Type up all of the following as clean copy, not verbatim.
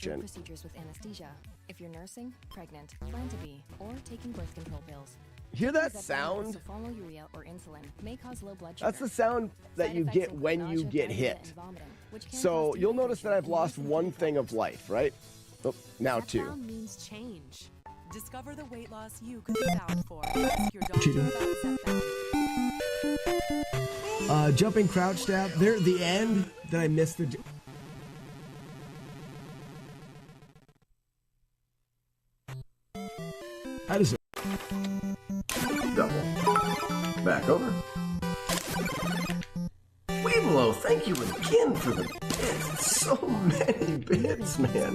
question. Procedures with anesthesia. If you're nursing, pregnant, plan to be, or taking birth control pills. Hear that sound? Sulfonylurea or insulin may cause low blood sugar. That's the sound that you get when you get hit. So you'll notice that I've lost one thing of life, right? Oh, now two. That sound means change. Discover the weight loss you could be bound for. Ask your doctor about setback. Jumping crouch stab. There at the end, did I miss the... How does it... Double. Back over. Weeblo, thank you again for the bits. So many bits, man.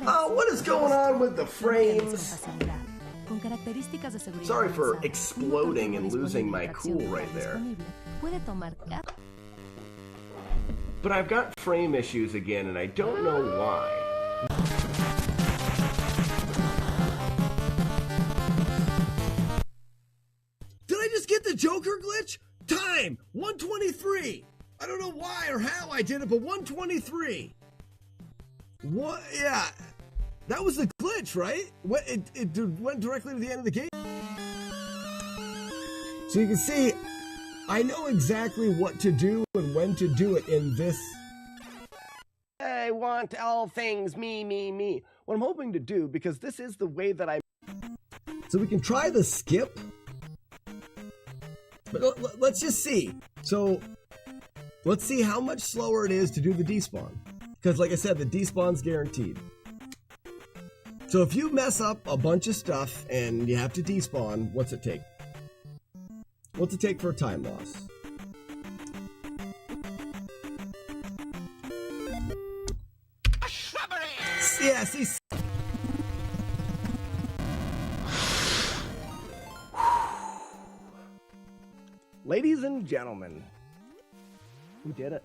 What is going on with the frames? Sorry for exploding and losing my cool right there. But I've got frame issues again, and I don't know why. Did I just get the Joker glitch? Time! 123! I don't know why or how I did it, but 123! What? Yeah. That was the glitch, right? It went directly to the end of the game. So you can see, I know exactly what to do and when to do it in this. I want all things me, me, me. What I'm hoping to do, because this is the way that I... So we can try the skip. But let's just see. So let's see how much slower it is to do the despawn. Because like I said, the despawn's guaranteed. So if you mess up a bunch of stuff and you have to despawn, what's it take? What's it take for a time loss? A shrubbery! Yeah, see. Ladies and gentlemen, we did it.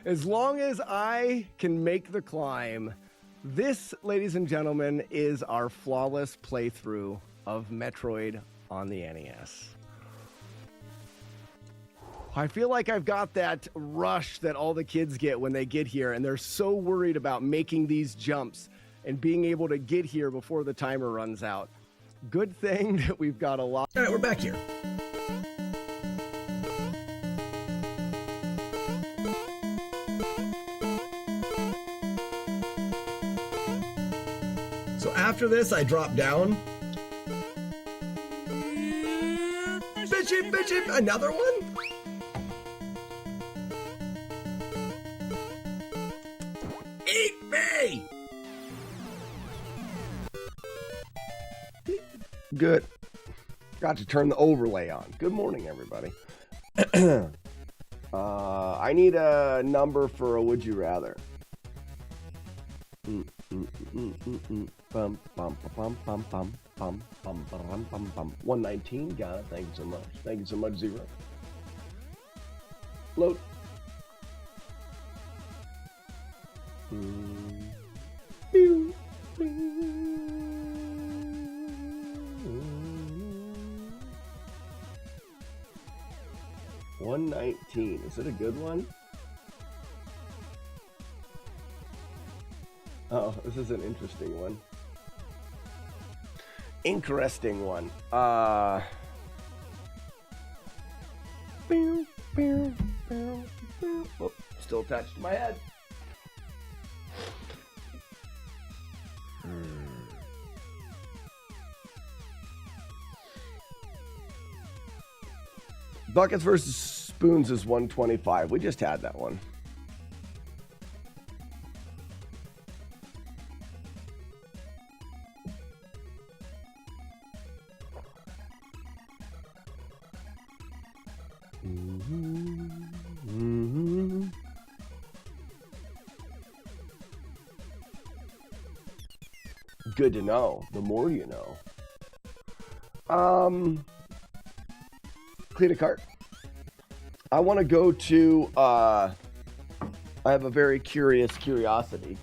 As long as I can make the climb, this, ladies and gentlemen, is our flawless playthrough of Metroid on the NES. I feel like I've got that rush that all the kids get when they get here, and they're so worried about making these jumps and being able to get here before the timer runs out. Good thing that we've got a lot. All right, we're back here. So after this, I drop down. Bitchy, bitchy, another one? Eat me! Good. Got to turn the overlay on. Good morning, everybody. I need a number for a would you rather. Bum, bum, bum, bum, bum, bum, bum, bum, bum, bum. 119. Got it. Thank you so much. Thank you so much, Zero. Load. Pew. 119. Is it a good one? Oh, this is an interesting one. Interesting one. Oh, still attached to my head. Buckets versus spoons is 125. We just had that one. Good to know. The more you know. Clean a cart. I want to go to, I have a very curious curiosity.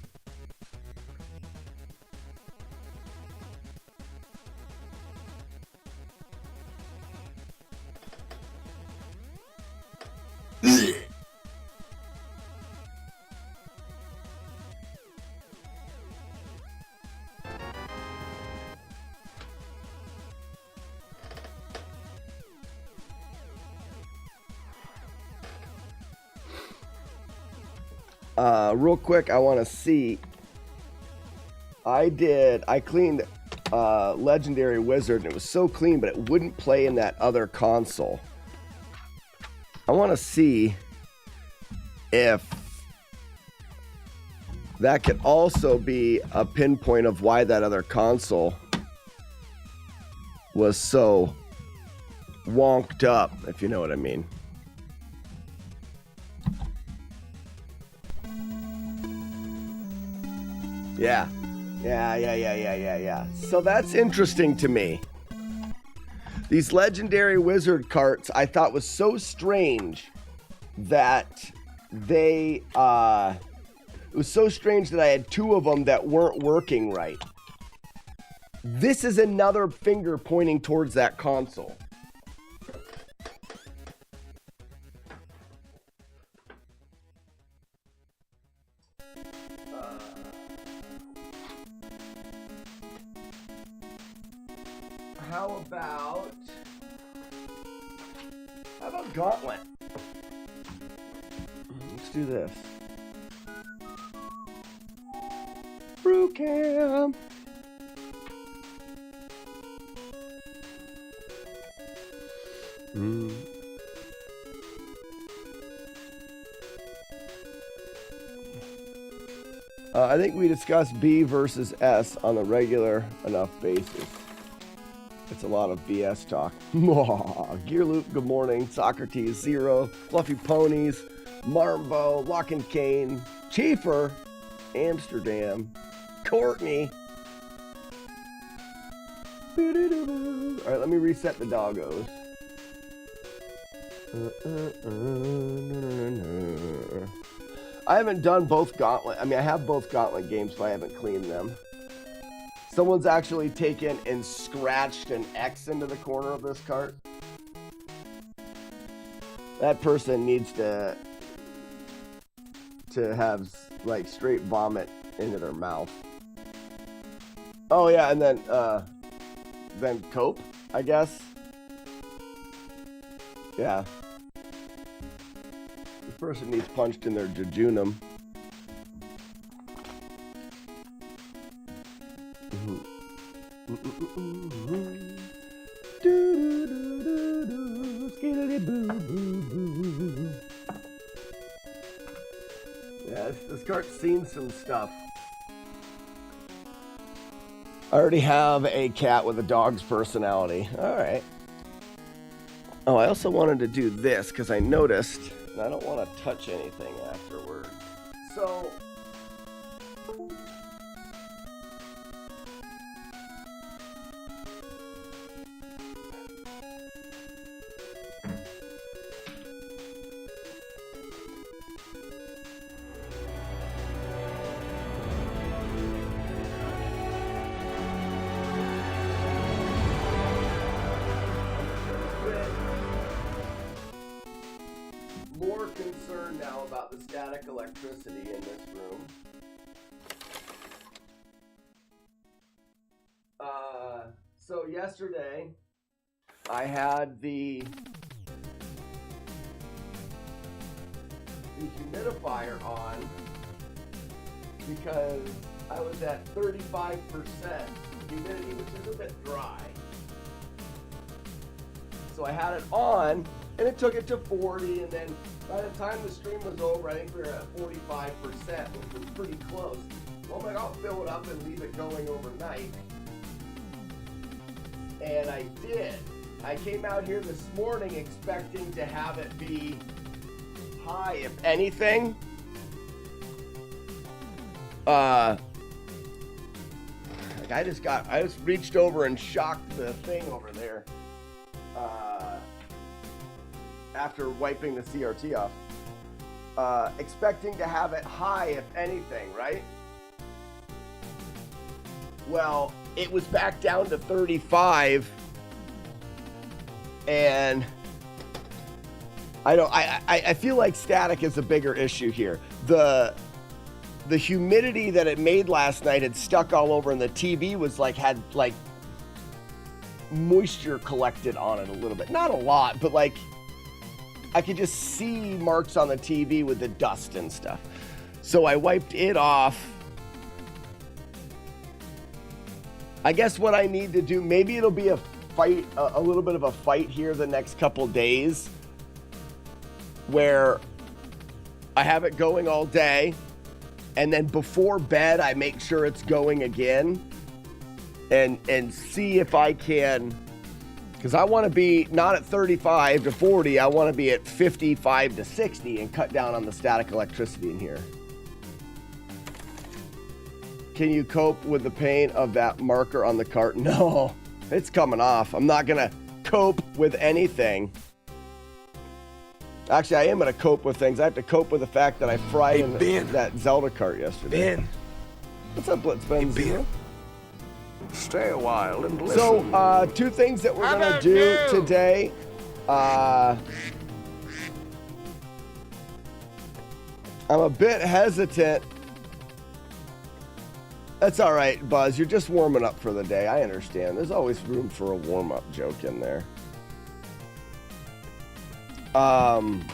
Real quick, I want to see. I cleaned Legendary Wizard, and it was so clean, but it wouldn't play in that other console. I want to see if that could also be a pinpoint of why that other console was so wonked up, if you know what I mean. Yeah. So that's interesting to me. These Legendary Wizard carts I thought was so strange that they, it was so strange that I had two of them that weren't working right. This is another finger pointing towards that console. How about Gauntlet? Let's do this. Brew Cam. I think we discussed B versus S on a regular enough basis. It's a lot of BS talk. Gear Loop, good morning. Socrates, Zero, Fluffy Ponies, Marbo, Lock and Cane, Chiefer, Amsterdam, Courtney. All right, let me reset the doggos. I haven't done both Gauntlet. I mean, I have both Gauntlet games, but I haven't cleaned them. Someone's actually taken and scratched an X into the corner of this cart. That person needs to have like straight vomit into their mouth. Oh yeah, and then cope, I guess. Yeah. This person needs punched in their jejunum. Yeah, this cart's seen some stuff. I already have a cat with a dog's personality. All right. Oh, I also wanted to do this because I noticed, and I don't want to touch anything afterward. So, more concerned now about the static electricity in this room. So yesterday, I had the humidifier on because I was at 35% humidity, which is a bit dry. So I had it on, and it took it to 40, and then by the time the stream was over, I think we were at 45%, which was pretty close. So I'm like, I'll fill it up and leave it going overnight. And I did. I came out here this morning expecting to have it be high, if anything. Like I just reached over and shocked the thing over there. After wiping the CRT off. Expecting to have it high, if anything, right? Well, it was back down to 35, and I feel like static is a bigger issue here. The humidity that it made last night had stuck all over, and the TV was had moisture collected on it a little bit. Not a lot, but I could just see marks on the TV with the dust and stuff. So I wiped it off. I guess what I need to do, maybe it'll be a fight, a little bit of a fight here the next couple days, where I have it going all day, and then before bed I make sure it's going again, and see if I can, because I want to be not at 35 to 40, I want to be at 55 to 60 and cut down on the static electricity in here. Can you cope with the pain of that marker on the cart? No, it's coming off. I'm not gonna cope with anything. Actually, I am gonna cope with things. I have to cope with the fact that I fried in that Zelda cart yesterday. Ben. What's up, Blitzbin? Hey, Ben. Stay a while and listen. So, two things that we're gonna do today. I'm a bit hesitant. That's all right, Buzz. You're just warming up for the day. I understand. There's always room for a warm-up joke in there. I'm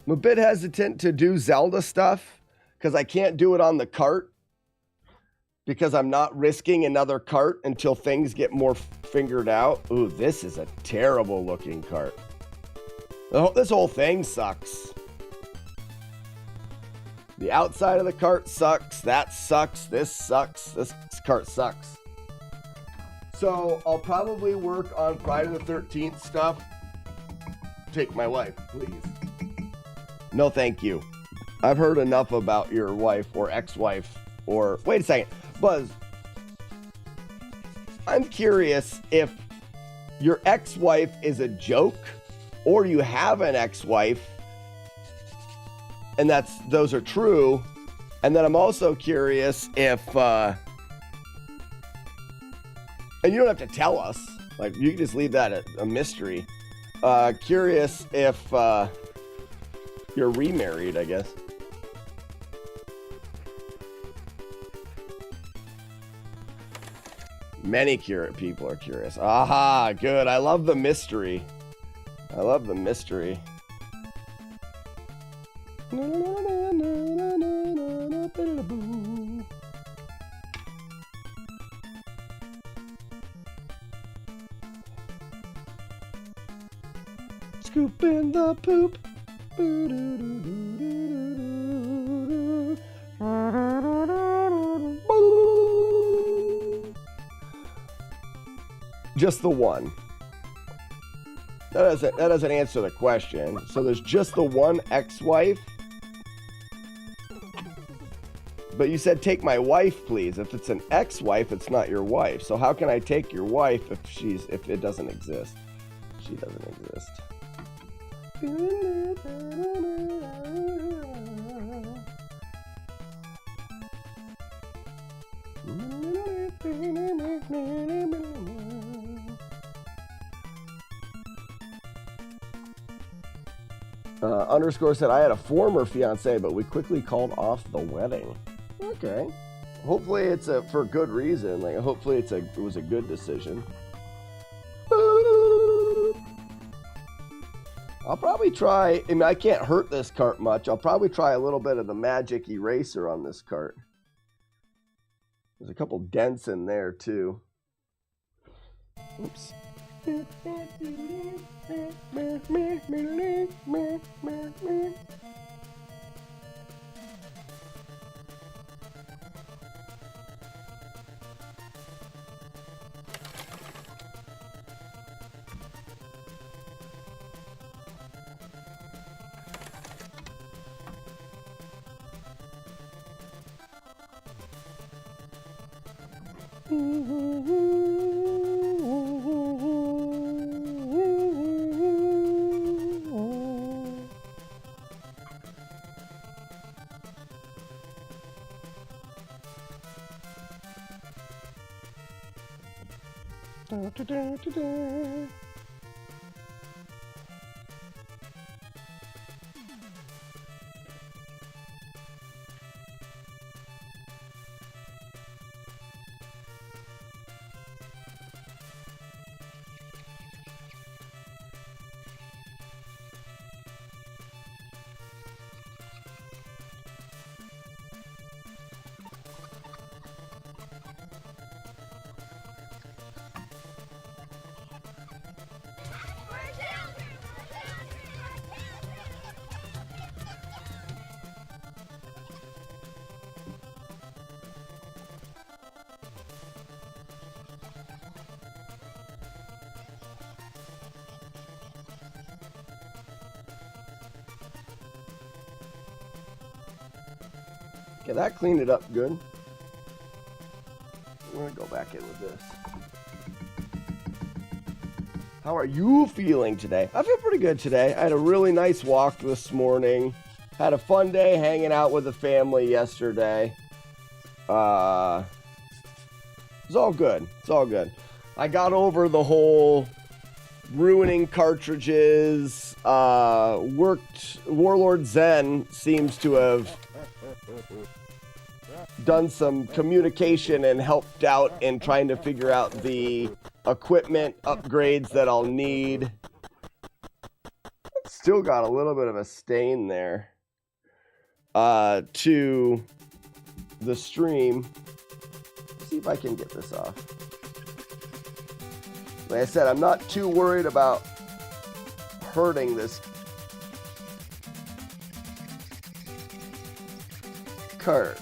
a bit hesitant to do Zelda stuff because I can't do it on the cart because I'm not risking another cart until things get more fingered out. Ooh, this is a terrible looking cart. This whole thing sucks. The outside of the cart sucks. That sucks. This sucks. This cart sucks. So I'll probably work on Friday the 13th stuff. Take my wife, please. No, thank you. I've heard enough about your wife or ex-wife or... Wait a second. Buzz, I'm curious if your ex-wife is a joke or you have an ex-wife and those are true. And then I'm also curious if, and you don't have to tell us, like you can just leave that a mystery. Curious if you're remarried, I guess. Many people are curious. Aha, good. I love the mystery. I love the mystery. Scoop in the poop. Just the one. That doesn't answer the question. So there's just the one ex-wife? But you said take my wife, please. If it's an ex-wife, it's not your wife. So how can I take your wife if it doesn't exist? She doesn't exist. Underscore said, I had a former fiance, but we quickly called off the wedding. Okay. Hopefully it's for a good reason. Like, hopefully it was a good decision. I'll probably try, I mean, I can't hurt this cart much. I'll probably try a little bit of the magic eraser on this cart. There's a couple dents in there too. Oops. Okay, that cleaned it up good. We're gonna go back in with this. How are you feeling today? I feel pretty good today. I had a really nice walk this morning. Had a fun day hanging out with the family yesterday. It was all good. It's all good. I got over the whole ruining cartridges. Warlord Zen seems to have done some communication and helped out in trying to figure out the equipment upgrades that I'll need. Still got a little bit of a stain there to the stream. Let's see if I can get this off. Like I said, I'm not too worried about hurting this cart.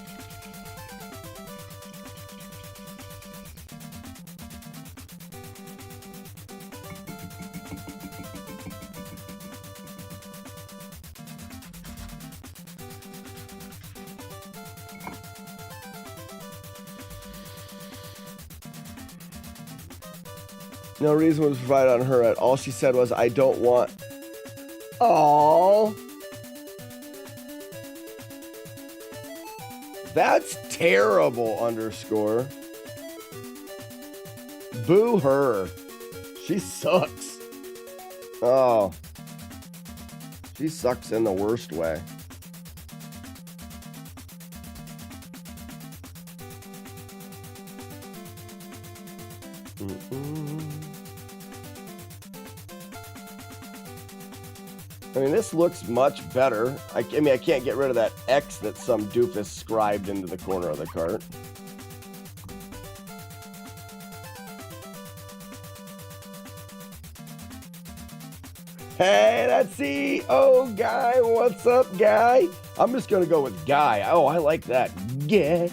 No reason was provided on her at all. She said was, I don't want... Aww. That's terrible, underscore. Boo her. She sucks. Oh. She sucks in the worst way. I mean, this looks much better. I mean, I can't get rid of that X that some doofus scribed into the corner of the cart. Hey, that's CEO Guy. What's up, Guy? I'm just going to go with Guy. Oh, I like that. Yeah.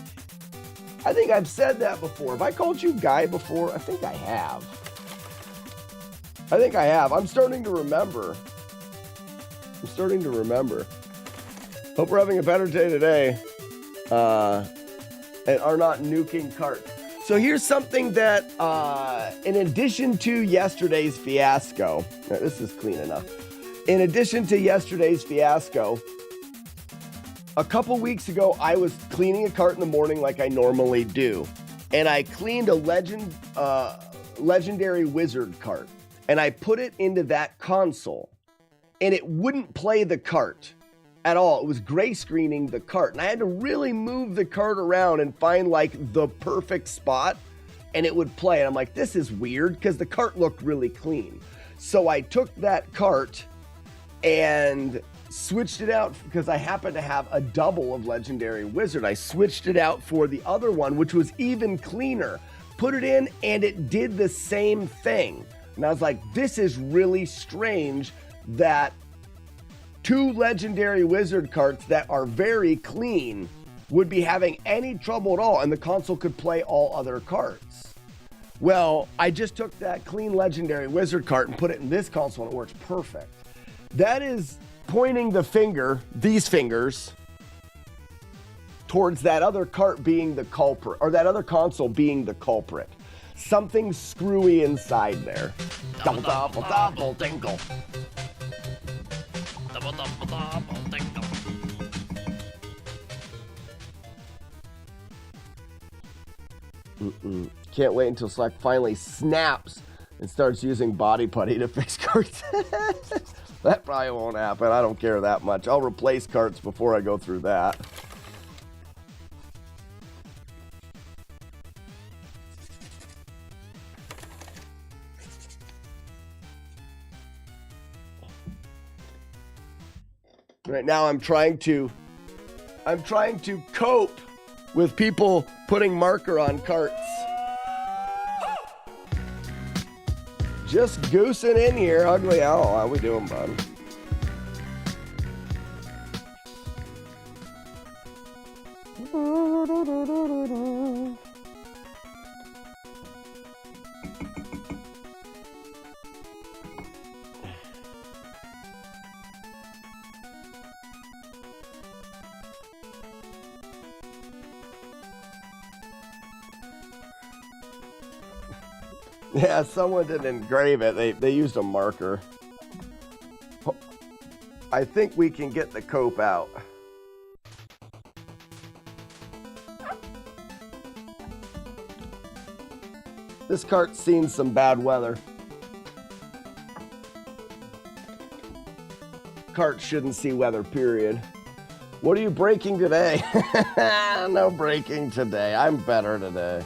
I think I've said that before. Have I called you Guy before? I think I have. I'm starting to remember. Hope we're having a better day today. And are not nuking carts. So here's something that, in addition to yesterday's fiasco, this is clean enough. In addition to yesterday's fiasco, a couple weeks ago, I was cleaning a cart in the morning like I normally do. And I cleaned a legendary wizard cart. And I put it into that console. And it wouldn't play the cart at all. It was gray screening the cart. And I had to really move the cart around and find like the perfect spot. And it would play. And I'm like, this is weird because the cart looked really clean. So I took that cart and switched it out because I happened to have a double of Legendary Wizard. I switched it out for the other one, which was even cleaner. Put it in and it did the same thing. And I was like, this is really strange that two Legendary Wizard carts that are very clean would be having any trouble at all, and the console could play all other carts. Well, I just took that clean Legendary Wizard cart and put it in this console, and it works perfect. That is pointing the finger, these fingers, towards that other cart being the culprit, or that other console being the culprit. Something screwy inside there. Double, double, double, dingle. Double, double, double, dingle. Can't wait until Slack finally snaps and starts using body putty to fix carts. That probably won't happen. I don't care that much. I'll replace carts before I go through that. Right now I'm trying to cope with people putting marker on carts. Just goosing in here, Ugly Owl. How we doing, bud? Yeah, someone didn't engrave it. They used a marker. I think we can get the cope out. This cart's seen some bad weather. Cart shouldn't see weather, period. What are you breaking today? No breaking today. I'm better today.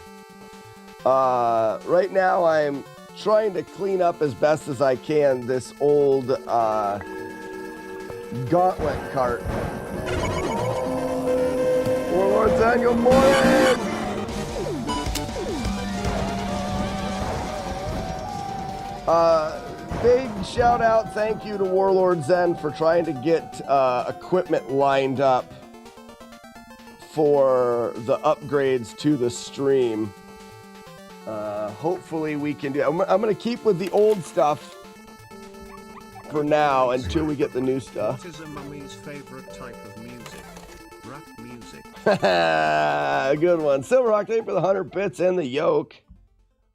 Right now I'm trying to clean up as best as I can this old gauntlet cart. Warlord Zen, good morning! Big shout out, thank you to Warlord Zen for trying to get equipment lined up for the upgrades to the stream. Hopefully we can do. I'm going to keep with the old stuff for now until we get the new stuff. What is a mummy's favorite type of music? Rap music. Good one. Silver Rock, thank you for the 100 bits and the yoke.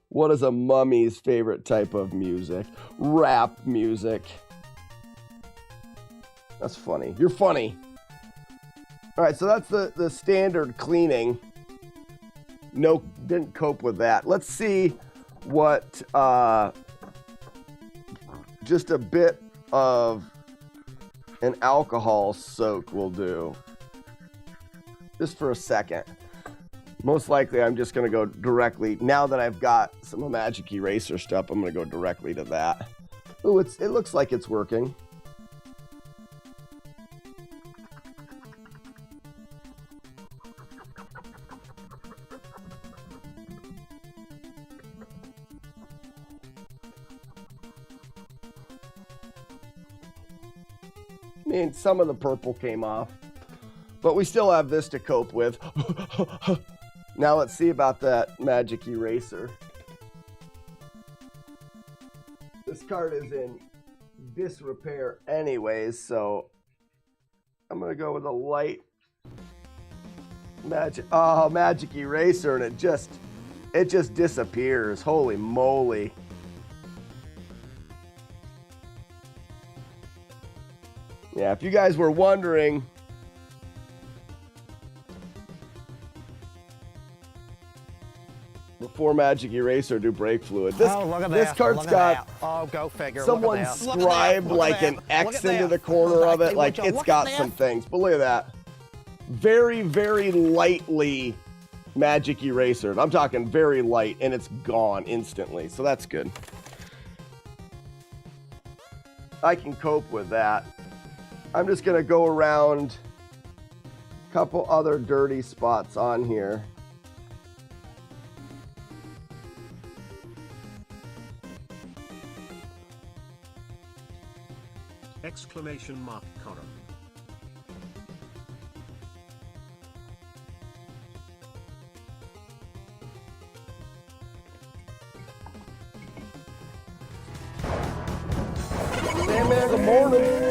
What is a mummy's favorite type of music? Rap music. That's funny. You're funny. All right, so that's the standard cleaning. No, didn't cope with that. Let's see what just a bit of an alcohol soak will do. Just for a second. Most likely I'm just going to go directly, now that I've got some Magic Eraser stuff, I'm going to go directly to that. Ooh, it looks like it's working. I mean, some of the purple came off, but we still have this to cope with. Now let's see about that Magic Eraser. This card is in disrepair anyways, so I'm gonna go with a light Magic Eraser, and it just disappears. Holy moly. Yeah, if you guys were wondering, before Magic Eraser do brake fluid. This, look at this that. cart's Look at got that. Oh, go figure. someone Look at that. scribed like an X into the corner of it. Like it's got some things. But look at that. Very, very lightly Magic Eraser. I'm talking very light, and it's gone instantly. So that's good. I can cope with that. I'm just going to go around a couple other dirty spots on here. Exclamation mark Corum. Hey man, good morning.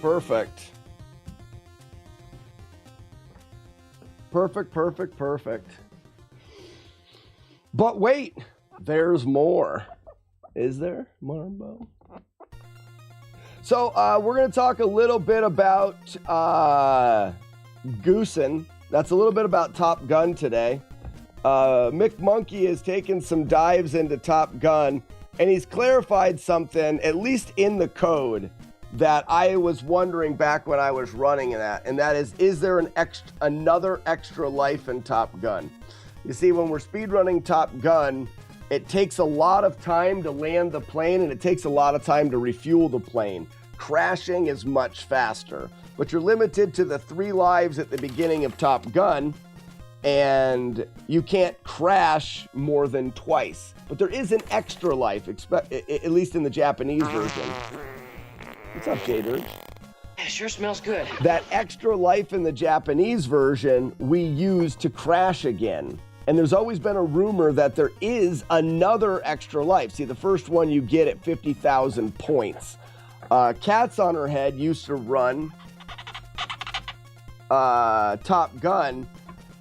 Perfect. Perfect, perfect, perfect. But wait, there's more. Is there, Marbo? So we're going to talk a little bit about Goosen. That's a little bit about Top Gun today. Mick Monkey has taken some dives into Top Gun, and he's clarified something, at least in the code, that I was wondering back when I was running that, and that is there another extra life in Top Gun? You see, when we're speedrunning Top Gun, it takes a lot of time to land the plane, and it takes a lot of time to refuel the plane. Crashing is much faster, but you're limited to the 3 lives at the beginning of Top Gun, and you can't crash more than twice. But there is an extra life, at least in the Japanese version. What's up, Jader? It sure smells good. That extra life in the Japanese version we use to crash again. And there's always been a rumor that there is another extra life. See, the first one you get at 50,000 points. Cats on Her Head used to run Top Gun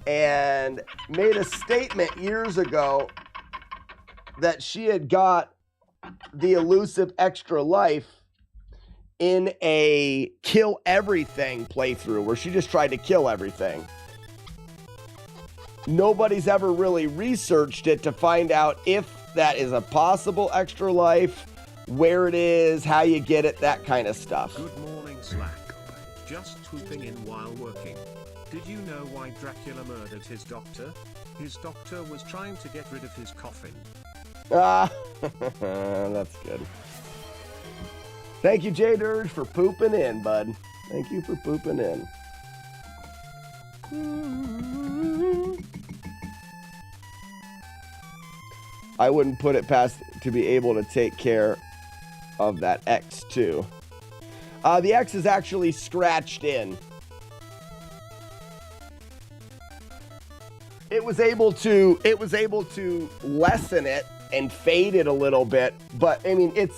and made a statement years ago that she had got the elusive extra life in a kill everything playthrough where she just tried to kill everything. Nobody's ever really researched it to find out if that is a possible extra life, where it is, how you get it, that kind of stuff. Good morning, Slack. Just swooping in while working. Did you know why Dracula murdered his doctor? His doctor was trying to get rid of his coffin. Ah, that's good. Thank you, J Dirge, for pooping in, bud. Thank you for pooping in. I wouldn't put it past to be able to take care of that X too. The X is actually scratched in. It was able to lessen it and fade it a little bit, but I mean it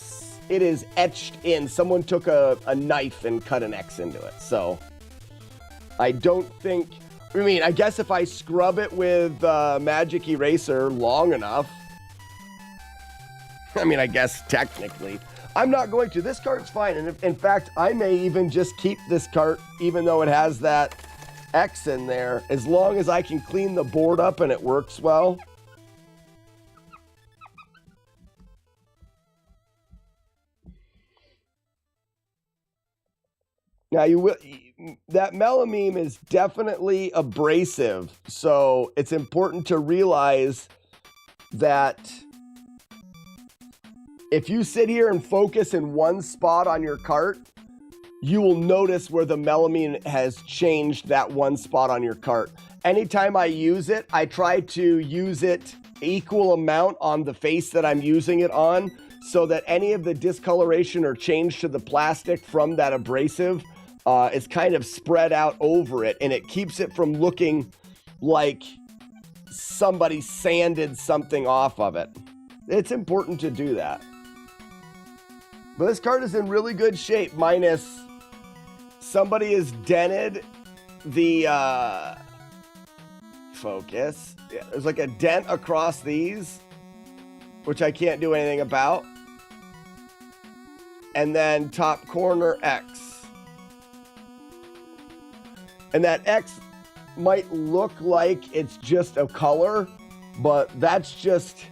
is etched in. Someone took a knife and cut an X into it. So I don't think, I mean, I guess if I scrub it with magic eraser long enough, I mean, I guess technically. I'm not going to. This cart's fine. And in fact, I may even just keep this cart, even though it has that X in there, as long as I can clean the board up and it works well. Now, that melamine is definitely abrasive. So it's important to realize that if you sit here and focus in one spot on your cart, you will notice where the melamine has changed that one spot on your cart. Anytime I use it, I try to use it equal amount on the face that I'm using it on so that any of the discoloration or change to the plastic from that abrasive is kind of spread out over it, and it keeps it from looking like somebody sanded something off of it. It's important to do that. But this cart is in really good shape, minus somebody has dented the focus. Yeah, there's like a dent across these, which I can't do anything about. And then top corner X. And that X might look like it's just a color, but that's just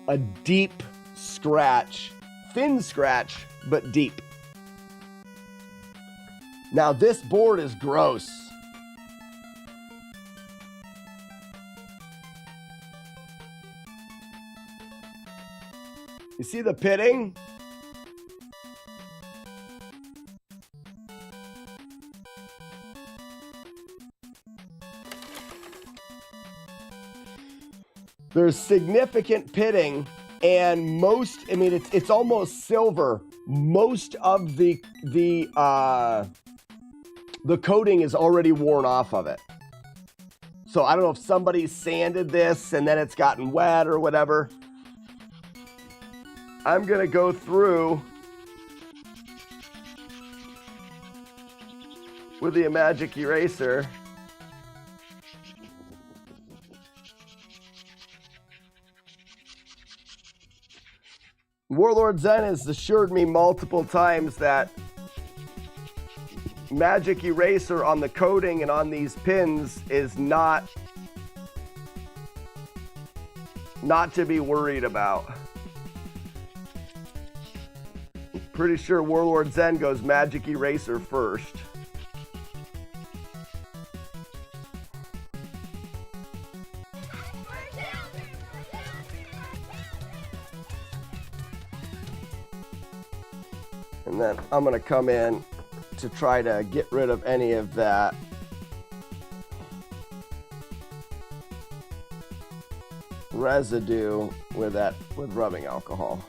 a deep scratch. Thin scratch, but deep. Now this board is gross. You see the pitting? There's significant pitting, and most, I mean, it's almost silver. Most of the coating is already worn off of it. So I don't know if somebody sanded this and then it's gotten wet or whatever. I'm gonna go through with the magic eraser. Warlord Zen has assured me multiple times that magic eraser on the coating and on these pins is not to be worried about. Pretty sure Warlord Zen goes magic eraser first. And then I'm going to come in to try to get rid of any of that residue with rubbing alcohol.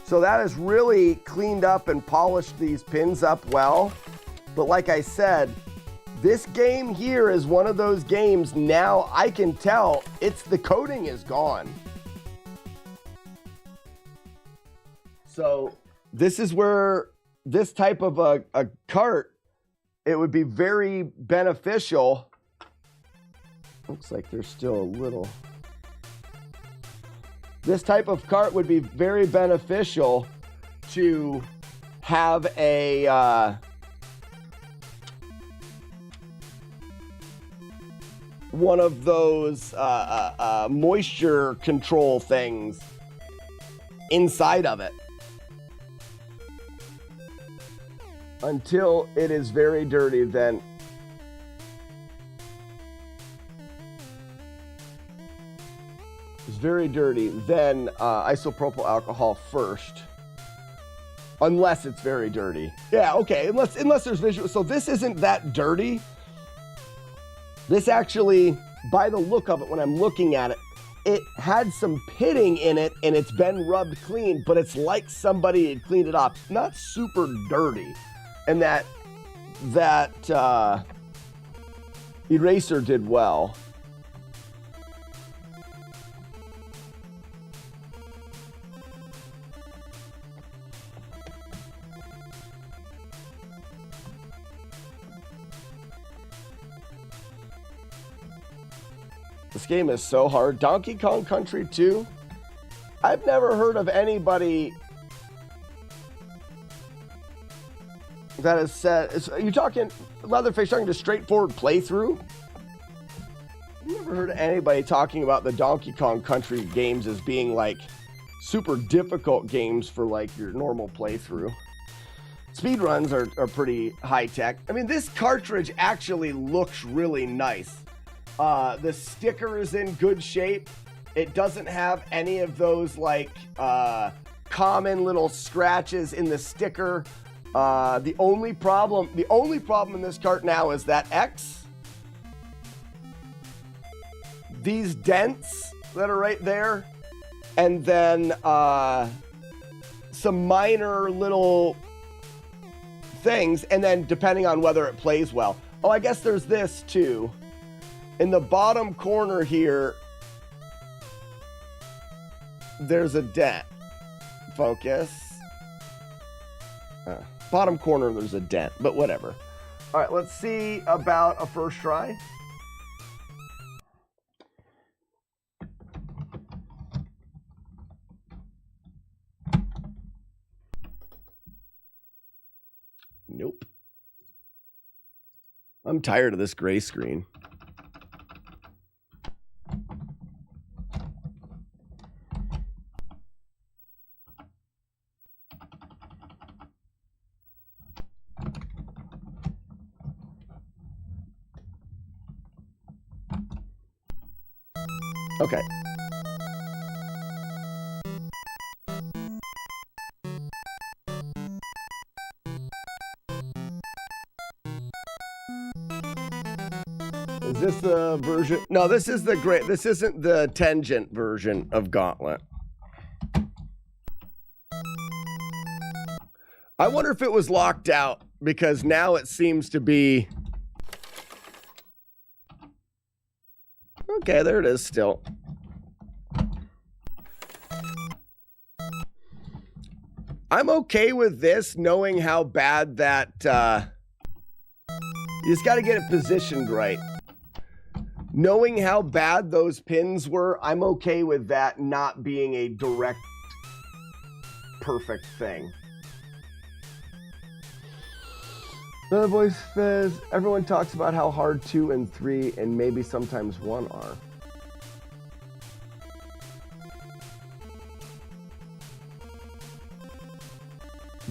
So that has really cleaned up and polished these pins up well. But like I said, this game here is one of those games now I can tell the coating is gone. So this is where this type of a cart, it would be very beneficial. Looks like there's still a little. This type of cart would be very beneficial to have a one of those moisture control things inside of it until it is very dirty. Then it's very dirty, then isopropyl alcohol first, unless it's very dirty. Yeah, okay, unless there's visual. So this isn't that dirty. This actually, by the look of it, when I'm looking at it, it had some pitting in it and it's been rubbed clean, but it's like somebody had cleaned it off. Not super dirty. And that eraser did well. This game is so hard. Donkey Kong Country 2. I've never heard of anybody that has said, you're talking, Leatherface, talking to straightforward playthrough? I've never heard of anybody talking about the Donkey Kong Country games as being like super difficult games for like your normal playthrough. Speedruns are pretty high tech. I mean, this cartridge actually looks really nice. The sticker is in good shape. It doesn't have any of those like common little scratches in the sticker. The only problem in this cart now is that X. These dents that are right there, and then some minor little things, and then depending on whether it plays well. Oh, I guess there's this too. In the bottom corner here, there's a dent. Focus. Bottom corner, there's a dent, but whatever. All right, let's see about a first try. Nope. I'm tired of this gray screen. Okay. Is this the version? No, this is the great. This isn't the Tangent version of Gauntlet. I wonder if it was locked out because now it seems to be. Okay, there it is still. I'm okay with this, knowing how bad that, you just got to get it positioned right. Knowing how bad those pins were, I'm okay with that not being a direct, perfect thing. Another voice says, everyone talks about how hard 2 and 3 and maybe sometimes 1 are.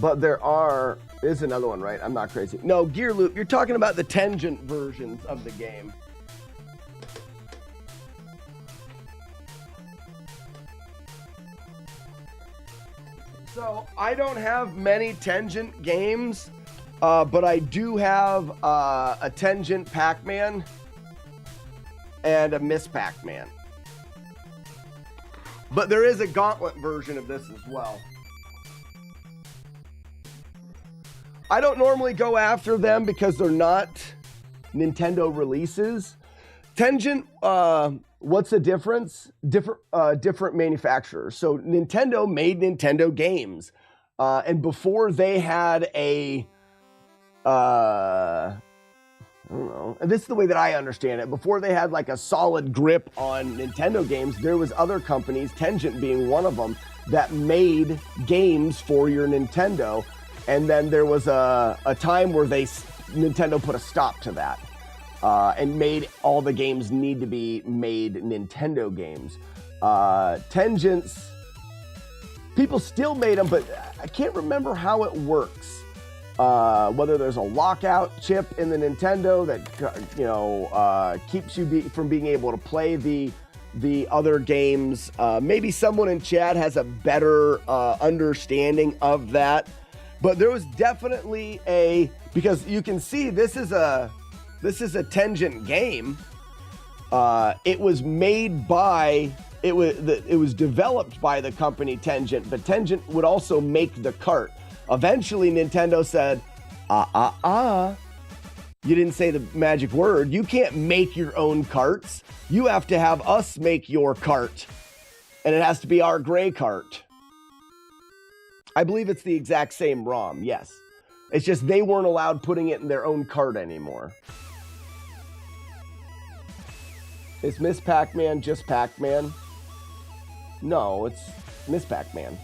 But there is another one, right? I'm not crazy. No, Gear Loop, you're talking about the Tangent versions of the game. So I don't have many Tangent games. but I do have a Tangent Pac-Man and a Miss Pac-Man. But there is a Gauntlet version of this as well. I don't normally go after them because they're not Nintendo releases. Tangent, what's the difference? Different manufacturers. So Nintendo made Nintendo games. And before they had a, I don't know, and this is the way that I understand it. Before they had like a solid grip on Nintendo games, there was other companies, Tangent being one of them, that made games for your Nintendo. And then there was a time where Nintendo put a stop to that and made all the games need to be made Nintendo games. Tangents, people still made them, but I can't remember how it works. Whether there's a lockout chip in the Nintendo that keeps you from being able to play the other games. Maybe someone in chat has a better understanding of that. But there was definitely because you can see this is a Tangent game. It was made by, it was developed by the company Tangent, but Tangent would also make the cart. Eventually Nintendo said, you didn't say the magic word. You can't make your own carts. You have to have us make your cart. And it has to be our gray cart. I believe it's the exact same ROM, yes. It's just they weren't allowed putting it in their own cart anymore. Is Miss Pac-Man just Pac-Man? No, it's Miss Pac-Man.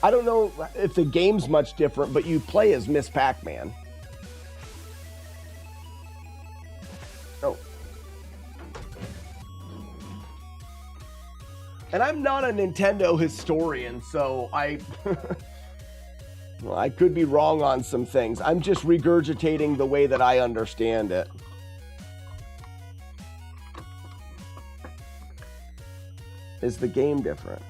I don't know if the game's much different, but you play as Miss Pac-Man. Oh. And I'm not a Nintendo historian, so well, I could be wrong on some things. I'm just regurgitating the way that I understand it. Is the game different?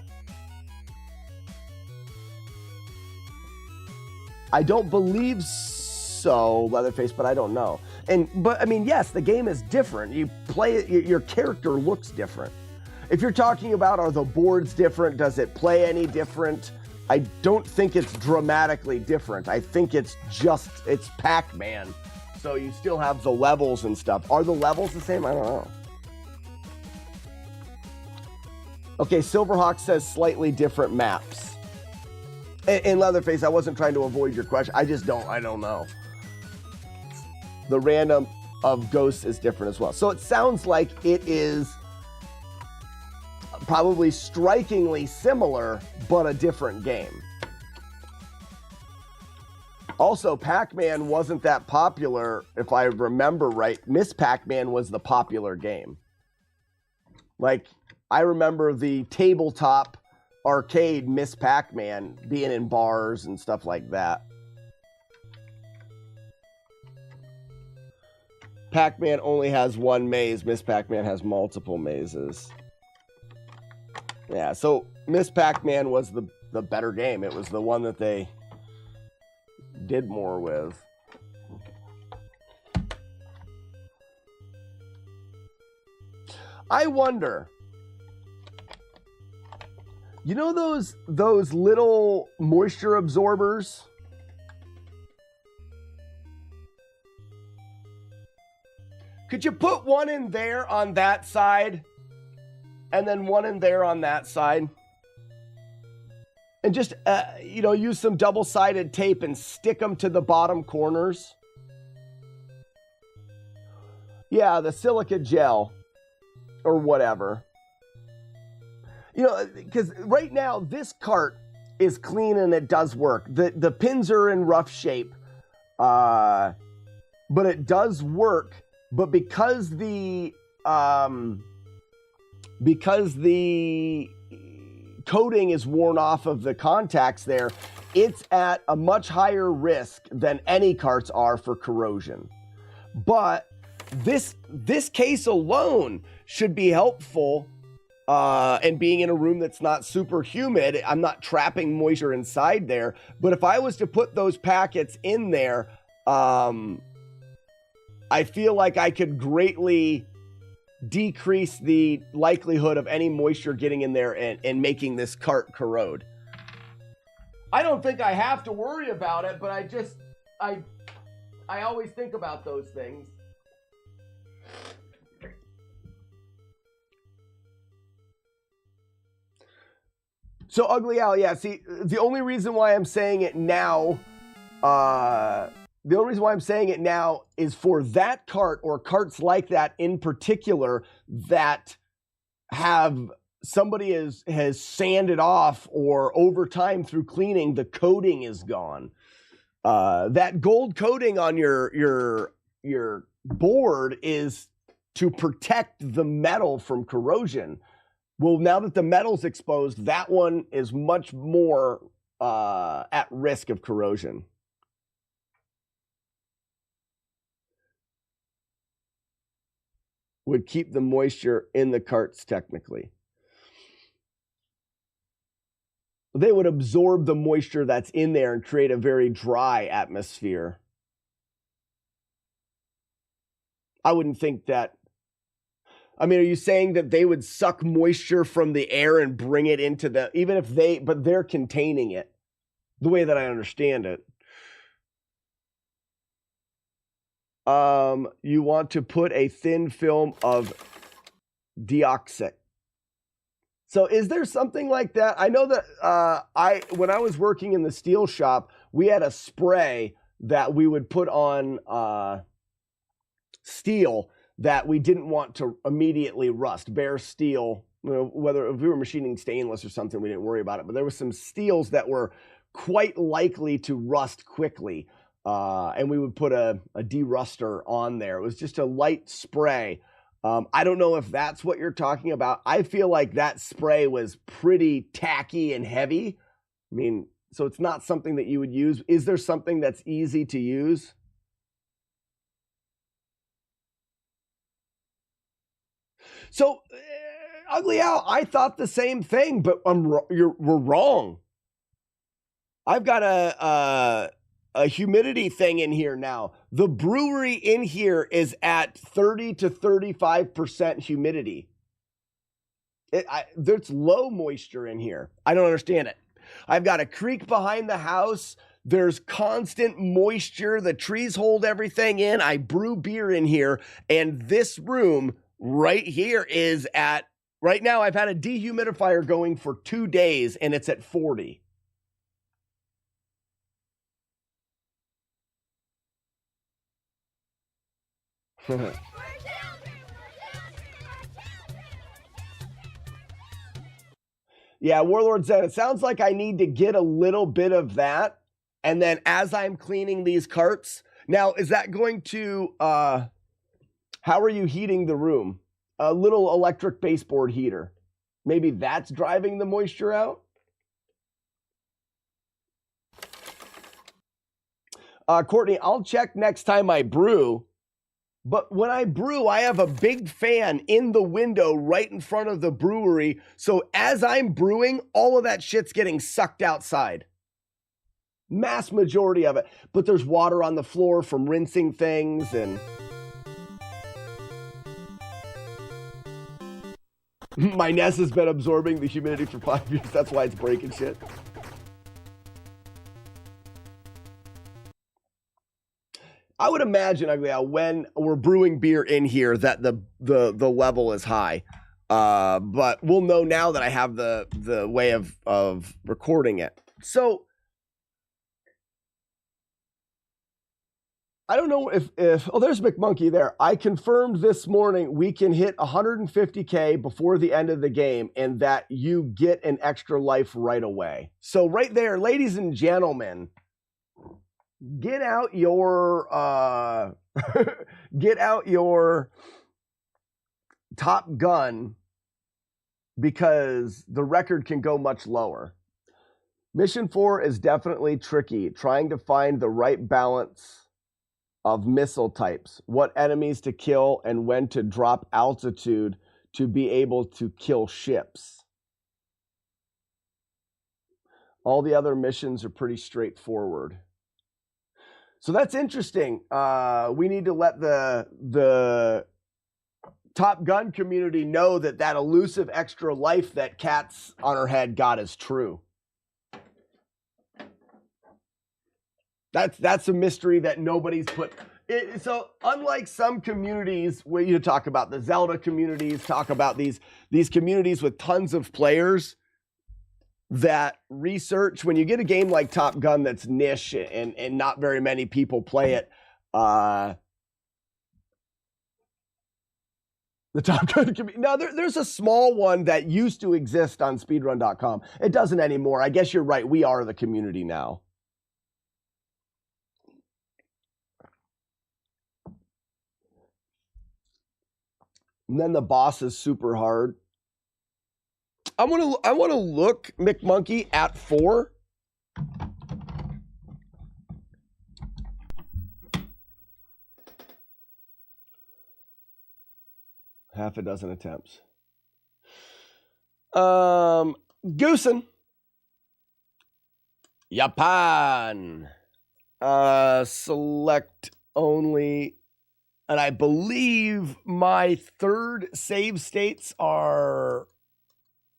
I don't believe so, Leatherface, but I don't know. But I mean, yes, the game is different. You play it, your character looks different. If you're talking about, are the boards different? Does it play any different? I don't think it's dramatically different. I think it's Pac-Man. So you still have the levels and stuff. Are the levels the same? I don't know. Okay, Silverhawk says slightly different maps. And Leatherface, I wasn't trying to avoid your question. I don't know. The random of Ghosts is different as well. So it sounds like it is probably strikingly similar, but a different game. Also, Pac-Man wasn't that popular, if I remember right. Miss Pac-Man was the popular game. Like, I remember the tabletop arcade Miss Pac-Man being in bars and stuff like that. Pac-Man only has one maze. Miss Pac-Man has multiple mazes. Yeah, so Miss Pac-Man was the better game. It was the one that they did more with. I wonder, you know those little moisture absorbers? Could you put one in there on that side? And then one in there on that side? And just, use some double-sided tape and stick them to the bottom corners? Yeah, the silica gel. Or whatever. Because right now, this cart is clean and it does work. The pins are in rough shape. But it does work. But because the coating is worn off of the contacts there, it's at a much higher risk than any carts are for corrosion. But this case alone should be helpful and being in a room that's not super humid, I'm not trapping moisture inside there. But if I was to put those packets in there, I feel like I could greatly decrease the likelihood of any moisture getting in there and making this cart corrode. I don't think I have to worry about it, but I always think about those things. So Ugly Al, yeah, see, the only reason why I'm saying it now, is for that cart or carts like that in particular that have somebody has sanded off, or over time through cleaning, the coating is gone. That gold coating on your board is to protect the metal from corrosion. Well, now that the metal's exposed, that one is much more at risk of corrosion. Would keep the moisture in the carts technically. They would absorb the moisture that's in there and create a very dry atmosphere. I wouldn't think that. I mean, are you saying that they would suck moisture from the air and bring it into the, even if but they're containing it, the way that I understand it. You want to put a thin film of deoxit. So is there something like that? I know that when I was working in the steel shop, we had a spray that we would put on steel that we didn't want to immediately rust. Bare steel, whether if we were machining stainless or something, we didn't worry about it. But there were some steels that were quite likely to rust quickly. And we would put a deruster on there. It was just a light spray. I don't know if that's what you're talking about. I feel like that spray was pretty tacky and heavy. I mean, so it's not something that you would use. Is there something that's easy to use? So, Ugly Al, I thought the same thing, but we're wrong. I've got a humidity thing in here now. The brewery in here is at 30 to 35% humidity. There's low moisture in here. I don't understand it. I've got a creek behind the house. There's constant moisture. The trees hold everything in. I brew beer in here. And this room right here is at, right now I've had a dehumidifier going for 2 days and it's at 40. Yeah, Warlord said, it sounds like I need to get a little bit of that. And then as I'm cleaning these carts, now, is that going to, how are you heating the room? A little electric baseboard heater. Maybe that's driving the moisture out? Courtney, I'll check next time I brew. But when I brew, I have a big fan in the window right in front of the brewery. So as I'm brewing, all of that shit's getting sucked outside. Mass majority of it. But there's water on the floor from rinsing things and... My NES has been absorbing the humidity for 5 years. That's why it's breaking shit. I would imagine, Ugly Al, when we're brewing beer in here that the level is high. But we'll know now that I have the way of recording it. So I don't know if oh, there's McMonkey there. I confirmed this morning we can hit 150K before the end of the game and that you get an extra life right away. So right there, ladies and gentlemen, get out your get out your Top Gun, because the record can go much lower. Mission 4 is definitely tricky, trying to find the right balance of missile types, what enemies to kill and when to drop altitude to be able to kill ships. All the other missions are pretty straightforward. So that's interesting. We need to let the Top Gun community know that that elusive extra life that Cats on her head got is true. That's a mystery that nobody's put. So unlike some communities where you talk about the Zelda communities, talk about these communities with tons of players that research, when you get a game like Top Gun that's niche and not very many people play it, the Top Gun community. Now, there's a small one that used to exist on speedrun.com. It doesn't anymore. I guess you're right. We are the community now. And then the boss is super hard. I want to look, McMonkey, at 4. Half a dozen attempts. Goosen. Japan. Select only. And I believe my third save states are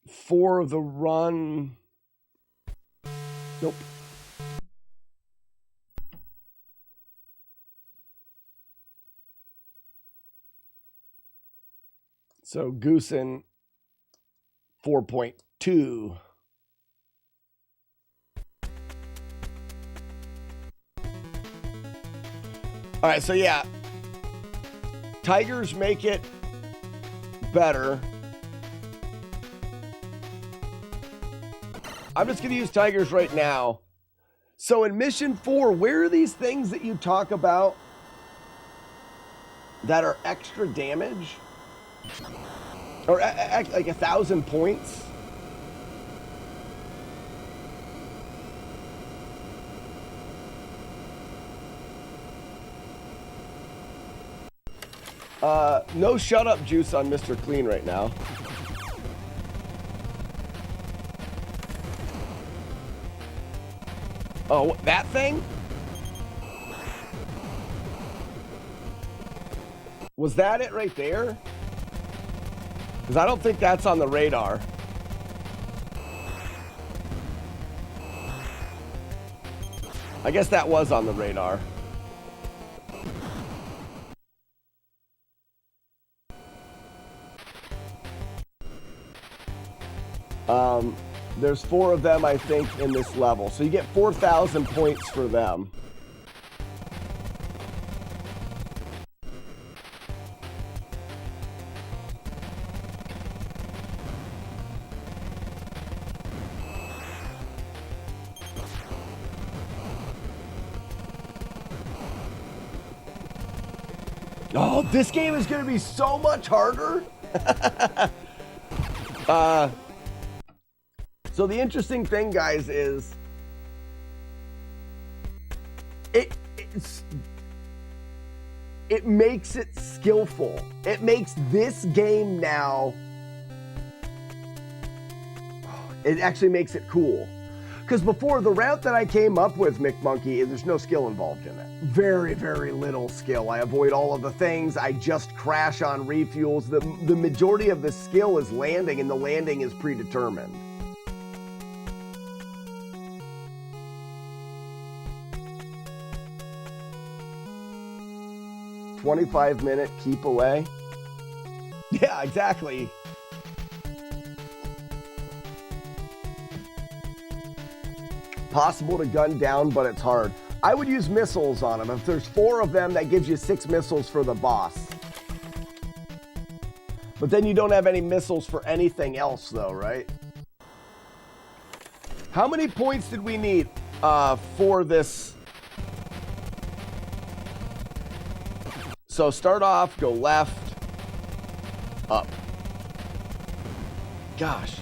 for the run. Nope. So Goosen 4.2. All right, so yeah. Tigers make it better. I'm just going to use Tigers right now. So in Mission 4, where are these things that you talk about that are extra damage? Or like 1,000 points? No shut up juice on Mr. Clean right now. Oh, that thing? Was that it right there? Because I don't think that's on the radar. I guess that was on the radar. There's 4 of them, I think, in this level. So you get 4,000 points for them. Oh, this game is going to be so much harder. So the interesting thing, guys, is it makes it skillful. It makes this game now, it actually makes it cool. Because before, the route that I came up with, McMonkey, there's no skill involved in it. Very, very little skill. I avoid all of the things. I just crash on refuels. The majority of the skill is landing, and the landing is predetermined. "25-minute keep away." Yeah, exactly. Possible to gun down, but it's hard. I would use missiles on them. If there's 4 of them, that gives you 6 missiles for the boss. But then you don't have any missiles for anything else, though, right? How many points did we need for this? So start off, go left, up. Gosh.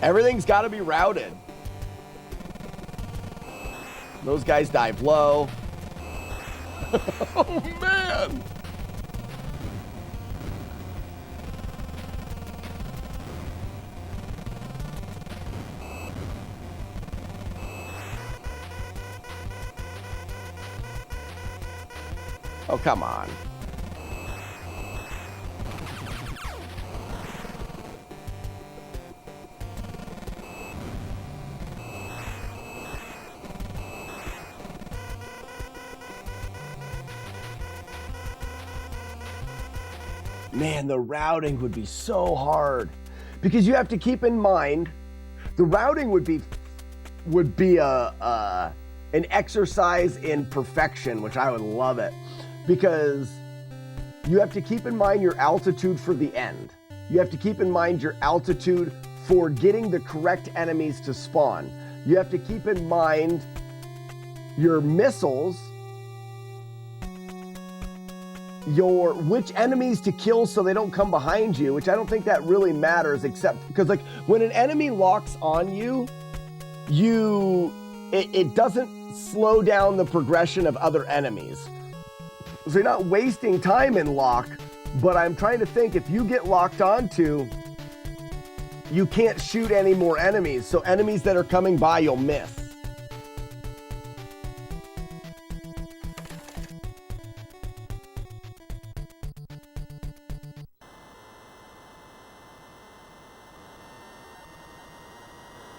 Everything's got to be routed. Those guys dive low. Oh, man. Oh, come on. Man, the routing would be so hard because you have to keep in mind the routing would be an exercise in perfection, which I would love it, because you have to keep in mind your altitude for the end. You have to keep in mind your altitude for getting the correct enemies to spawn. You have to keep in mind your missiles, which enemies to kill so they don't come behind you, which I don't think that really matters, except because like when an enemy locks on you, it doesn't slow down the progression of other enemies. So you're not wasting time in lock, but I'm trying to think, if you get locked onto, you can't shoot any more enemies. So enemies that are coming by, you'll miss.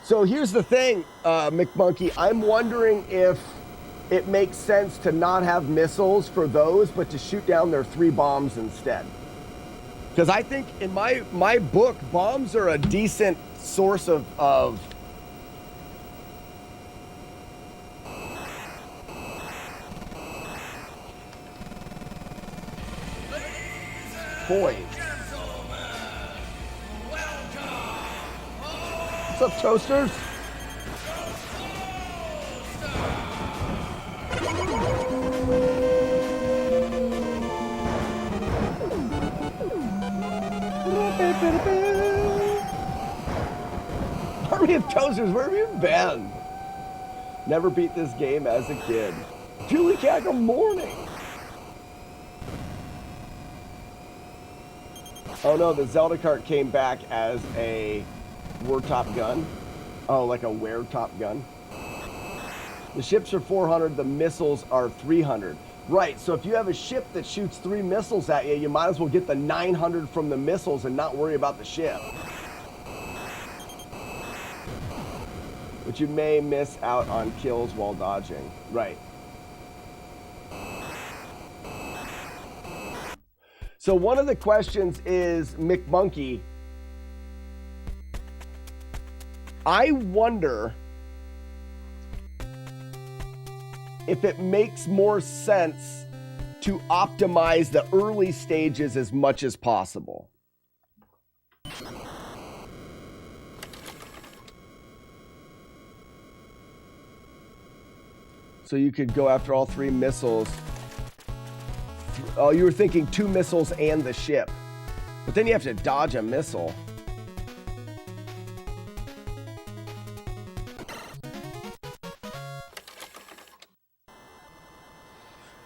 So here's the thing, McMonkey, I'm wondering if it makes sense to not have missiles for those, but to shoot down their 3 bombs instead. Because I think in my book, bombs are a decent source of poise. What's up, Toasters? Army of Toasters, where have you been? Never beat this game as a kid. Julie Cat, good morning. Oh no, the Zelda cart came back as a Top gun. Oh, like a Top gun. The ships are 400, the missiles are 300. Right, so if you have a ship that shoots 3 missiles at you, you might as well get the 900 from the missiles and not worry about the ship. But you may miss out on kills while dodging. Right. So one of the questions is, McMonkey, I wonder if it makes more sense to optimize the early stages as much as possible. So you could go after all 3 missiles. Oh, you were thinking 2 missiles and the ship. But then you have to dodge a missile.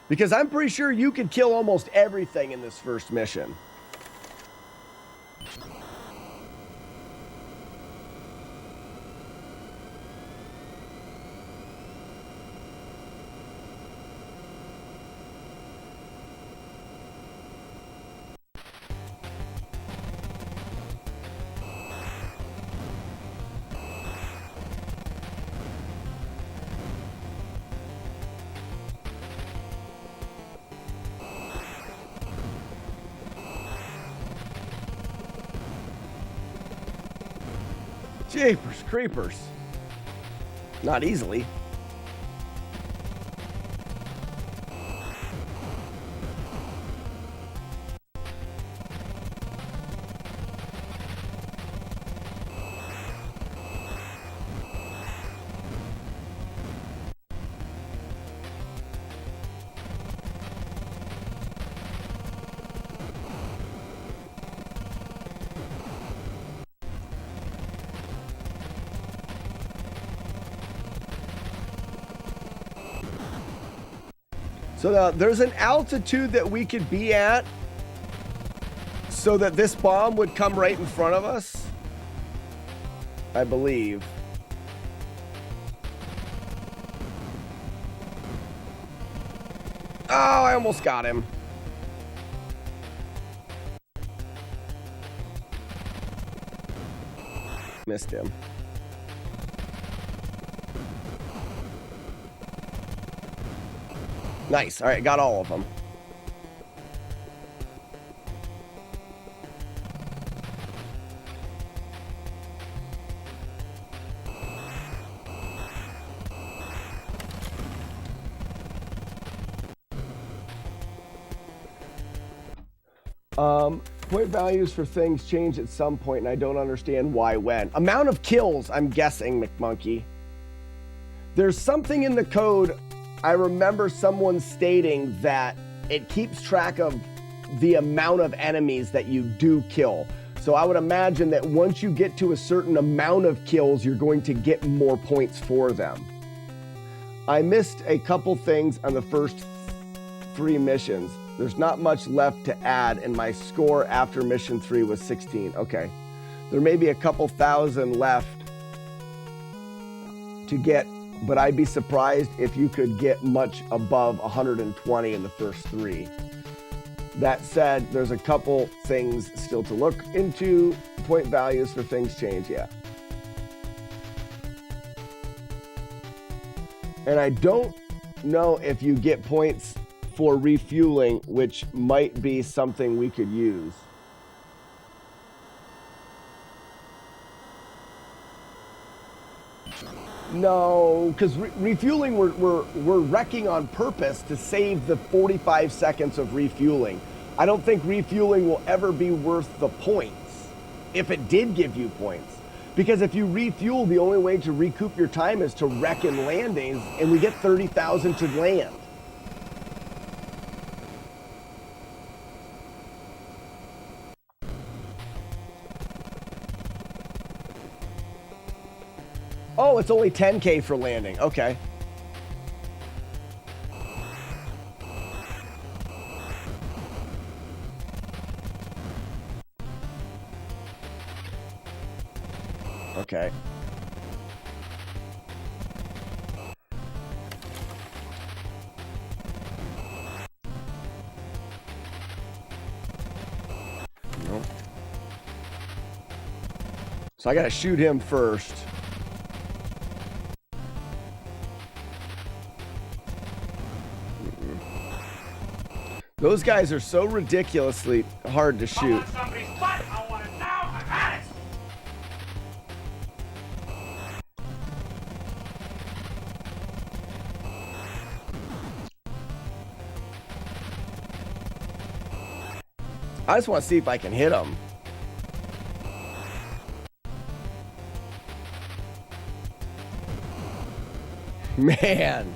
Because I'm pretty sure you could kill almost everything in this first mission. Jeepers creepers. Not easily. So now there's an altitude that we could be at so that this bomb would come right in front of us, I believe. Oh, I almost got him. Missed him. Nice. All right, got all of them. Point values for things change at some point, and I don't understand why when. Amount of kills, I'm guessing, McMonkey. There's something in the code, I remember someone stating that it keeps track of the amount of enemies that you do kill. So I would imagine that once you get to a certain amount of kills, you're going to get more points for them. I missed a couple things on the first 3 missions. There's not much left to add, and my score after mission 3 was 16. Okay. There may be a couple thousand left to get, but I'd be surprised if you could get much above 120 in the first 3. That said, there's a couple things still to look into. Point values for things change, yeah. And I don't know if you get points for refueling, which might be something we could use. No, because refueling, we're wrecking on purpose to save the 45 seconds of refueling. I don't think refueling will ever be worth the points, if it did give you points. Because if you refuel, the only way to recoup your time is to wreck in landings, and we get 30,000 to land. Oh, it's only 10K for landing. Okay. Okay. No. So I gotta shoot him first. Those guys are so ridiculously hard to shoot. I want somebody's butt. I want it now. I had it. I just want to see if I can hit him. Man.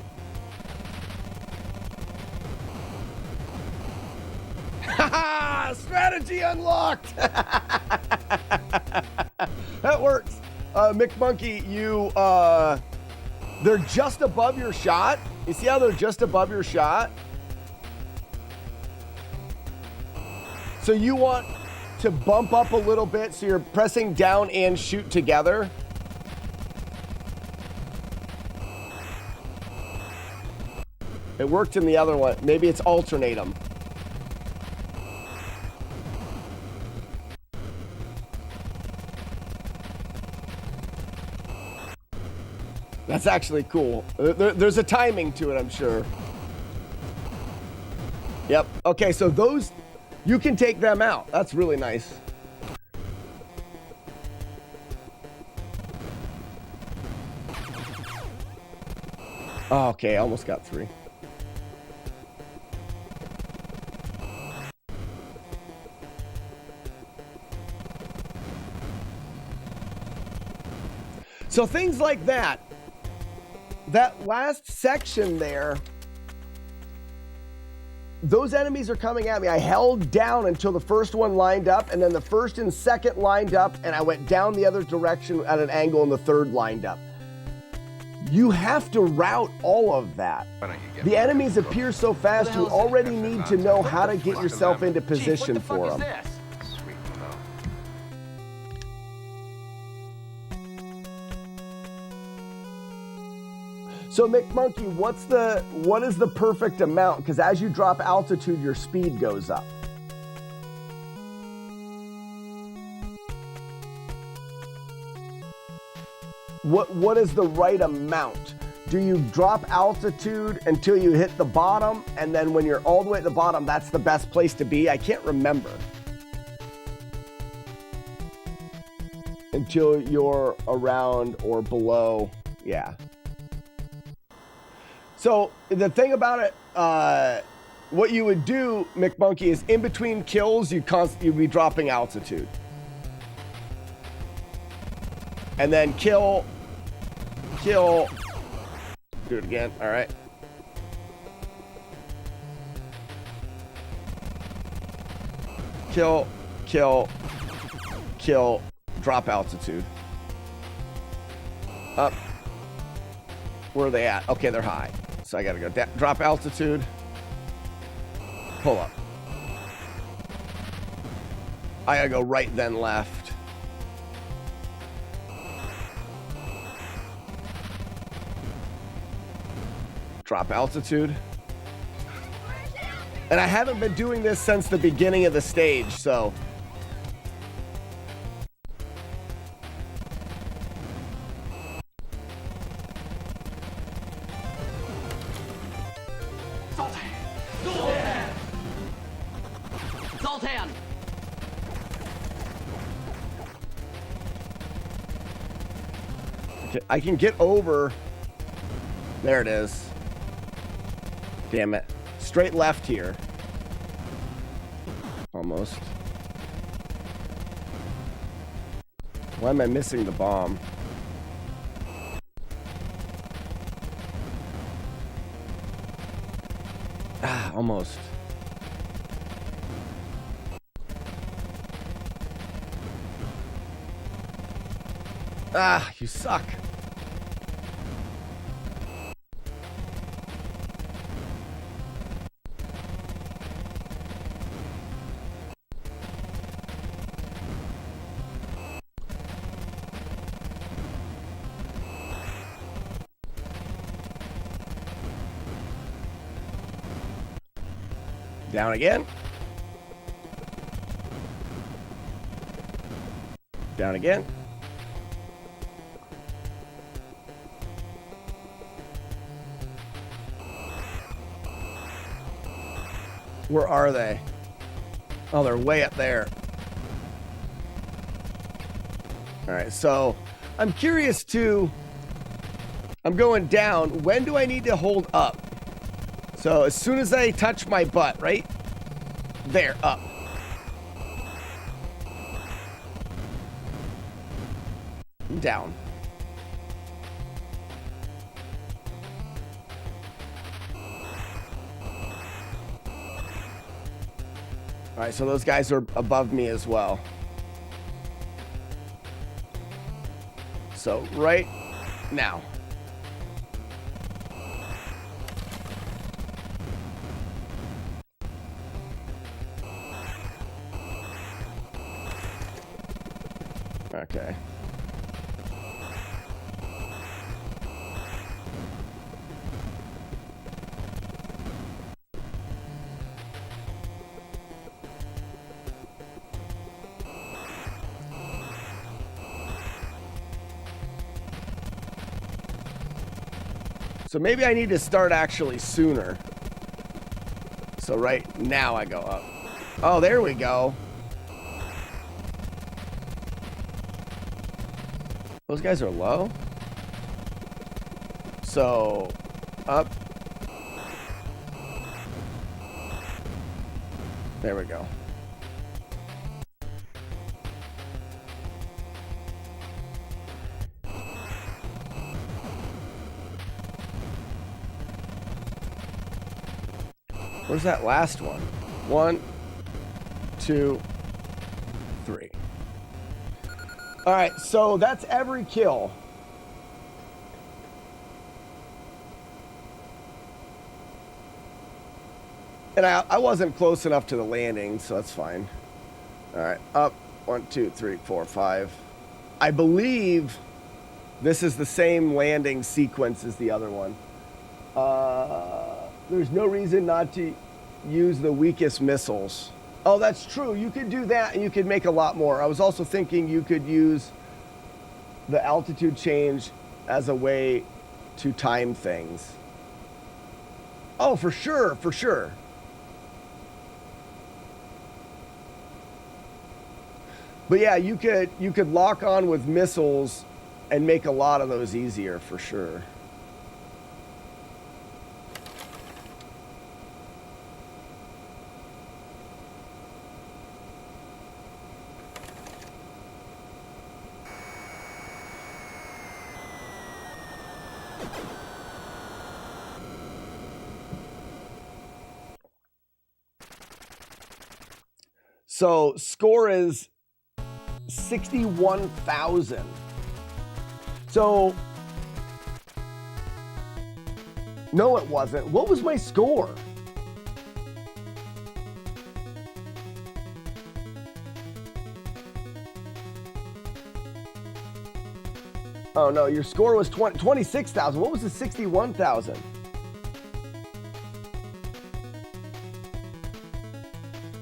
Strategy unlocked. That works. McMonkey, you they're just above your shot. You see how they're just above your shot? So you want to bump up a little bit so you're pressing down and shoot together. It worked in the other one. Maybe it's alternate them. That's actually cool. There's a timing to it, I'm sure. Yep. Okay, so those, you can take them out. That's really nice. Oh, okay, almost got 3. So things like that. That last section there, those enemies are coming at me. I held down until the first one lined up, and then the first and second lined up, and I went down the other direction at an angle, and the third lined up. You have to route all of that. The enemies appear so fast, you already need to know how to get yourself into position for them. Sweet though. So McMonkey, what is the perfect amount? Because as you drop altitude, your speed goes up. What is the right amount? Do you drop altitude until you hit the bottom, and then when you're all the way at the bottom, that's the best place to be? I can't remember. Until you're around or below, yeah. So the thing about it, what you would do, McMonkey, is in between kills, you'd be dropping altitude. And then kill. Do it again, all right. Kill, drop altitude. Up. Where are they at? Okay, they're high. So I gotta go drop altitude. Pull up. I gotta go right then left. Drop altitude. And I haven't been doing this since the beginning of the stage, so. Zoltan! Okay, I can get over. There it is. Damn it. Straight left here. Almost. Why am I missing the bomb? Ah, almost. Ah, you suck. Down again. Down again. Where are they? Oh, they're way up there. All right, so I'm curious too. I'm going down. When do I need to hold up? So as soon as I touch my butt, right? There, up. Down. All right, so those guys are above me as well. So right now. Okay. So maybe I need to start actually sooner. So right now I go up. Oh, there we go. Those guys are low. So, up. There we go. Where's that last one? 1, 2, 3. All right, so that's every kill. And I wasn't close enough to the landing, so that's fine. All right, up. 1, 2, 3, 4, 5. I believe this is the same landing sequence as the other one. There's no reason not to use the weakest missiles. Oh, that's true. You could do that and you could make a lot more. I was also thinking you could use the altitude change as a way to time things. Oh, for sure, for sure. But yeah, you could lock on with missiles and make a lot of those easier for sure. So score is 61,000. So, no, it wasn't. What was my score? Oh no, your score was 26,000. What was the 61,000?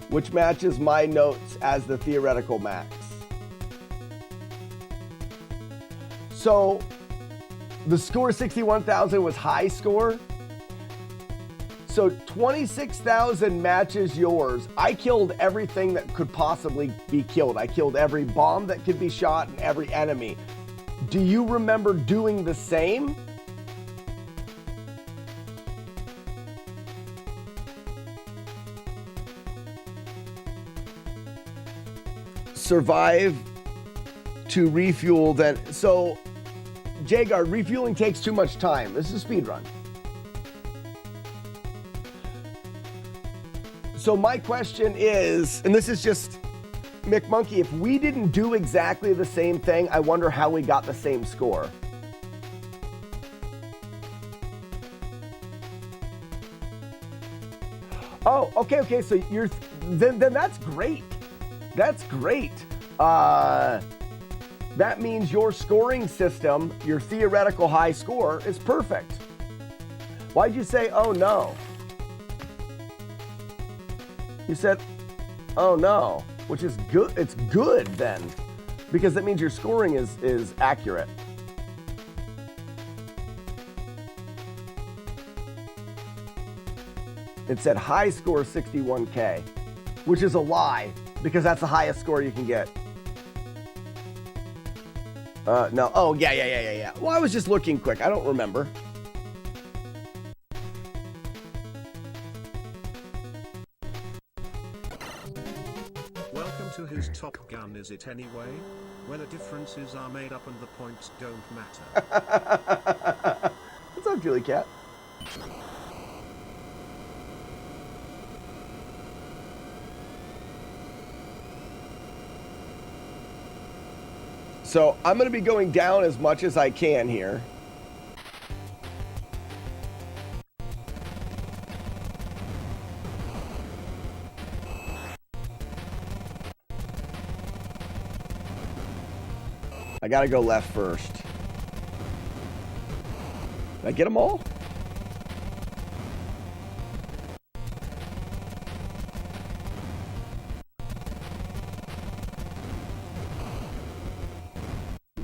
Which matches my notes as the theoretical max. So the score 61,000 was high score. So 26,000 matches yours. I killed everything that could possibly be killed. I killed every bomb that could be shot and every enemy. Do you remember doing the same? Survive to refuel then. So Jaguar, refueling takes too much time. This is a speed run. So my question is, and this is just McMonkey, if we didn't do exactly the same thing, I wonder how we got the same score. Oh, okay. So you're then that's great. That's great. That means your scoring system, your theoretical high score, is perfect. Why'd you say, oh no? You said, oh no, which is good. It's good then, because that means your scoring is accurate. It said high score 61K, which is a lie, because that's the highest score you can get. No. Oh, yeah. Well, I was just looking quick. I don't remember. Welcome to his Top Gun Is It Anyway? Where the differences are made up and the points don't matter. What's up, Julie Cat? So I'm going to be going down as much as I can here. I got to go left first. Did I get them all?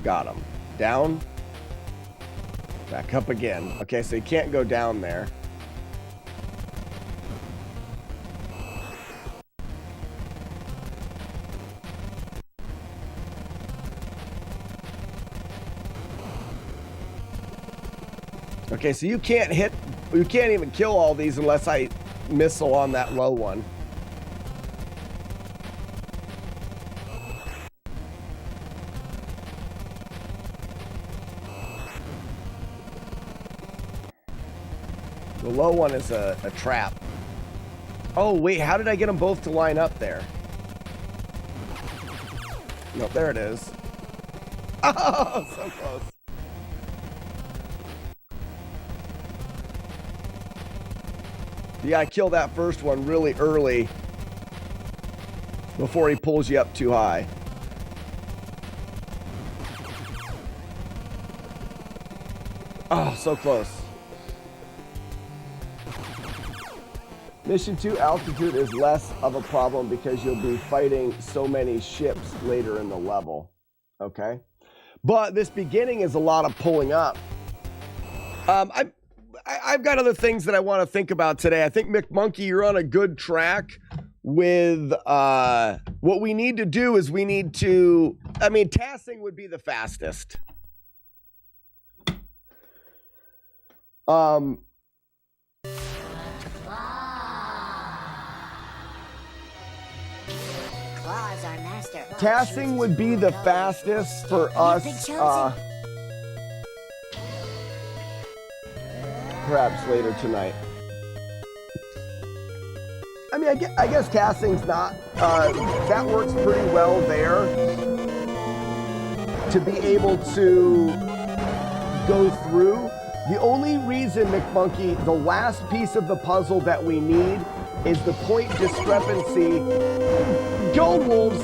Got him. Down. Back up again. Okay, so you can't go down there. Okay, so you can't even kill all these unless I missile on that low one. The low one is a trap. Oh, wait, how did I get them both to line up there? Nope, there it is. Oh, so close. You gotta kill that first one really early before he pulls you up too high. Oh, so close. Mission 2 altitude is less of a problem because you'll be fighting so many ships later in the level. Okay? But this beginning is a lot of pulling up. I've got other things that I want to think about today. I think McMonkey, you're on a good track with what we need to do is we need to, I mean, tassing would be the fastest. Tassing would be the fastest for us, perhaps later tonight. I mean, I guess tassing's not, that works pretty well there to be able to go through. The only reason, McMonkey, the last piece of the puzzle that we need is the point discrepancy. Go Wolves!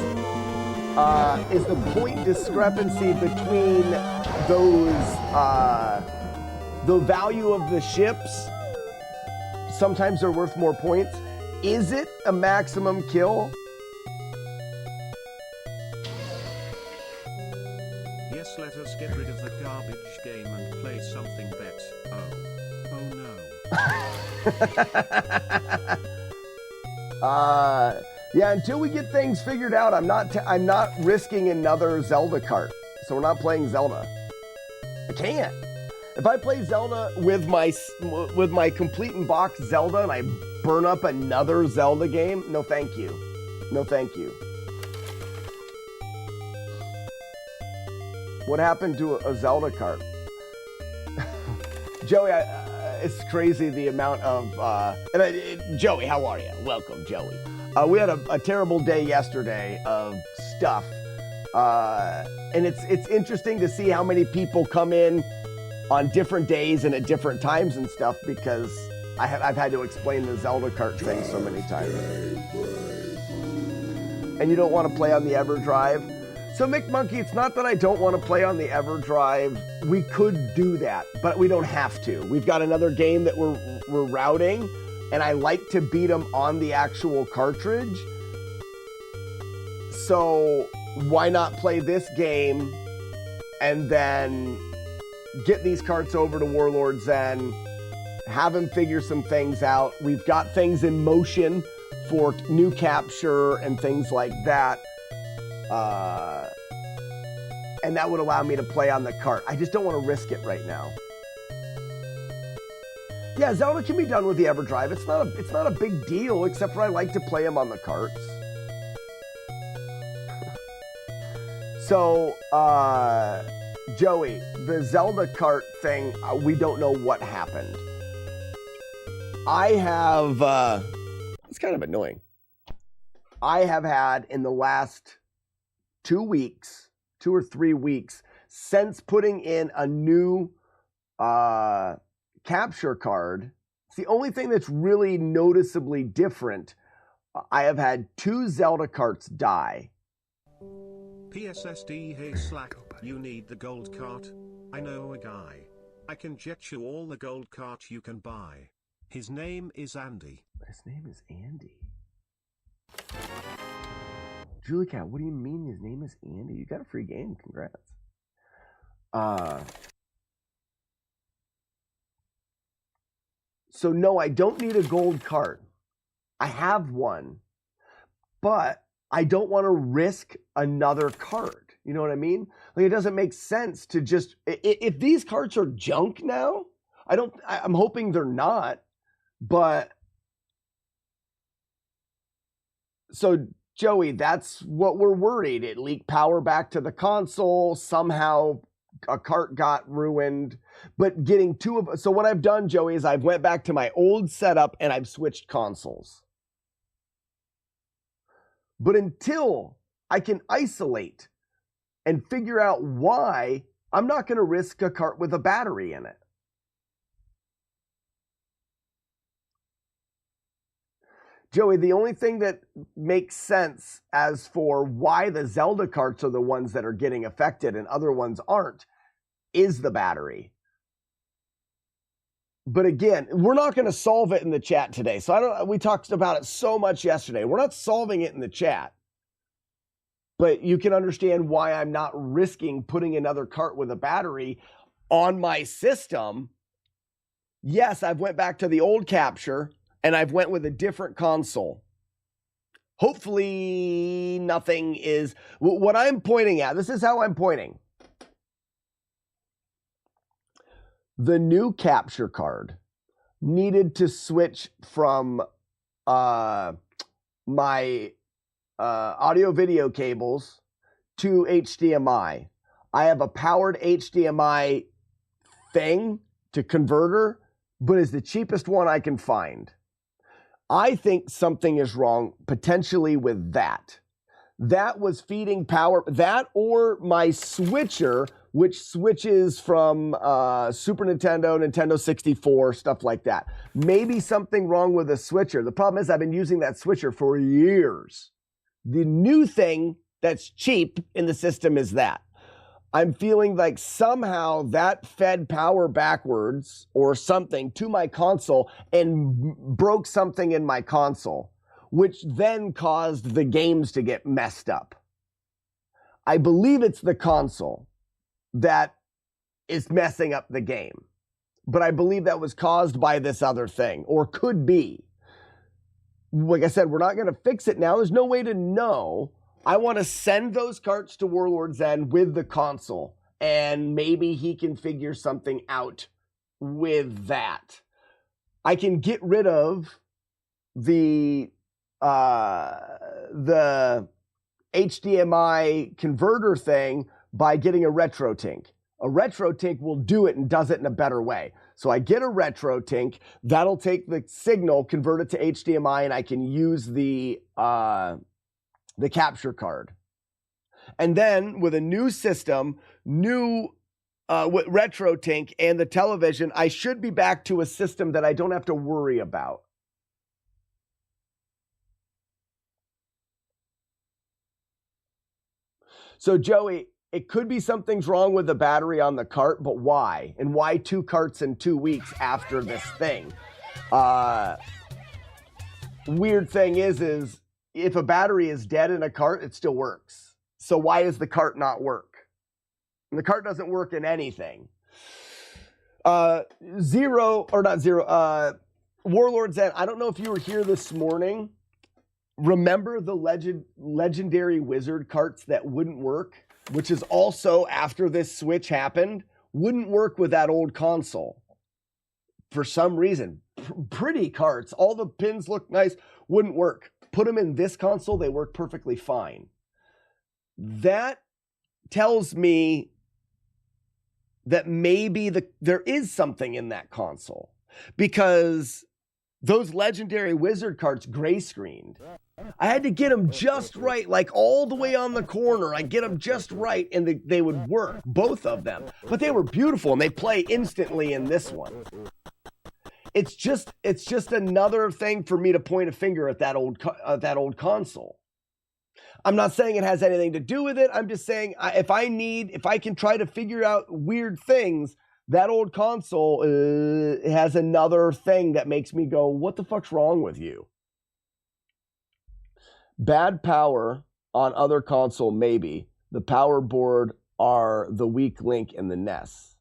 Is the point discrepancy between those, the value of the ships. Sometimes they're worth more points. Is it a maximum kill? Yes, let us get rid of the garbage game and play something better. Oh no. Yeah, until we get things figured out, I'm not risking another Zelda cart. So we're not playing Zelda. I can't. If I play Zelda with my complete in box Zelda and I burn up another Zelda game, no thank you. No thank you. What happened to a Zelda cart? Joey, it's crazy the amount of Joey, how are you? Welcome, Joey. We had a terrible day yesterday of stuff, and it's interesting to see how many people come in on different days and at different times and stuff, because I've had to explain the Zelda cart thing so many times. And you don't want to play on the EverDrive. So McMonkey, it's not that I don't want to play on the EverDrive. We could do that, but we don't have to. We've got another game that we're routing, and I like to beat them on the actual cartridge. So why not play this game and then get these carts over to Warlord Zen, have him figure some things out. We've got things in motion for new capture and things like that. And that would allow me to play on the cart. I just don't want to risk it right now. Yeah, Zelda can be done with the EverDrive. It's not a big deal, except for I like to play them on the carts. So, Joey, the Zelda cart thing, we don't know what happened. I have, it's kind of annoying. I have had in the last 2 weeks, 2 or 3 weeks, since putting in a new capture card, it's the only thing that's really noticeably different. I have had 2 Zelda carts die. PSSD, hey Slack, you need the gold cart? I know a guy. I can get you all the gold cart you can buy. His name is Andy. His name is Andy. Julie Cat, what do you mean his name is Andy? You got a free game, congrats. So no, I don't need a gold cart. I have one, but I don't want to risk another cart. You know what I mean? Like, it doesn't make sense to just, if these carts are junk now, I'm hoping they're not, but so Joey, that's what we're worried. It leaked power back to the console. Somehow a cart got ruined, but getting 2 of, so what I've done, Joey, is I've went back to my old setup and I've switched consoles. But until I can isolate and figure out why, I'm not going to risk a cart with a battery in it. Joey, the only thing that makes sense as for why the Zelda carts are the ones that are getting affected and other ones aren't is the battery. But again, we're not going to solve it in the chat today. So we talked about it so much yesterday. We're not solving it in the chat. But you can understand why I'm not risking putting another cart with a battery on my system. Yes, I've went back to the old capture and I've went with a different console. Hopefully nothing is what I'm pointing at. This is how I'm pointing. The new capture card needed to switch from my audio video cables to HDMI. I have a powered HDMI thing to converter, but it's the cheapest one I can find. I think something is wrong potentially with that. That was feeding power, that or my switcher, which switches from Super Nintendo, Nintendo 64, stuff like that. Maybe something wrong with the switcher. The problem is I've been using that switcher for years. The new thing that's cheap in the system is that. I'm feeling like somehow that fed power backwards or something to my console and broke something in my console, which then caused the games to get messed up. I believe it's the console that is messing up the game, but I believe that was caused by this other thing, or could be. Like I said, we're not going to fix it now. There's no way to know. I want to send those carts to Warlord Zen with the console, and maybe he can figure something out with that. I can get rid of the HDMI converter thing by getting a RetroTink. A RetroTink will do it and does it in a better way. So I get a RetroTink, that'll take the signal, convert it to HDMI, and I can use the capture card. And then with a new system, with RetroTink and the television, I should be back to a system that I don't have to worry about. So Joey, it could be something's wrong with the battery on the cart, but why? And why 2 carts in 2 weeks after this thing? Weird thing is if a battery is dead in a cart, it still works. So why does the cart not work? And the cart doesn't work in anything. Warlord Zen, I don't know if you were here this morning. Remember the legendary wizard carts that wouldn't work, which is also after this switch happened, wouldn't work with that old console. For some reason, pretty carts, all the pins look nice, wouldn't work. Put them in this console, they work perfectly fine. That tells me that maybe there is something in that console, because those legendary wizard carts gray screened. I had to get them just right, like all the way on the corner. I get them just right and they would work, both of them. But they were beautiful and they play instantly in this one. It's just another thing for me to point a finger at that old console. I'm not saying it has anything to do with it. I'm just saying if I can try to figure out weird things, that old console has another thing that makes me go, what the fuck's wrong with you? Bad power on other console, maybe. The power board are the weak link in the NES.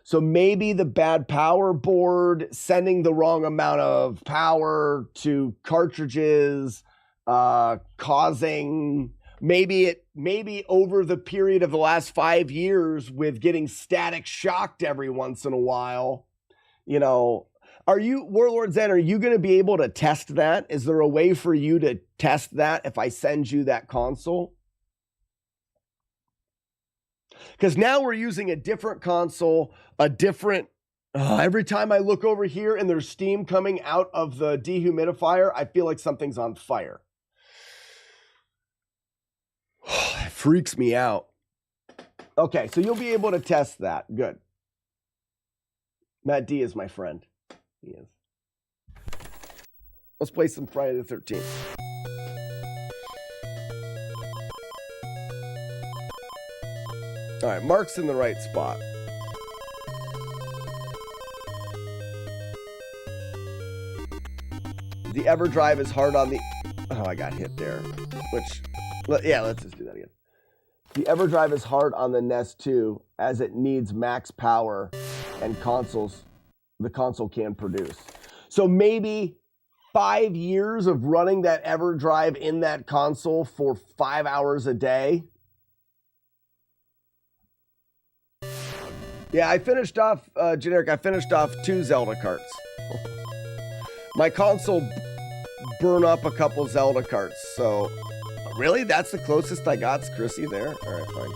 So maybe the bad power board sending the wrong amount of power to cartridges, causing maybe over the period of the last 5 years with getting static shocked every once in a while. Are you, Warlord Zen, are you going to be able to test that? Is there a way for you to test that if I send you that console? Because now we're using a different console, every time I look over here and there's steam coming out of the dehumidifier, I feel like something's on fire. It freaks me out. Okay, so you'll be able to test that. Good. Matt D is my friend. He is. Let's play some Friday the 13th. All right, Mark's in the right spot. The EverDrive is hard on the... Oh, I got hit there. Which... Yeah, let's just do that again. The EverDrive is hard on the NES too, as it needs max power and the console can produce. So maybe 5 years of running that EverDrive in that console for 5 hours a day. Yeah, I finished off, Generic, I finished off 2 Zelda carts. My console burned up a couple Zelda carts, so... Really? That's the closest I got, Chrissy, there? All right, fine.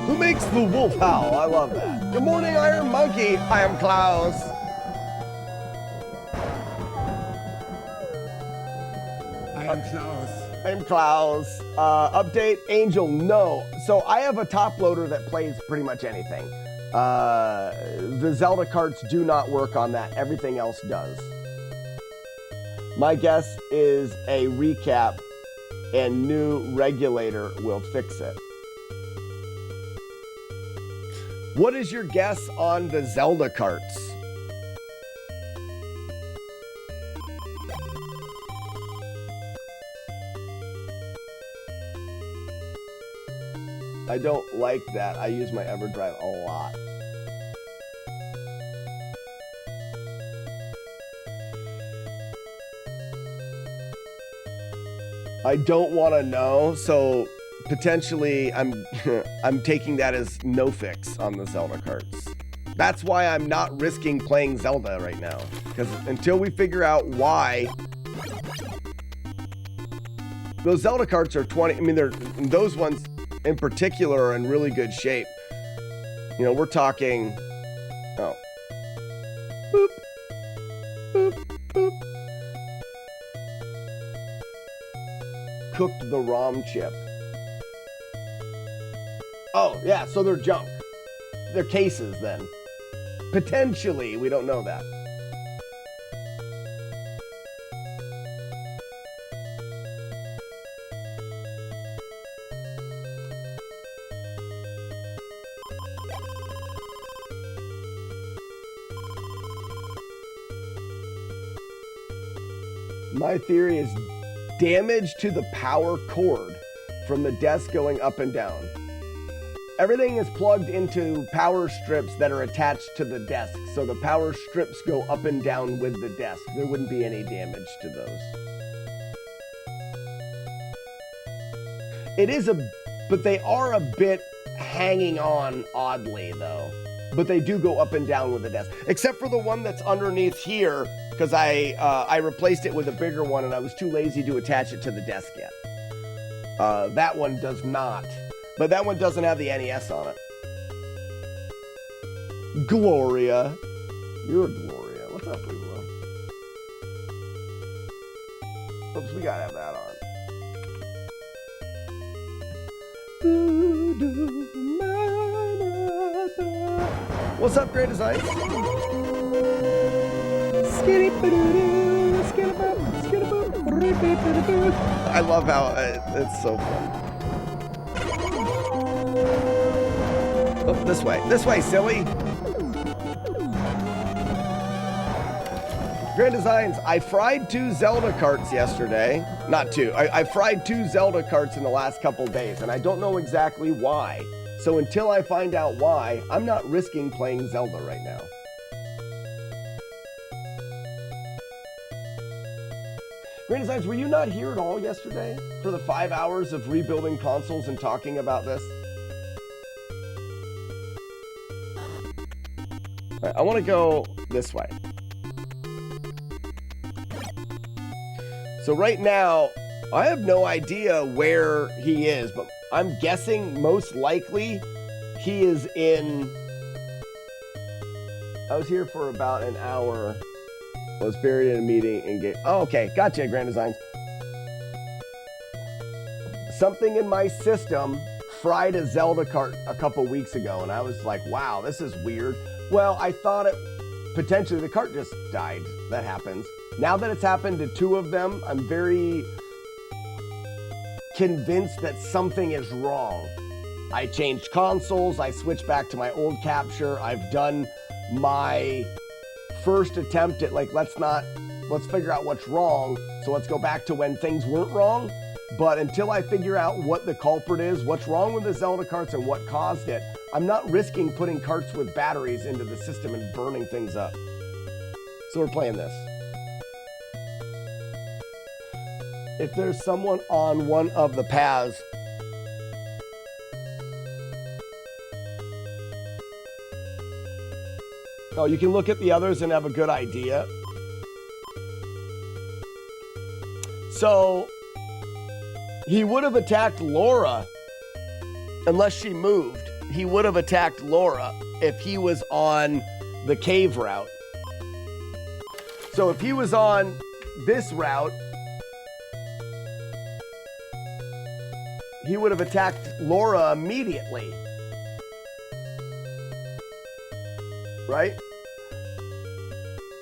Who makes the wolf howl? I love that. Good morning, Iron Monkey. I am Klaus. I am Klaus. I'm Klaus. Update, Angel, no. So I have a top loader that plays pretty much anything. The Zelda carts do not work on that. Everything else does. My guess is a recap and new regulator will fix it. What is your guess on the Zelda carts? I don't like that. I use my EverDrive a lot. I don't want to know, so potentially I'm I'm taking that as no fix on the Zelda carts. That's why I'm not risking playing Zelda right now, because until we figure out why those Zelda carts are 20, I mean, those ones in particular are in really good shape. You know, we're talking, oh, boop, boop, boop. Cooked the ROM chip. Oh, yeah, so they're junk. They're cases then. Potentially, we don't know that. My theory is damage to the power cord from the desk going up and down. Everything is plugged into power strips that are attached to the desk, so the power strips go up and down with the desk. There wouldn't be any damage to those. It is but they are a bit hanging on oddly though. But they do go up and down with the desk, except for the one that's underneath here, because I replaced it with a bigger one and I was too lazy to attach it to the desk yet. That one does not, but that one doesn't have the NES on it. Gloria, you're a Gloria. What's up, Lula? Oops, we gotta have that on. What's up, Great Designs? I love how it's so fun. Oh, this way, silly. Great Designs, I fried 2 Zelda carts yesterday. Not 2, I fried 2 Zelda carts in the last couple days, and I don't know exactly why. So until I find out why, I'm not risking playing Zelda right now. Great Designs, were you not here at all yesterday for the 5 hours of rebuilding consoles and talking about this? All right, I want to go this way. So right now, I have no idea where he is, but I'm guessing most likely he is in... I was here for about an hour. Was buried in a meeting and get... Oh, okay. Gotcha, Grand Designs. Something in my system fried a Zelda cart a couple weeks ago, and I was like, wow, this is weird. Well, I thought it... Potentially, the cart just died. That happens. Now that it's happened to 2 of them, I'm very convinced that something is wrong. I changed consoles. I switched back to my old capture. I've done my first attempt at like, let's figure out what's wrong. So let's go back to when things weren't wrong. But until I figure out what the culprit is, what's wrong with the Zelda carts and what caused it, I'm not risking putting carts with batteries into the system and burning things up. So we're playing this. If there's someone on one of the paths, oh, you can look at the others and have a good idea. So he would have attacked Laura unless she moved. He would have attacked Laura if he was on the cave route. So if he was on this route, he would have attacked Laura immediately. Right?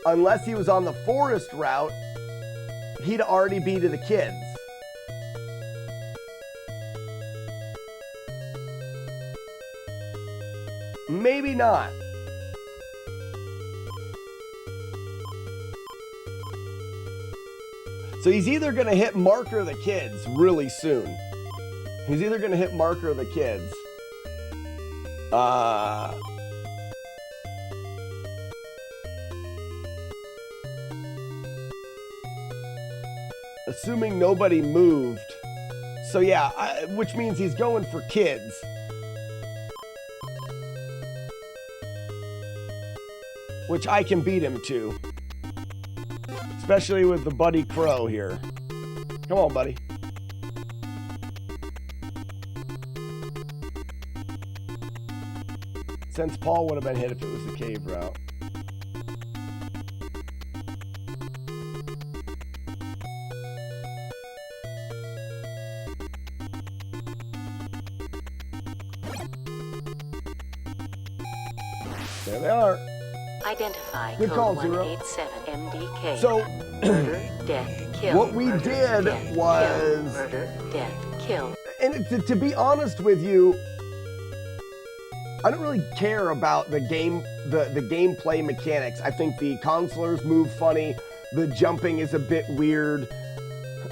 Unless he was on the forest route, he'd already be to the kids. Maybe not. So he's either going to hit Mark or the kids really soon. He's either going to hit Mark or the kids. Assuming nobody moved. So yeah, which means he's going for kids. Which I can beat him to. Especially with the Buddy Crow here. Come on, buddy. Since Paul would have been hit if it was the cave route. There they are. Identify Good call, code Zero. 187 MDK. So, murder, death, kill. what we murder, did death, was... Kill, murder, death, kill. And to be honest with you, I don't really care about the gameplay mechanics. I think the consolers move funny. The jumping is a bit weird.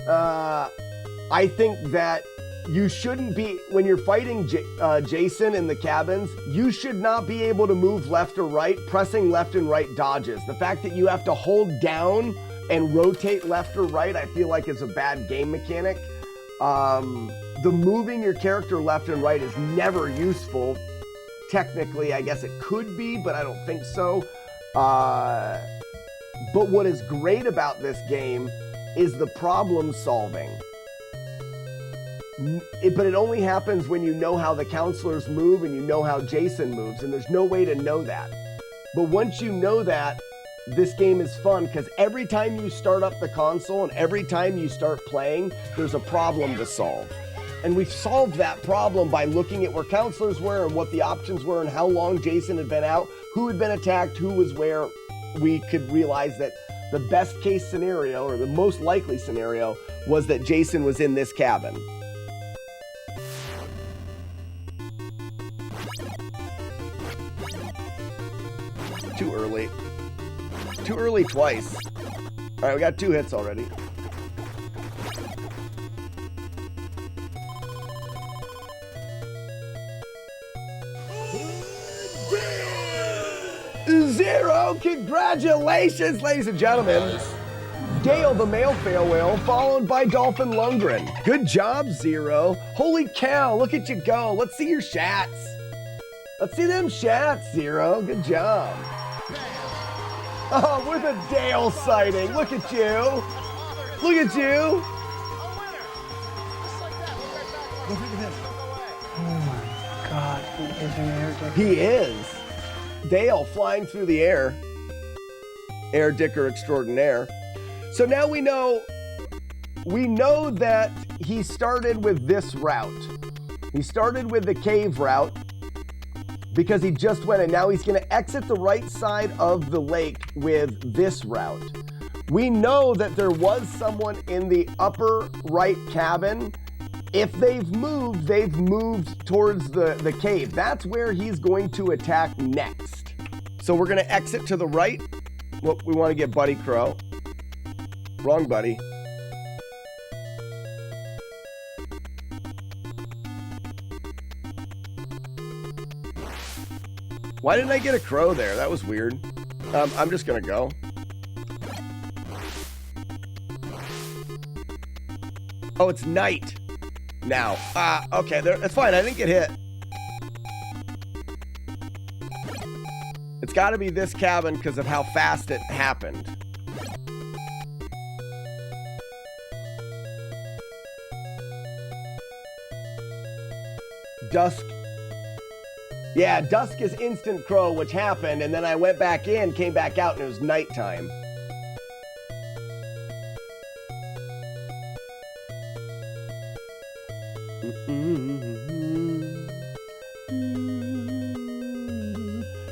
I think that you shouldn't be, when you're fighting Jason in the cabins, you should not be able to move left or right. Pressing left and right dodges. The fact that you have to hold down and rotate left or right, I feel like is a bad game mechanic. The moving your character left and right is never useful. Technically, I guess it could be, but I don't think so. But what is great about this game is the problem solving. But it only happens when you know how the counselors move and you know how Jason moves, and there's no way to know that. But once you know that, this game is fun because every time you start up the console and every time you start playing, there's a problem to solve. And we've solved that problem by looking at where counselors were and what the options were and how long Jason had been out, who had been attacked, who was where. We could realize that the best case scenario, or the most likely scenario, was that Jason was in this cabin. Too early. Too early twice. All right, we got 2 hits already. Zero, congratulations, ladies and gentlemen. Dale the male fail whale, followed by Dolphin Lundgren. Good job, Zero. Holy cow, look at you go. Let's see your shats. Let's see them shats, Zero. Good job. Oh, we're the Dale sighting. Look at you. Look at you. is an air dicker. He is. Dale flying through the air. Air dicker extraordinaire. So now we know that he started with this route. He started with the cave route because he just went, and now he's going to exit the right side of the lake with this route. We know that there was someone in the upper right cabin. If they've moved towards the cave. That's where he's going to attack next. So we're going to exit to the right. Well, we want to get Buddy Crow. Wrong Buddy. Why didn't I get a crow there? That was weird. I'm just going to go. Oh, it's night now. Okay, it's fine. I didn't get hit. It's got to be this cabin because of how fast it happened. Dusk. Yeah, dusk is instant crow, which happened, and then I went back in, came back out, and it was nighttime.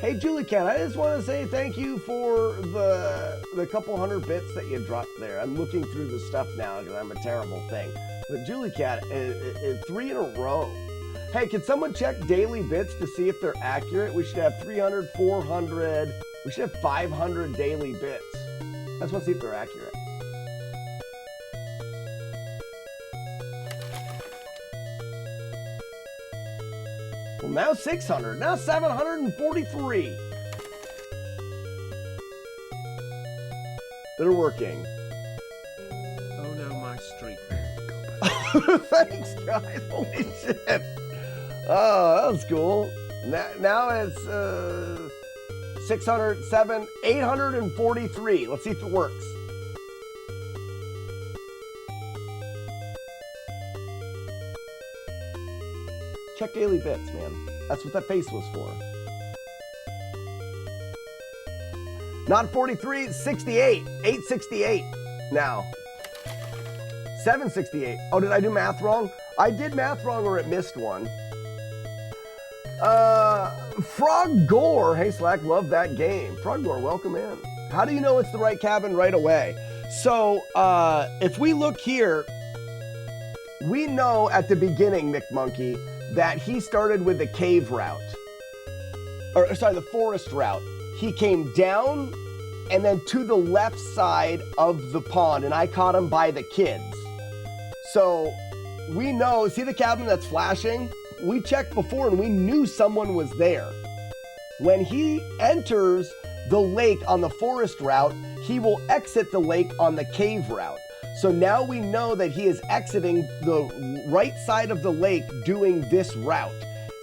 Hey, Julie Cat, I just want to say thank you for the couple hundred bits that you dropped there. I'm looking through the stuff now because I'm a terrible thing. But Julie Cat, 3 in a row. Hey, can someone check daily bits to see if they're accurate? We should have 300, 400. We should have 500 daily bits. I just want to see if they're accurate. Well, now 600. Now 743. They're working. Oh no, my streak. Thanks, guys. Holy shit. Oh, that was cool. Now it's 607, 843. Let's see if it works. Check daily bits, man. That's what that face was for. Not 43, 68. 868 now. 768. Oh, did I do math wrong? I did math wrong or it missed one. Frog Gore. Hey, Slack, love that game. Frog Gore, welcome in. How do you know it's the right cabin right away? So, if we look here, we know at the beginning, Mick Monkey, that he started with the cave route. Or, sorry, the forest route. He came down and then to the left side of the pond, and I caught him by the kids. So, we know, see the cabin that's flashing? We checked before and we knew someone was there. When he enters the lake on the forest route, he will exit the lake on the cave route. So now we know that he is exiting the right side of the lake doing this route.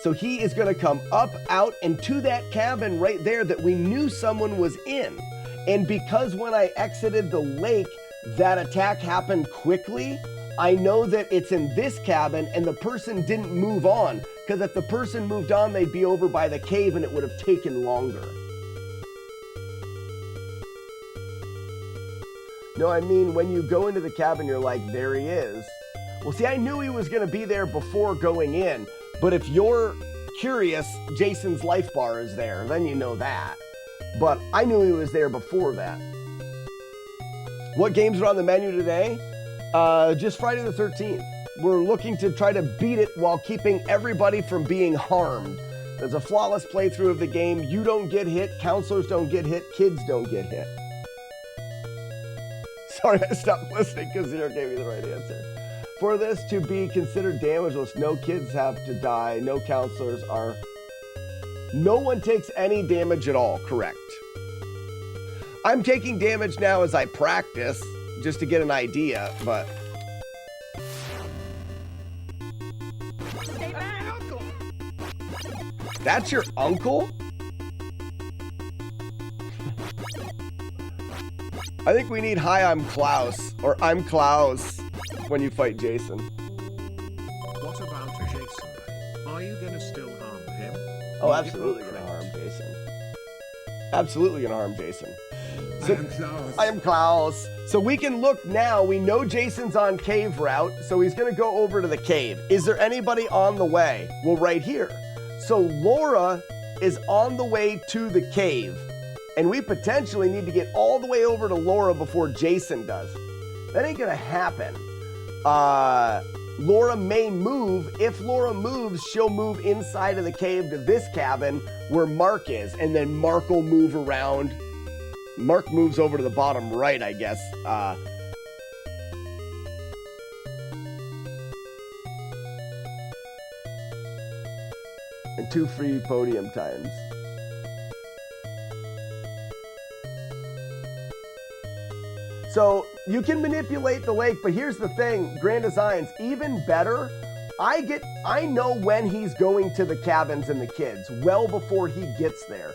So he is going to come up, out, and to that cabin right there that we knew someone was in. And because when I exited the lake, that attack happened quickly, I know that it's in this cabin and the person didn't move on, because if the person moved on, they'd be over by the cave and it would have taken longer. No, I mean, when you go into the cabin, you're like, there he is. Well, see, I knew he was going to be there before going in, but if you're curious, Jason's life bar is there, then you know that. But I knew he was there before that. What games are on the menu today? Just Friday the 13th. We're looking to try to beat it while keeping everybody from being harmed. There's a flawless playthrough of the game. You don't get hit, counselors don't get hit, kids don't get hit. Sorry, I stopped listening because Zero gave me the right answer. For this to be considered damageless, no kids have to die, no counselors are... No one takes any damage at all, correct. I'm taking damage now as I practice, just to get an idea, but... That's your uncle? I think we need hi, I'm Klaus, or I'm Klaus when you fight Jason. What about Jason? Are you gonna still harm him? Oh, absolutely gonna harm Jason. Absolutely gonna harm Jason. I am Klaus. I am Klaus. So we can look now. We know Jason's on cave route, so he's gonna go over to the cave. Is there anybody on the way? Well, right here. So Laura is on the way to the cave, and we potentially need to get all the way over to Laura before Jason does. That ain't gonna happen. Laura may move. If Laura moves, she'll move inside of the cave to this cabin where Mark is, and then Mark will move around. Mark moves over to the bottom right, I guess. And 2 free podium times. So you can manipulate the lake, but here's the thing, Grand Designs, even better, I know when he's going to the cabins and the kids, well before he gets there.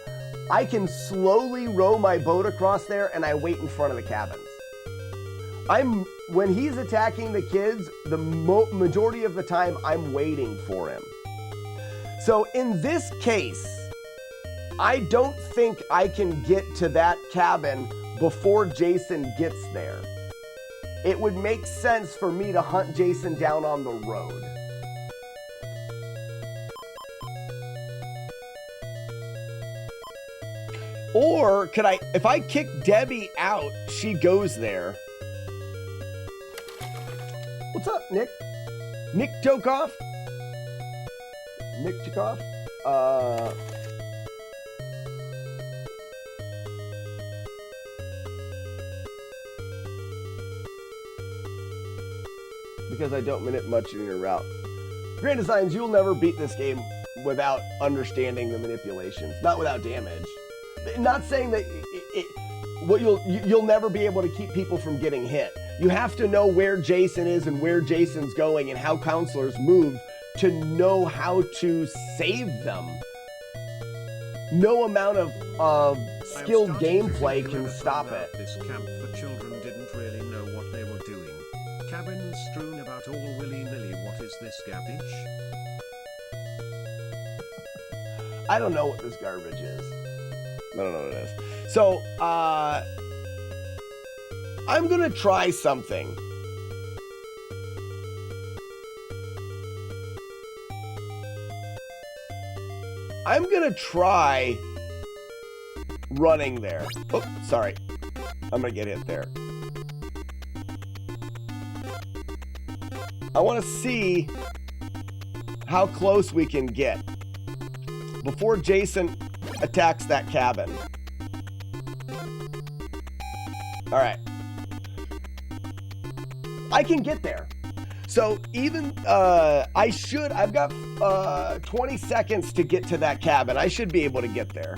I can slowly row my boat across there and I wait in front of the cabins. When he's attacking the kids, the majority of the time I'm waiting for him. So in this case, I don't think I can get to that cabin before Jason gets there. It would make sense for me to hunt Jason down on the road. Or could I, if I kick Debbie out, she goes there. What's up, Nick? Nick Tokoff? Nick Tokoff? Because I don't minute much in your route. Grand Designs, you'll never beat this game without understanding the manipulations, not without damage. Not saying that you'll never be able to keep people from getting hit. You have to know where Jason is and where Jason's going and how counselors move to know how to save them. No amount of skilled gameplay can stop it. This camp for children didn't really know what they were doing. Cabins strewn about all willy-nilly. What is this garbage? I don't know what this garbage is. I don't know what it is. So, I'm gonna try something. I'm gonna try running there. Oh, sorry. I'm gonna get hit there. I want to see how close we can get before Jason attacks that cabin. All right. I can get there. So even, I've got 20 seconds to get to that cabin. I should be able to get there.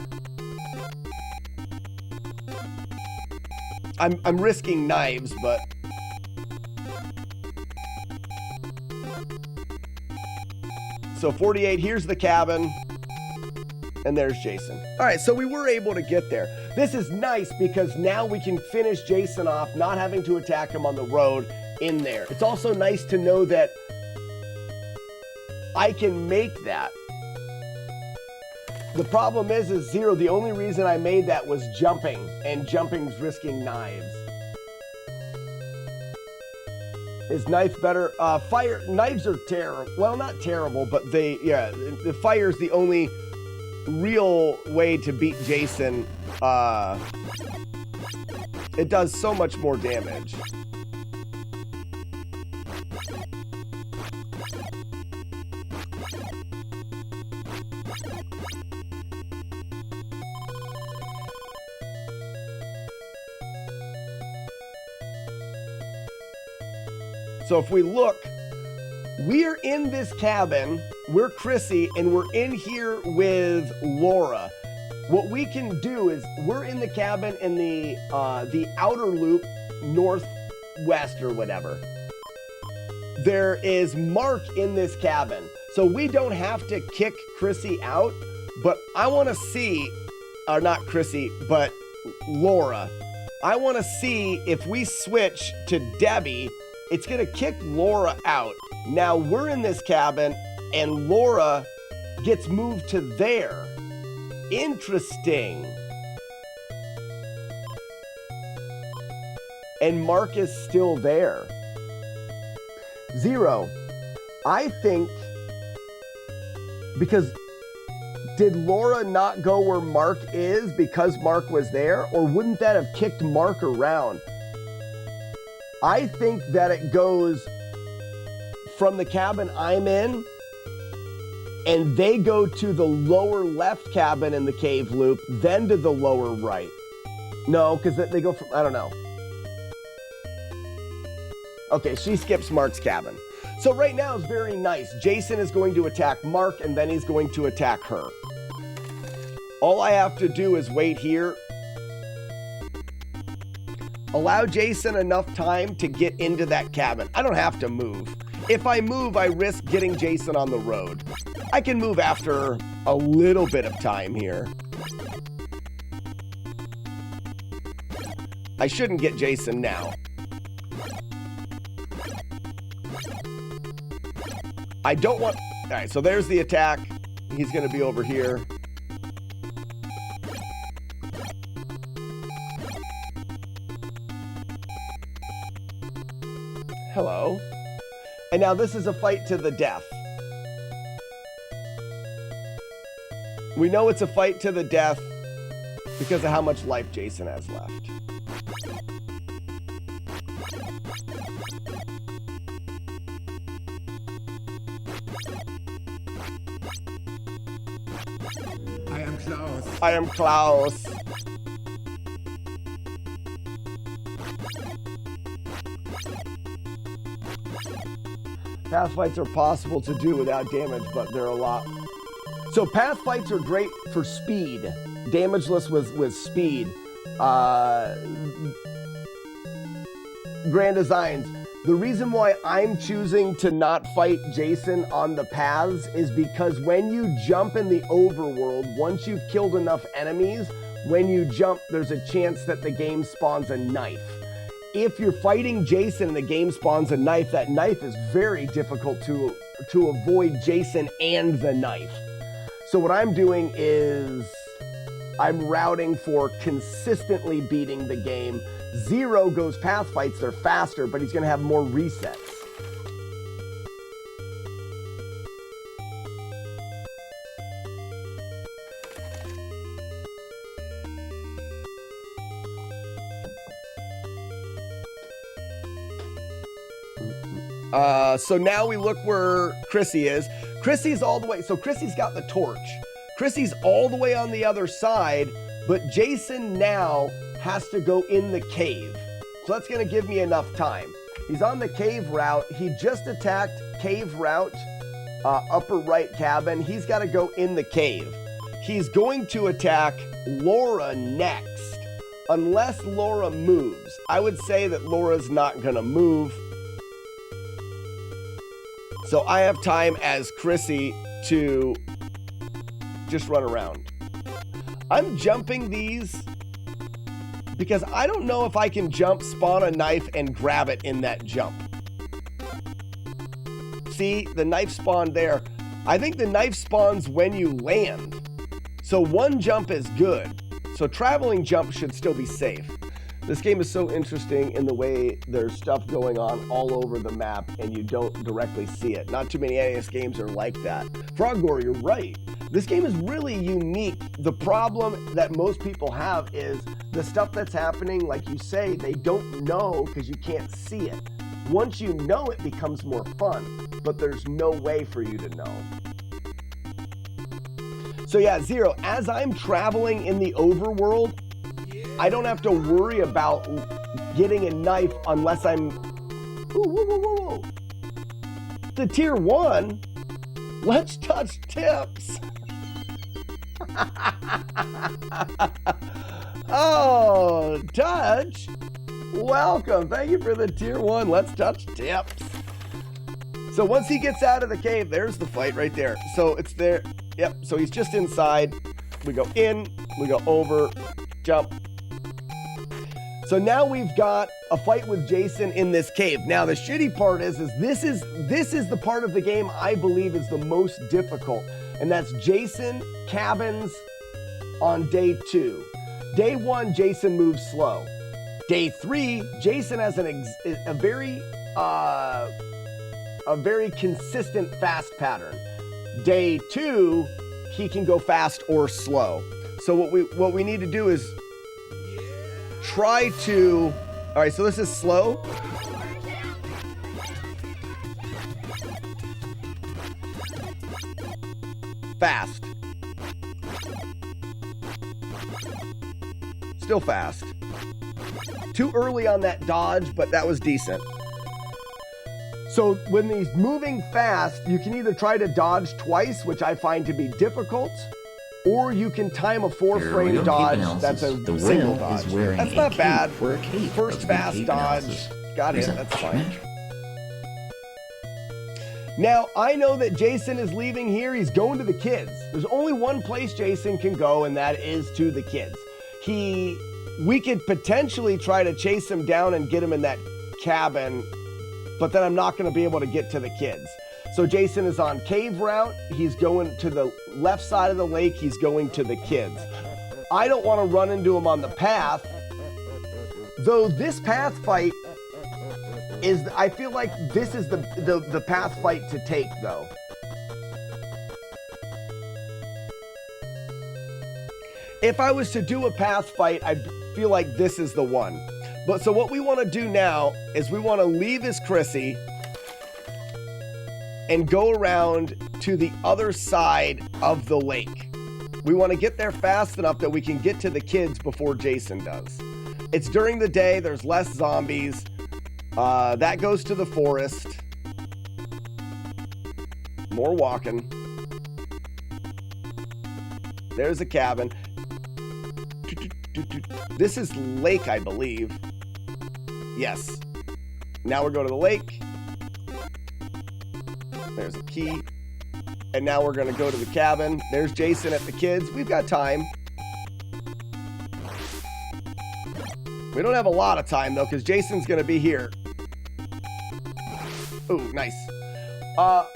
I'm risking knives, but. So 48, here's the cabin. And there's Jason. All right, so we were able to get there. This is nice because now we can finish Jason off, not having to attack him on the road in there. It's also nice to know that I can make that. The problem is Zero, the only reason I made that was jumping, and jumping's risking knives. Is knife better? Knives are terrible. Well, not terrible, but the fire is the only real way to beat Jason. It does so much more damage. So if we look, we're in this cabin, we're Chrissy, and we're in here with Laura. What we can do is, we're in the cabin in the outer loop, northwest or whatever. There is Mark in this cabin. So we don't have to kick Chrissy out, but I want to see, or not Chrissy, but Laura. I want to see if we switch to Debbie, it's going to kick Laura out. Now we're in this cabin and Laura gets moved to there. Interesting. And Mark is still there. Zero, I think, because did Laura not go where Mark is because Mark was there? Or wouldn't that have kicked Mark around? I think that it goes from the cabin I'm in, and they go to the lower left cabin in the cave loop, then to the lower right. No, because they go from, I don't know. Okay, she skips Mark's cabin. So right now is very nice. Jason is going to attack Mark, and then he's going to attack her. All I have to do is wait here. Allow Jason enough time to get into that cabin. I don't have to move. If I move, I risk getting Jason on the road. I can move after a little bit of time here. I shouldn't get Jason now. I don't want... All right, so there's the attack. He's going to be over here. Hello. And now this is a fight to the death. We know it's a fight to the death because of how much life Jason has left. I am Klaus. I am Klaus. Path fights are possible to do without damage, but they're a lot. So path fights are great for speed. Damageless with speed. Grand Designs. The reason why I'm choosing to not fight Jason on the paths is because when you jump in the overworld, once you've killed enough enemies, when you jump, there's a chance that the game spawns a knife. If you're fighting Jason and the game spawns a knife, that knife is very difficult to avoid Jason and the knife. So what I'm doing is I'm routing for consistently beating the game. Zero goes path fights, they're faster, but he's going to have more resets. So now we look where Chrissy is. Chrissy's all the way, so Chrissy's got the torch. Chrissy's all the way on the other side, but Jason now has to go in the cave. So that's gonna give me enough time. He's on the cave route. He just attacked cave route, upper right cabin. He's gotta go in the cave. He's going to attack Laura next, unless Laura moves. I would say that Laura's not gonna move. So I have time as Chrissy to just run around. I'm jumping these because I don't know if I can jump, spawn a knife, and grab it in that jump. See, the knife spawned there. I think the knife spawns when you land. So one jump is good. So traveling jump should still be safe. This game is so interesting in the way there's stuff going on all over the map and you don't directly see it. Not too many NES games are like that. Frogore, you're right. This game is really unique. The problem that most people have is the stuff that's happening, like you say, they don't know because you can't see it. Once you know, it becomes more fun, but there's no way for you to know. So yeah, Zero, as I'm traveling in the overworld, I don't have to worry about getting a knife unless I'm... Whoa. The tier 1? Let's touch tips. Oh, touch. Welcome. Thank you for the tier 1. Let's touch tips. So once he gets out of the cave, there's the fight right there. So it's there. Yep. So he's just inside. We go in, we go over, jump. So now we've got a fight with Jason in this cave. Now the shitty part is this is the part of the game I believe is the most difficult and that's Jason cabins on day 2. Day 1, Jason moves slow. Day 3, Jason has a very consistent fast pattern. Day 2, he can go fast or slow. So what we need to do is try to. All right, so this is slow. Fast. Still fast. Too early on that dodge, but that was decent. So when he's moving fast, you can either try to dodge twice, which I find to be difficult, or you can time a 4-frame dodge. That's a single dodge. That's not bad. First fast dodge. Got it. That's fine. Now, I know that Jason is leaving here. He's going to the kids. There's only one place Jason can go, and that is to the kids. We could potentially try to chase him down and get him in that cabin, but then I'm not going to be able to get to the kids. So Jason is on cave route. He's going to the left side of the lake. He's going to the kids. I don't want to run into him on the path, though this path fight is, I feel like this is the path fight to take, though. If I was to do a path fight, I feel like this is the one. But so what we want to do now is we want to leave his Chrissy and go around to the other side of the lake. We want to get there fast enough that we can get to the kids before Jason does. It's during the day, there's less zombies. That goes to the forest. More walking. There's a cabin. This is lake, I believe. Yes. Now we're going to the lake. There's a key. And now we're going to go to the cabin. There's Jason at the kids. We've got time. We don't have a lot of time, though, because Jason's going to be here. Ooh, nice.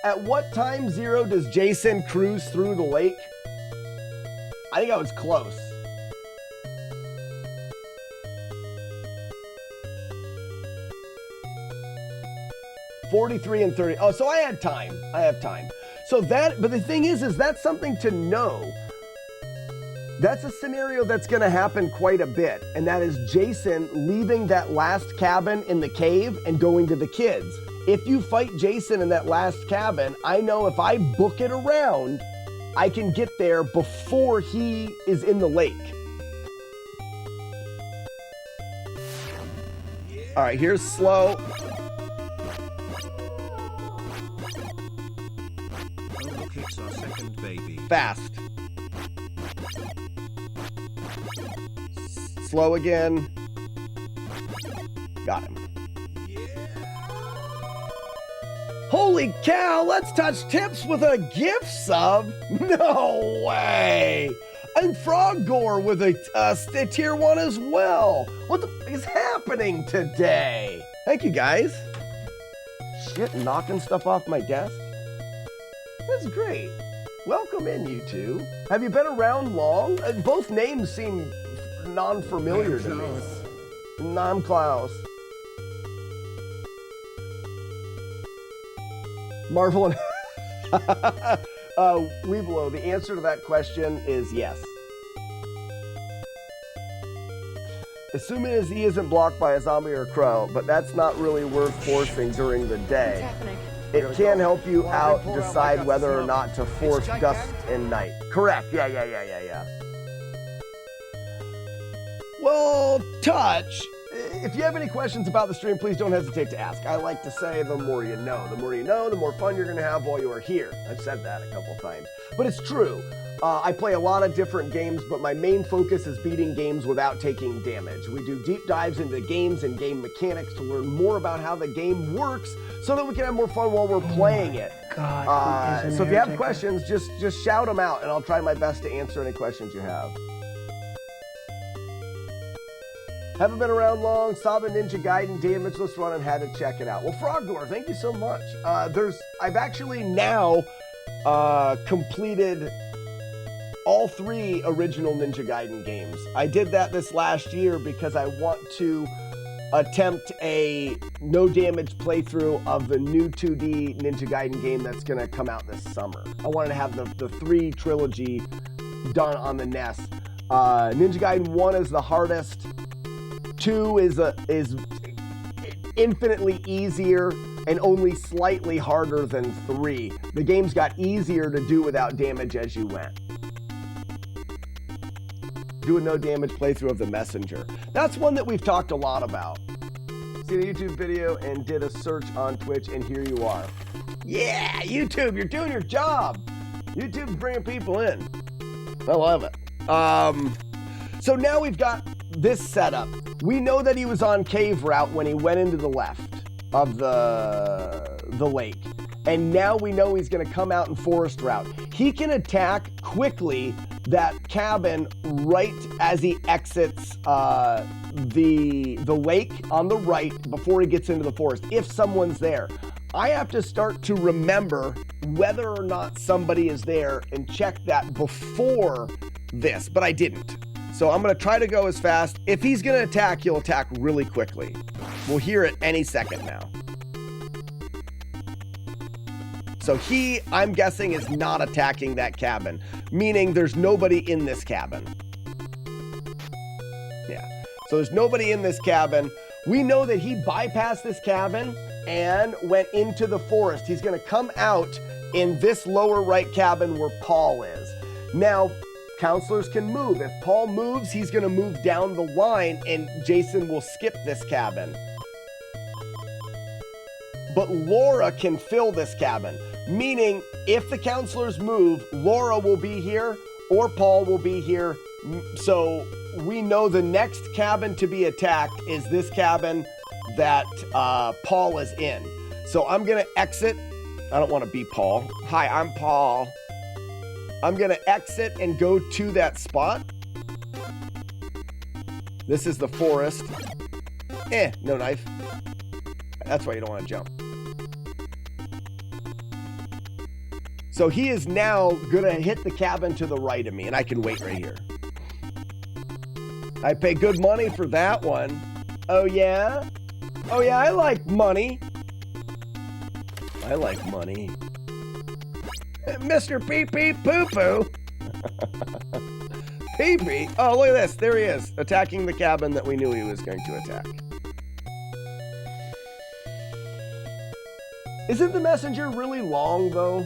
At what time zero does Jason cruise through the lake? I think I was close. $43 and $30. Oh, so I had time. I have time. So that, but the thing is that's something to know. That's a scenario that's going to happen quite a bit, and that is Jason leaving that last cabin in the cave and going to the kids. If you fight Jason in that last cabin, I know if I book it around, I can get there before he is in the lake. All right, here's slow. It's our second baby. Fast. Slow again. Got him. Holy cow, let's touch tips with a gift sub? No way. And Frog Gore with a tier 1 as well. What the is happening today? Thank you, guys. Shit, knocking stuff off my desk. That's great. Welcome in, you two. Have you been around long? Both names seem non-familiar to me. I'm Klaus. Marvel and Weeblo, the answer to that question is yes. Assuming his E isn't blocked by a zombie or a crow, but that's not really worth forcing during the day. It can help you out decide whether or not to force dusk and night. Correct. Yeah. Well, Touch, if you have any questions about the stream, please don't hesitate to ask. I like to say the more you know. The more you know, the more fun you're going to have while you are here. I've said that a couple times. But it's true. I play a lot of different games, but my main focus is beating games without taking damage. We do deep dives into games and game mechanics to learn more about how the game works so that we can have more fun while we're playing it. God, so if you have questions, just shout them out, and I'll try my best to answer any questions you have. Haven't been around long. Saw the Ninja Gaiden damageless run and had to check it out. Well, Frogdoor, thank you so much. I've actually now completed all 3 original Ninja Gaiden games. I did that this last year because I want to attempt a no damage playthrough of the new 2D Ninja Gaiden game that's going to come out this summer. I wanted to have the 3 trilogy done on the NES. Ninja Gaiden 1 is the hardest. 2 is infinitely easier and only slightly harder than 3. The games got easier to do without damage as you went. Do a no damage playthrough of The Messenger. That's one that we've talked a lot about. Seen a YouTube video and did a search on Twitch, and here you are. Yeah, YouTube, you're doing your job. YouTube's bringing people in. I love it. So now we've got this setup. We know that he was on cave route when he went into the left of the lake. And now we know he's gonna come out in forest route. He can attack quickly that cabin right as he exits the lake on the right before he gets into the forest, if someone's there. I have to start to remember whether or not somebody is there and check that before this, but I didn't. So I'm gonna try to go as fast. If he's gonna attack, he'll attack really quickly. We'll hear it any second now. So he, I'm guessing, is not attacking that cabin, meaning there's nobody in this cabin. Yeah, so there's nobody in this cabin. We know that he bypassed this cabin and went into the forest. He's gonna come out in this lower right cabin where Paul is. Now, counselors can move. If Paul moves, he's gonna move down the line and Jason will skip this cabin. But Laura can fill this cabin, meaning if the counselors move, Laura will be here or Paul will be here. So we know the next cabin to be attacked is this cabin that Paul is in. So I'm gonna exit. I don't wanna be Paul. Hi, I'm Paul. I'm gonna exit and go to that spot. This is the forest. No knife. That's why you don't wanna jump. So he is now gonna hit the cabin to the right of me, and I can wait right here. I pay good money for that one. Oh yeah? Oh yeah, I like money. I like money. Mr. Pee Pee Poo Poo. Pee Pee? Oh, look at this. There he is, attacking the cabin that we knew he was going to attack. Isn't the messenger really long, though?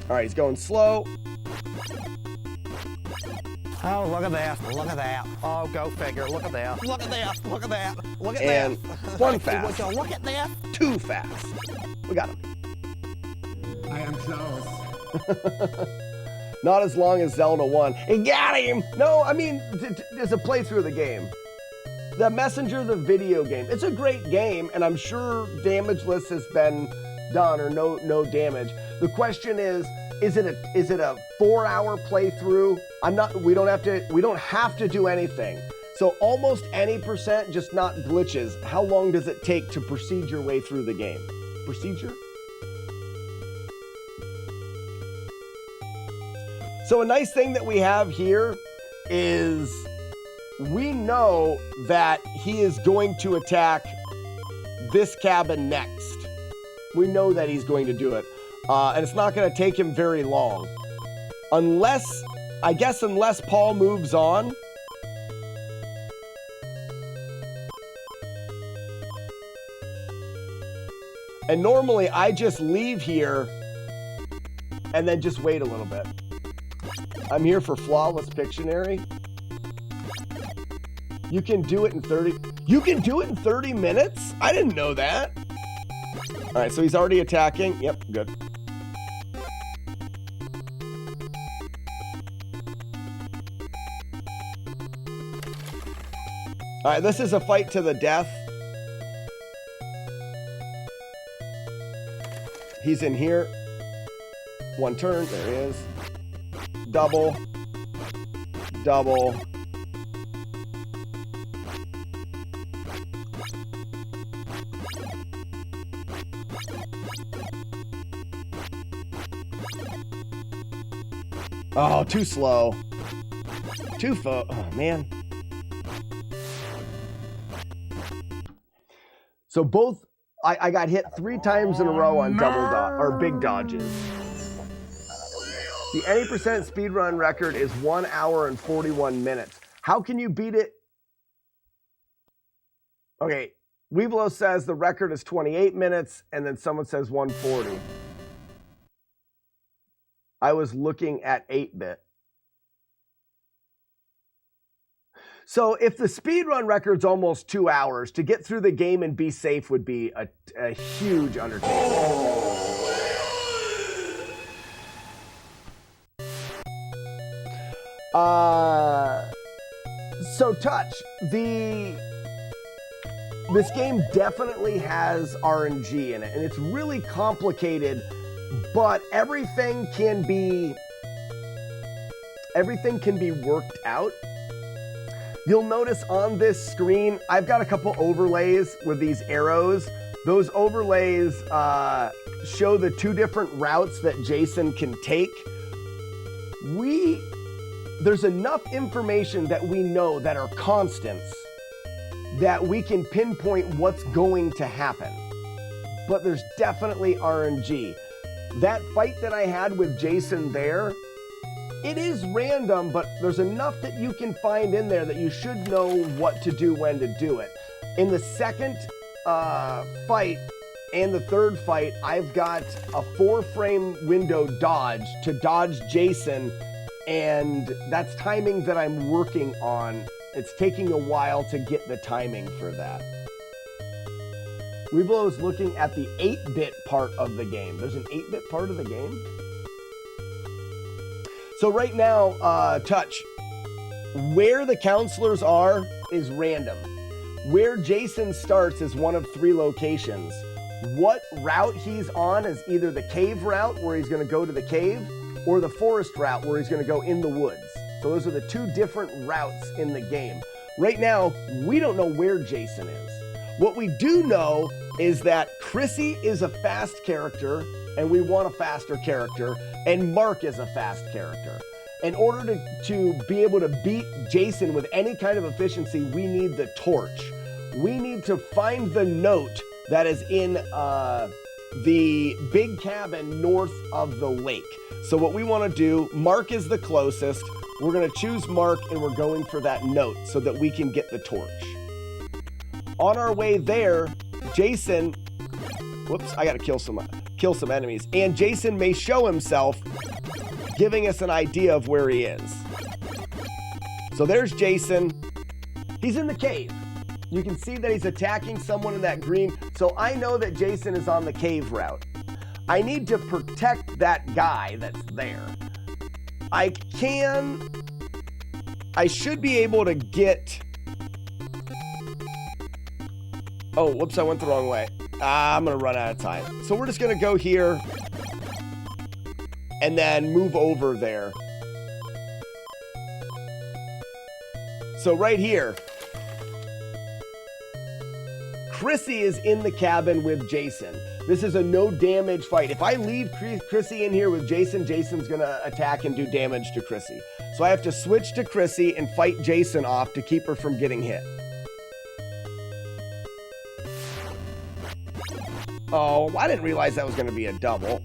All right, he's going slow. Oh, look at that. Look at that. Oh, go figure. Look at that. Look at that. Look at that. Look at and that. One fast. Would you look at that? Too fast. We got him. I am Klaus. Not as long as Zelda 1. He got him! No, I mean, there's a playthrough of the game. The Messenger, the video game. It's a great game, and I'm sure damageless has been done, or no damage. The question is it a 4-hour playthrough? We don't have to do anything. So almost any percent, just not glitches. How long does it take to proceed your way through the game? Procedure? So a nice thing that we have here is we know that he is going to attack this cabin next. We know that he's going to do it. And it's not going to take him very long. Unless Paul moves on. And normally I just leave here and then just wait a little bit. I'm here for Flawless Pictionary. You can do it in 30 minutes? I didn't know that. All right, so he's already attacking. Yep, good. All right, this is a fight to the death. He's in here. One turn, there he is. Double. Double. Oh, too slow. Oh, man. So both, I got hit 3 times in a row on big dodges. The any percent speedrun record is 1 hour and 41 minutes. How can you beat it? Okay, Weeblo says the record is 28 minutes, and then someone says 140. I was looking at 8-bit. So if the speedrun record's almost 2 hours, to get through the game and be safe would be a huge undertaking. So Touch, this game definitely has RNG in it, and it's really complicated, but everything can be worked out. You'll notice on this screen, I've got a couple overlays with these arrows. Those overlays show the 2 different routes that Jason can take. There's enough information that we know that are constants that we can pinpoint what's going to happen. But there's definitely RNG. That fight that I had with Jason there, it is random, but there's enough that you can find in there that you should know what to do when to do it. In the second fight and the third fight, I've got a 4-frame window dodge to dodge Jason, and that's timing that I'm working on. It's taking a while to get the timing for that. Weeblo is looking at the 8-bit part of the game. There's an 8-bit part of the game? So right now, Touch, where the counselors are is random. Where Jason starts is one of 3 locations. What route he's on is either the cave route, where he's going to go to the cave, or the forest route, where he's going to go in the woods. So those are the 2 different routes in the game. Right now, we don't know where Jason is. What we do know is that Chrissy is a fast character, and we want a faster character, and Mark is a fast character. In order to be able to beat Jason with any kind of efficiency, we need the torch. We need to find the note that is in the big cabin north of the lake. So what we want to do, Mark is the closest. We're going to choose Mark, and we're going for that note so that we can get the torch. On our way there, Jason, whoops, I got to kill some enemies. And Jason may show himself, giving us an idea of where he is. So there's Jason. He's in the cave. You can see that he's attacking someone in that green. So I know that Jason is on the cave route. I need to protect that guy that's there. I should be able to get... Oh, whoops, I went the wrong way. I'm going to run out of time. So we're just going to go here and then move over there. So right here, Chrissy is in the cabin with Jason. This is a no damage fight. If I leave Chrissy in here with Jason, Jason's going to attack and do damage to Chrissy. So I have to switch to Chrissy and fight Jason off to keep her from getting hit. Oh, I didn't realize that was going to be a double.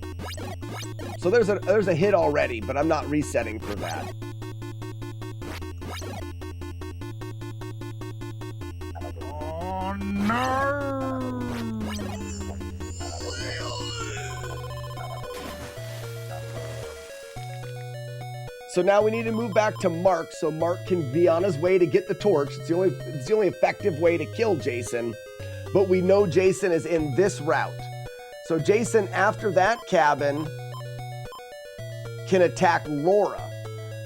So there's a hit already, but I'm not resetting for that. Oh, no! So now we need to move back to Mark so Mark can be on his way to get the torch. It's the only effective way to kill Jason. But we know Jason is in this route. So Jason, after that cabin, can attack Laura.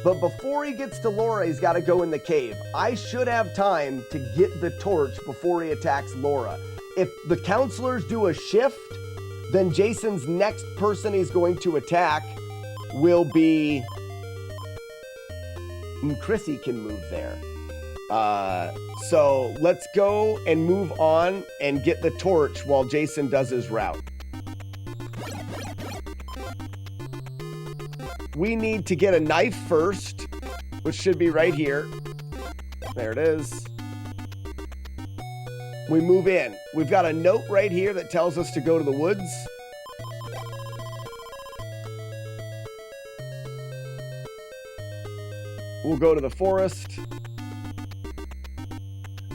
But before he gets to Laura, he's got to go in the cave. I should have time to get the torch before he attacks Laura. If the counselors do a shift, then Jason's next person he's going to attack will be... Chrissy can move there. So let's go and move on and get the torch while Jason does his route. we need to get a knife first, which should be right here. There it is. We move in. We've got a note right here that tells us to go to the woods. We'll go to the forest.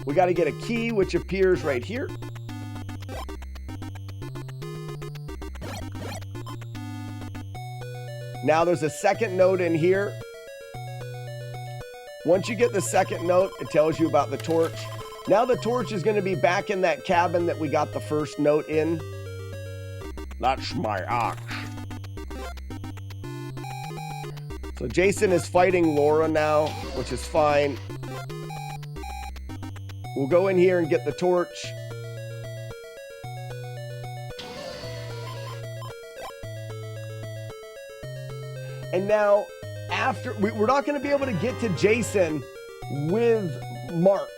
We got to get a key, which appears right here. Now there's a second note in here. Once you get the second note, it tells you about the torch. Now the torch is going to be back in that cabin that we got the first note in. That's my ox. So Jason is fighting Laura now, which is fine. We'll go in here and get the torch. And now, after we're not going to be able to get to Jason with Mark.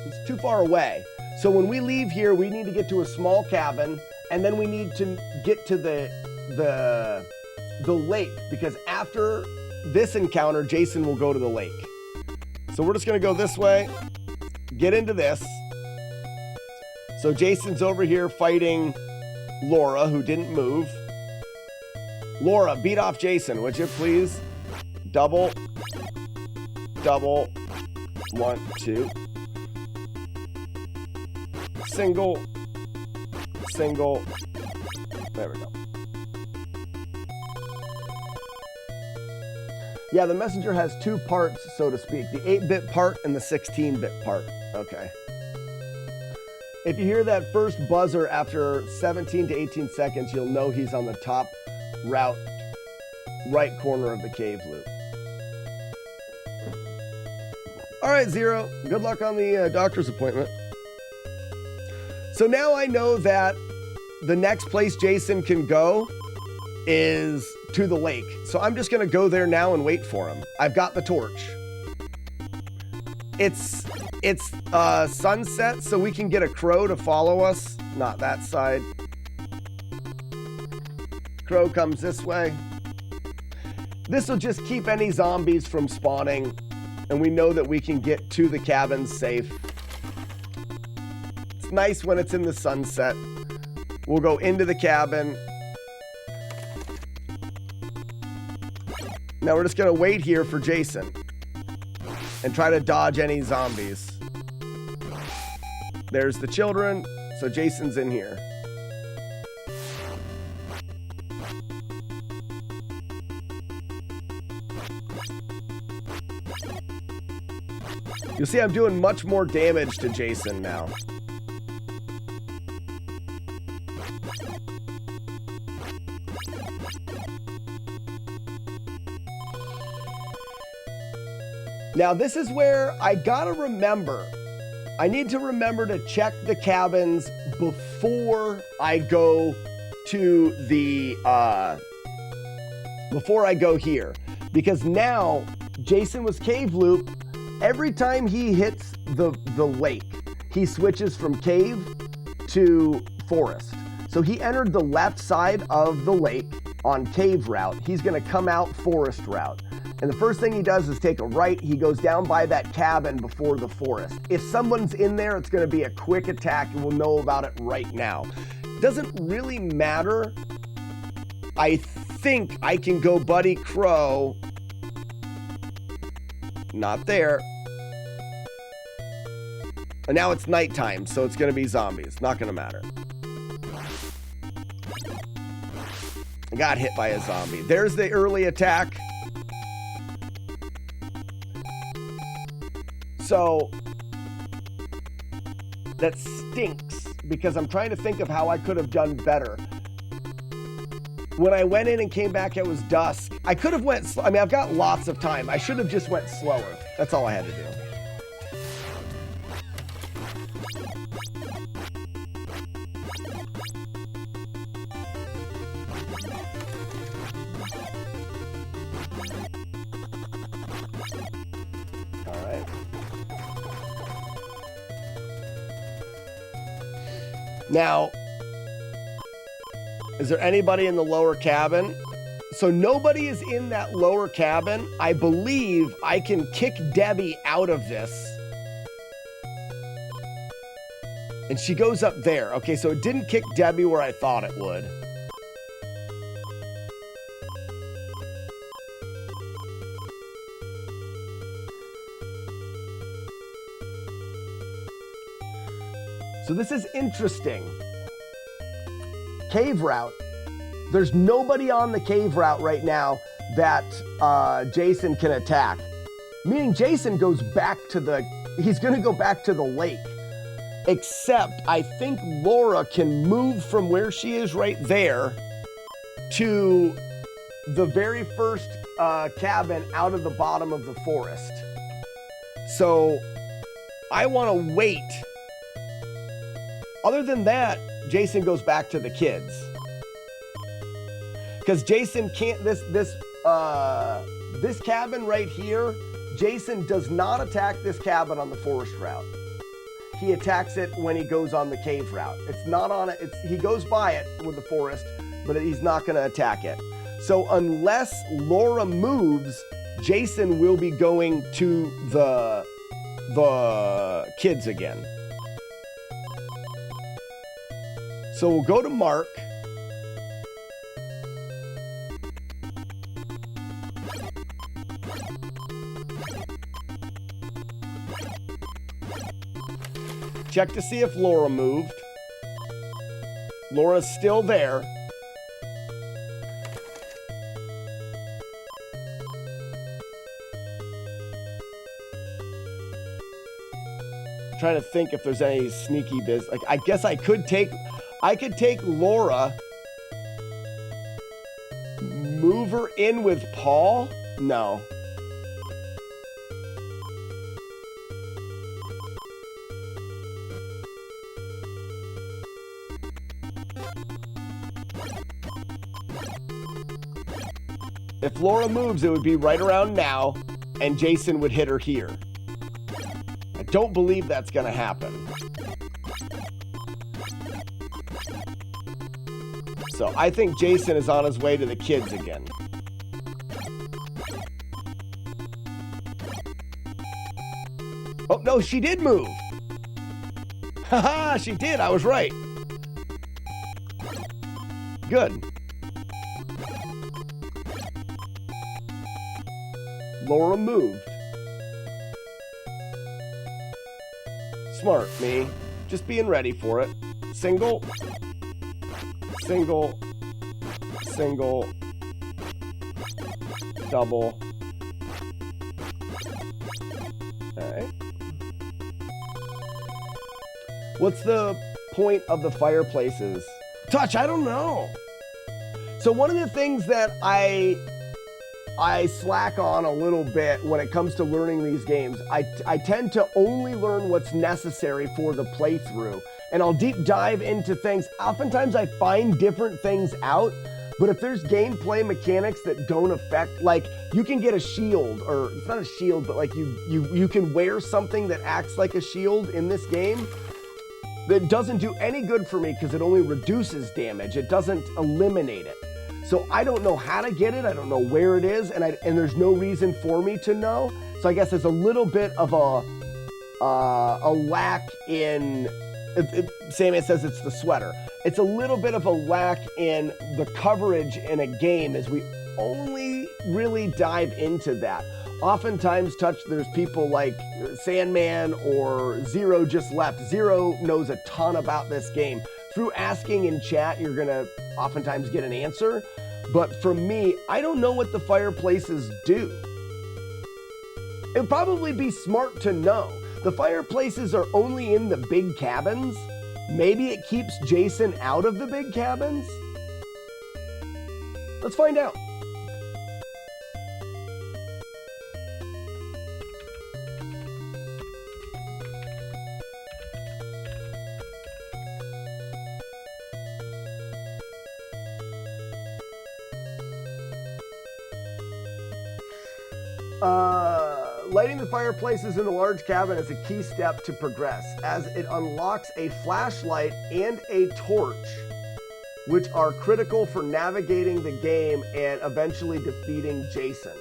He's too far away. So when we leave here, we need to get to a small cabin, and then we need to get to the lake, because after this encounter, Jason will go to the lake. So we're just going to go this way, get into this. So Jason's over here fighting Laura, who didn't move. Laura, beat off Jason, would you please? Double. 1, 2. Single. There we go. Yeah, the messenger has two parts, so to speak. The 8-bit part and the 16-bit part. Okay. If you hear that first buzzer after 17 to 18 seconds, you'll know he's on the top route, right corner of the cave loop. All right, Zero. Good luck on the doctor's appointment. So now I know that the next place Jason can go is to the lake. So I'm just going to go there now and wait for him. I've got the torch. It's sunset, so we can get a crow to follow us. Not that side. Crow comes this way. This will just keep any zombies from spawning, and we know that we can get to the cabin safe. It's nice when it's in the sunset. We'll go into the cabin. Now we're just gonna wait here for Jason and try to dodge any zombies. There's the children, so Jason's in here. You'll see I'm doing much more damage to Jason now. Now this is where I gotta remember. I need to remember to check the cabins before I go to the, before I go here. Because now, Jason was cave loop. Every time he hits the lake, he switches from cave to forest. So he entered the left side of the lake on cave route. He's gonna come out forest route. And the first thing he does is take a right. He goes down by that cabin before the forest. If someone's in there, it's gonna be a quick attack and we'll know about it right now. Doesn't really matter. I think I can go Buddy Crow. Not there. And now it's nighttime, so it's gonna be zombies. Not gonna matter. I got hit by a zombie. There's the early attack. So that stinks because I'm trying to think of how I could have done better. When I went in and came back, it was dusk. I could have went slow. I mean, I've got lots of time. I should have just went slower. That's all I had to do. Now, is there anybody in the lower cabin? so nobody is in that lower cabin. I believe I can kick Debbie out of this. And she goes up there. Okay, so it didn't kick Debbie where I thought it would. So this is interesting. Cave route. There's nobody on the cave route right now that Jason can attack. Meaning Jason goes back to he's gonna go back to the lake. Except I think Laura can move from where she is right there to the very first cabin out of the bottom of the forest. So I wanna wait. Other than that, Jason goes back to the kids. Because Jason can't, this cabin right here, Jason does not attack this cabin on the forest route. He attacks it when he goes on the cave route. It's not on it, he goes by it with the forest, but he's not gonna attack it. So unless Laura moves, Jason will be going to the kids again. So we'll go to Mark. Check to see if Laura moved. Laura's still there. Trying to think if there's any sneaky business. Like, I guess I could take Laura, move her in with Paul? No. If Laura moves, it would be right around now, and Jason would hit her here. I don't believe that's gonna happen. So I think Jason is on his way to the kids again. Oh, no, she did move. Haha, she did. I was right. Good. Laura moved. Smart, me. Just being ready for it. Single. Single. Single. Double. Alright. What's the point of the fireplaces? Touch, I don't know. So one of the things that I slack on a little bit when it comes to learning these games, I tend to only learn what's necessary for the playthrough. And I'll deep dive into things. Oftentimes I find different things out, but if there's gameplay mechanics that don't affect, like you can get a shield, or it's not a shield, but like you can wear something that acts like a shield in this game that doesn't do any good for me because it only reduces damage. It doesn't eliminate it. So I don't know how to get it. I don't know where it is, and there's no reason for me to know. So I guess there's a little bit of a lack in. Sammy says it's the sweater. It's a little bit of a lack in the coverage in a game as we only really dive into that. Oftentimes, there's people like Sandman or Zero just left. Zero knows a ton about this game. Through asking in chat, you're gonna oftentimes get an answer. But for me, I don't know what the fireplaces do. It would probably be smart to know. The fireplaces are only in the big cabins. Maybe it keeps Jason out of the big cabins? Let's find out. Lighting the fireplaces in the large cabin is a key step to progress, as it unlocks a flashlight and a torch which are critical for navigating the game and eventually defeating Jason.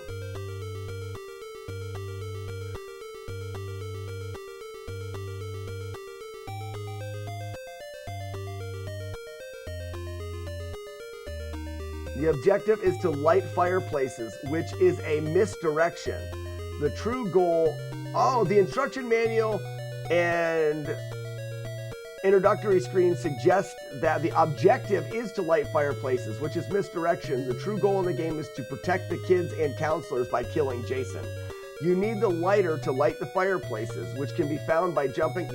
The objective is to light fireplaces, which is a misdirection. The true goal, the instruction manual and introductory screen suggest that the objective is to light fireplaces, which is misdirection. The true goal in the game is to protect the kids and counselors by killing Jason. You need the lighter to light the fireplaces, which can be found by jumping,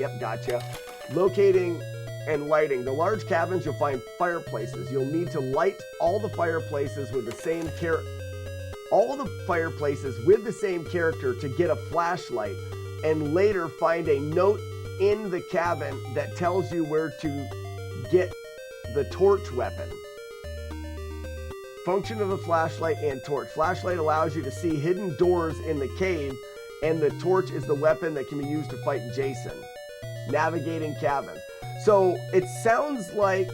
locating and lighting. The large cabins, you'll find fireplaces. You'll need to light all the fireplaces with the same character to get a flashlight, and later find a note in the cabin that tells you where to get the torch weapon. Function of the flashlight and torch. Flashlight allows you to see hidden doors in the cave, and the torch is the weapon that can be used to fight Jason. Navigating cabins. So it sounds like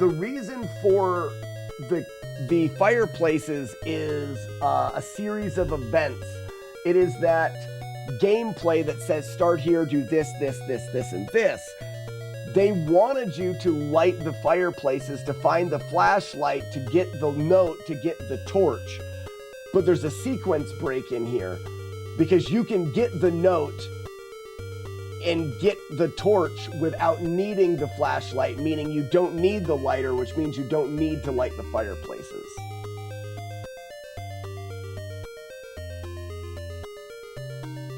the reason for the fireplaces is a series of events. It is that gameplay that says start here, do this, this, this, this, and this. They wanted you to light the fireplaces to find the flashlight, to get the note, to get the torch. But there's a sequence break in here because you can get the note and get the torch without needing the flashlight, meaning you don't need the lighter, which means you don't need to light the fireplaces.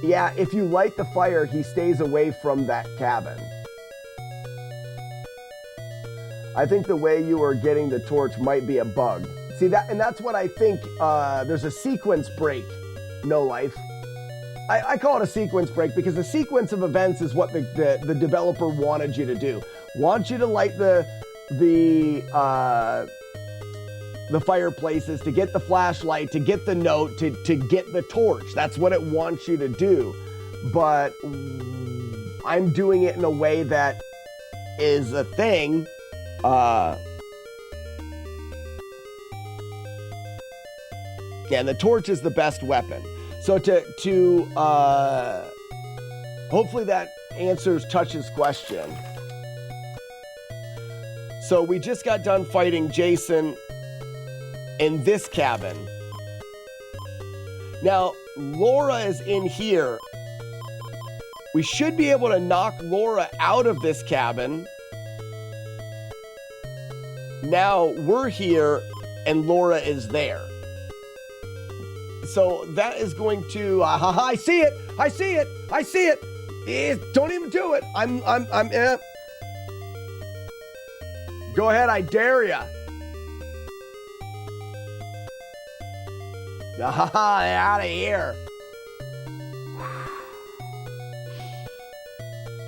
Yeah, if you light the fire, he stays away from that cabin. I think the way you are getting the torch might be a bug. See that, and that's what I think. There's a sequence break. No life. I call it a sequence break because the sequence of events is what the developer wanted you to do. Want you to light the fireplaces, to get the flashlight, to get the note, to get the torch. That's what it wants you to do. But I'm doing it in a way that is a thing. And the torch is the best weapon. So hopefully that answers Touch's question. So we just got done fighting Jason in this cabin. Now, Laura is in here. We should be able to knock Laura out of this cabin. Now we're here and Laura is there. So that is going to, I see it. Don't even do it. Go ahead, I dare ya. Out of here.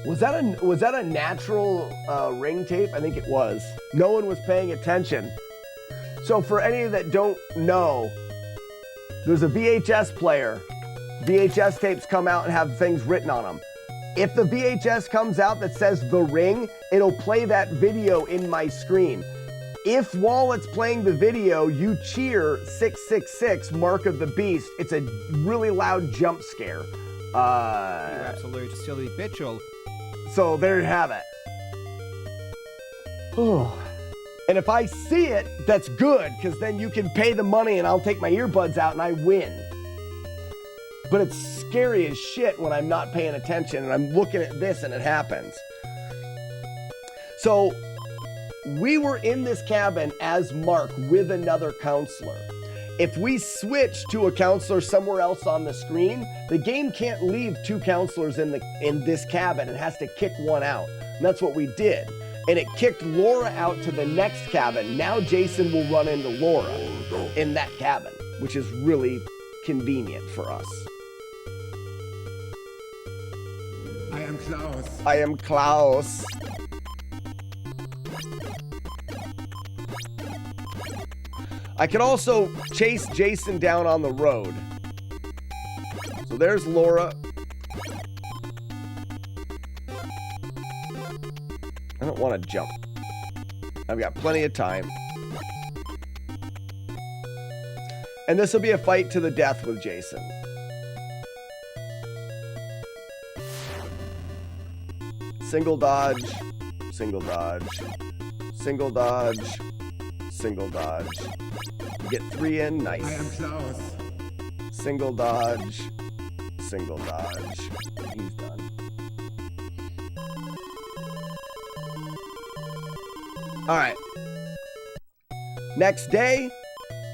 Was that a natural ring tape? I think it was. No one was paying attention. So for any that don't know, there's a VHS player. VHS tapes come out and have things written on them. If the VHS comes out that says The Ring, it'll play that video in my screen. If while it's playing the video, you cheer 666, Mark of the Beast, it's a really loud jump scare. You absolute silly bitch. So there you have it. Oh. And if I see it, that's good, because then you can pay the money and I'll take my earbuds out and I win. But it's scary as shit when I'm not paying attention and I'm looking at this and it happens. So we were in this cabin as Mark with another counselor. If we switch to a counselor somewhere else on the screen, the game can't leave two counselors in this cabin. It has to kick one out. And that's what we did. And it kicked Laura out to the next cabin. Now Jason will run into Laura in that cabin, which is really convenient for us. I am Klaus. I am Klaus. I could also chase Jason down on the road. So there's Laura. I don't want to jump. I've got plenty of time. And this will be a fight to the death with Jason. Single dodge, single dodge, single dodge, single dodge. You get 3 in, nice. I am Klaus. Single dodge, single dodge. He's done. All right. Next day,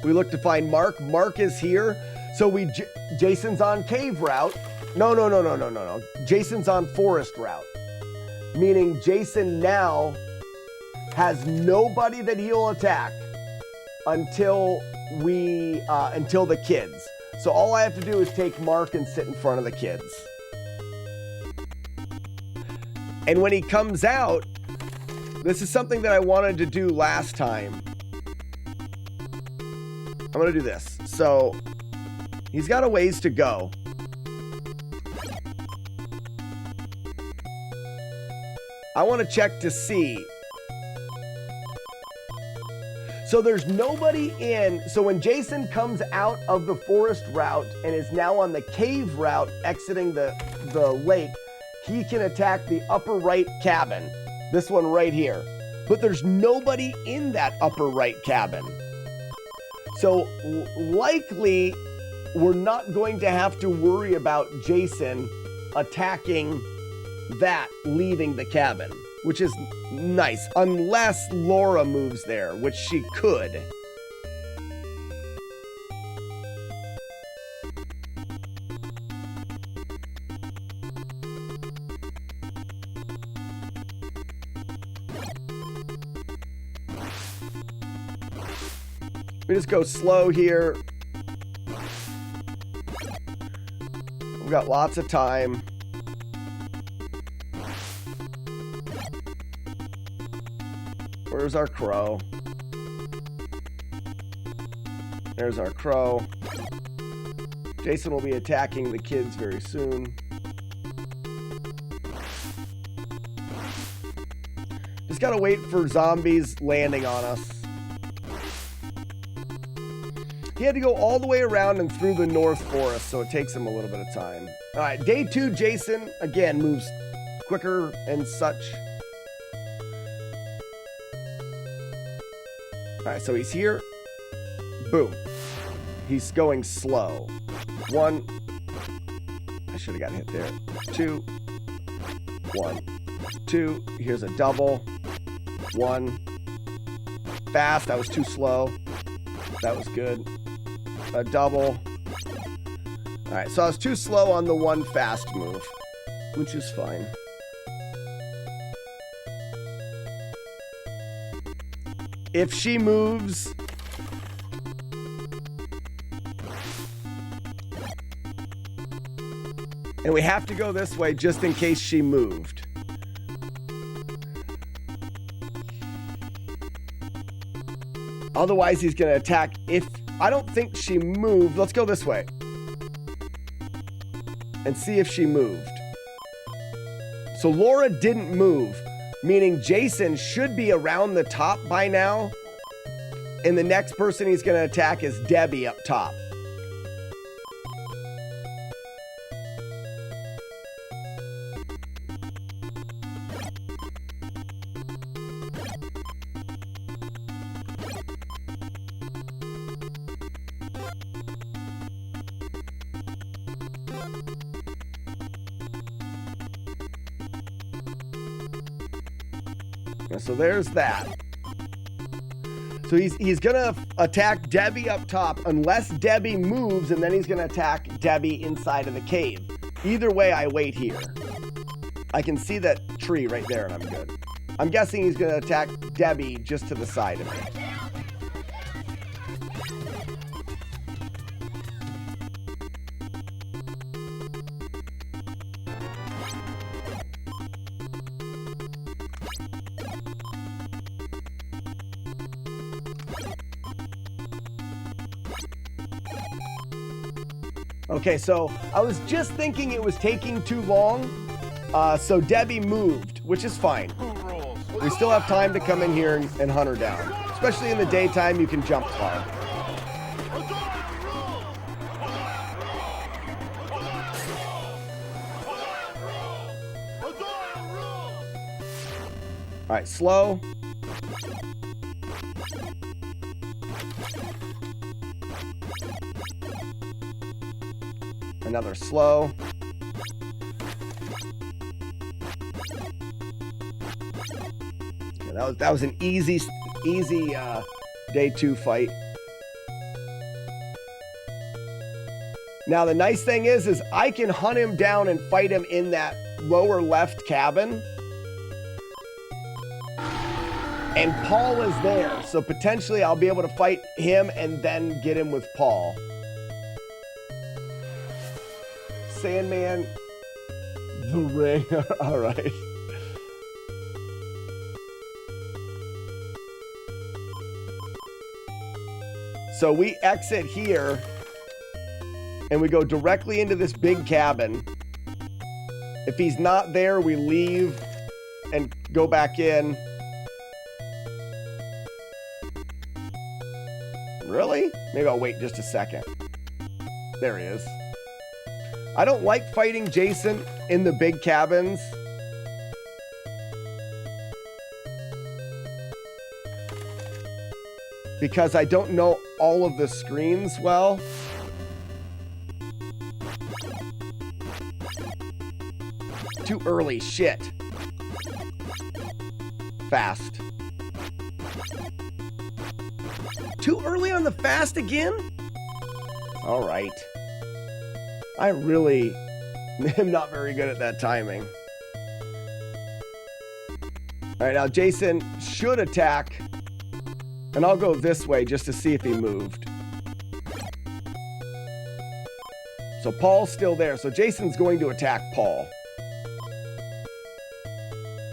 we look to find Mark. Mark is here. So Jason's on cave route. No. Jason's on forest route. Meaning Jason now has nobody that he'll attack until the kids. So all I have to do is take Mark and sit in front of the kids. And when he comes out, this is something that I wanted to do last time. I'm going to do this. So he's got a ways to go. I want to check to see. So there's nobody in. So when Jason comes out of the forest route and is now on the cave route exiting the lake, he can attack the upper right cabin. This one right here. But there's nobody in that upper right cabin. So likely we're not going to have to worry about Jason attacking that leaving the cabin, which is nice, unless Laura moves there, which she could. We just go slow here. We've got lots of time. Where's our crow? There's our crow. Jason will be attacking the kids very soon. Just gotta wait for zombies landing on us. He had to go all the way around and through the North Forest, so it takes him a little bit of time. All right, day 2, Jason, again, moves quicker and such. All right, so he's here. Boom. He's going slow. 1. I should have got hit there. 2. 1. 2. Here's a double. 1. Fast. That was too slow. That was good. A double. All right, so I was too slow on the 1 fast move, which is fine. If she moves, and we have to go this way just in case she moved. Otherwise, he's going to attack. If I don't think she moved, let's go this way and see if she moved. So Laura didn't move, meaning Jason should be around the top by now. And the next person he's going to attack is Debbie up top. So there's that. So he's gonna attack Debbie up top unless Debbie moves, and then he's gonna attack Debbie inside of the cave. Either way, I wait here. I can see that tree right there, and I'm good. I'm guessing he's gonna attack Debbie just to the side of me. Okay, so I was just thinking it was taking too long, so Debbie moved, which is fine. Who rules? We still have time to come in here and hunt her down. Especially in the daytime, you can jump far. All right, slow. Another slow. Okay, that was an easy day 2 fight. Now the nice thing is I can hunt him down and fight him in that lower left cabin. And Paul is there, so potentially I'll be able to fight him and then get him with Paul. Sandman, the ring. All right. So we exit here and we go directly into this big cabin. If he's not there, we leave and go back in. Really? Maybe I'll wait just a second. There he is. I don't like fighting Jason in the big cabins. Because I don't know all of the screens well. Too early, shit. Fast. Too early on the fast again? All right. I really am not very good at that timing. All right, now Jason should attack. And I'll go this way just to see if he moved. So Paul's still there. So Jason's going to attack Paul.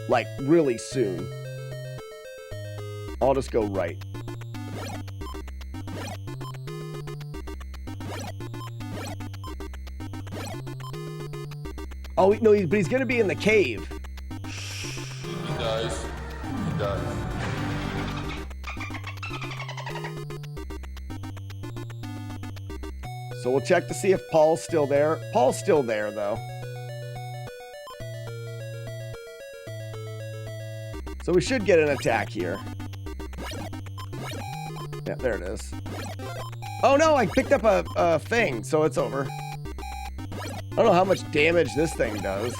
Like, really soon. I'll just go right. Oh, no, but he's going to be in the cave. He does. He does. So we'll check to see if Paul's still there. Paul's still there, though. So we should get an attack here. Yeah, there it is. Oh, no, I picked up a thing, so it's over. I don't know how much damage this thing does.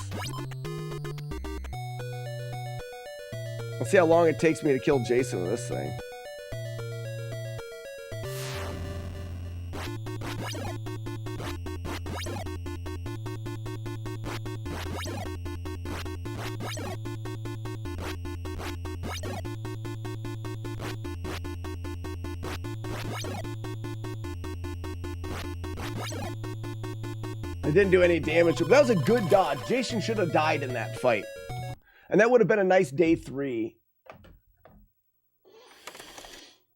Let's see how long it takes me to kill Jason with this thing. It didn't do any damage. But that was a good dodge. Jason should have died in that fight. And that would have been a nice day 3.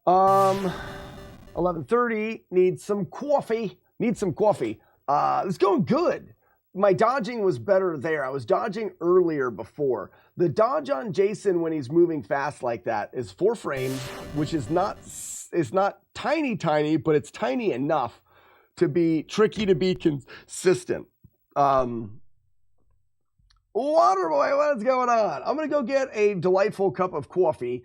11:30. Need some coffee. It's going good. My dodging was better there. I was dodging earlier before. The dodge on Jason when he's moving fast like that is 4 frames, which is not tiny, but it's tiny enough to be tricky to be consistent. Waterboy, what's going on? I'm going to go get a delightful cup of coffee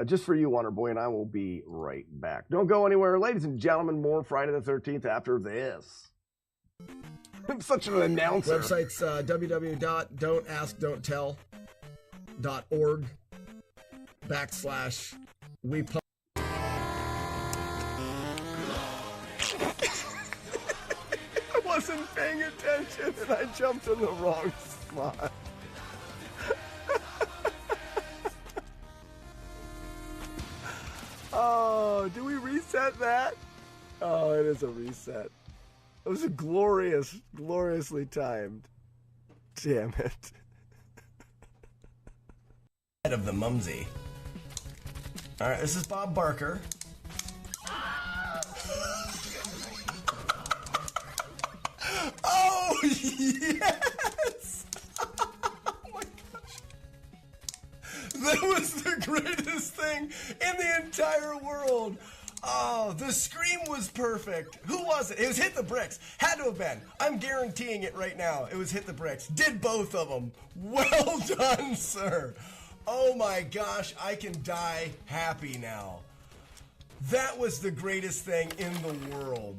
just for you, Waterboy, and I will be right back. Don't go anywhere. Ladies and gentlemen, more Friday the 13th after this. I'm such an announcer. Website's www.don'taskdon'ttell.org/we. I wasn't paying attention and I jumped in the wrong spot. Oh, do we reset that? Oh, it is a reset. It was a gloriously timed. Damn it. Head of the mumsy. All right, this is Bob Barker. Oh, yes! Oh my gosh. That was entire world. Oh, the scream was perfect. Who was it? It was Hit the Bricks. Had to have been. I'm guaranteeing it right now. It was Hit the Bricks. Did both of them. Well done, sir. Oh my gosh, I can die happy now. That was the greatest thing in the world.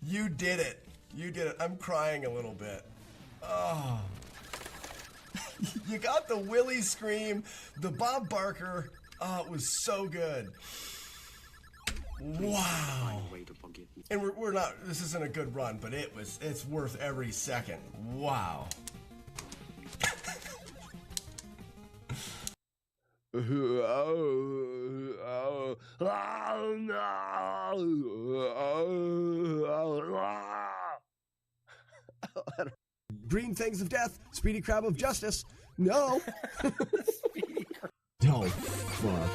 You did it. You did it. I'm crying a little bit. Oh. You got the Willie scream, the Bob Barker. Oh, it was so good. Wow. And we're not, this isn't a good run, but it's worth every second. Wow. Green Things of Death, Speedy Crab of Justice. No. Speedy Crab. Oh, fuck.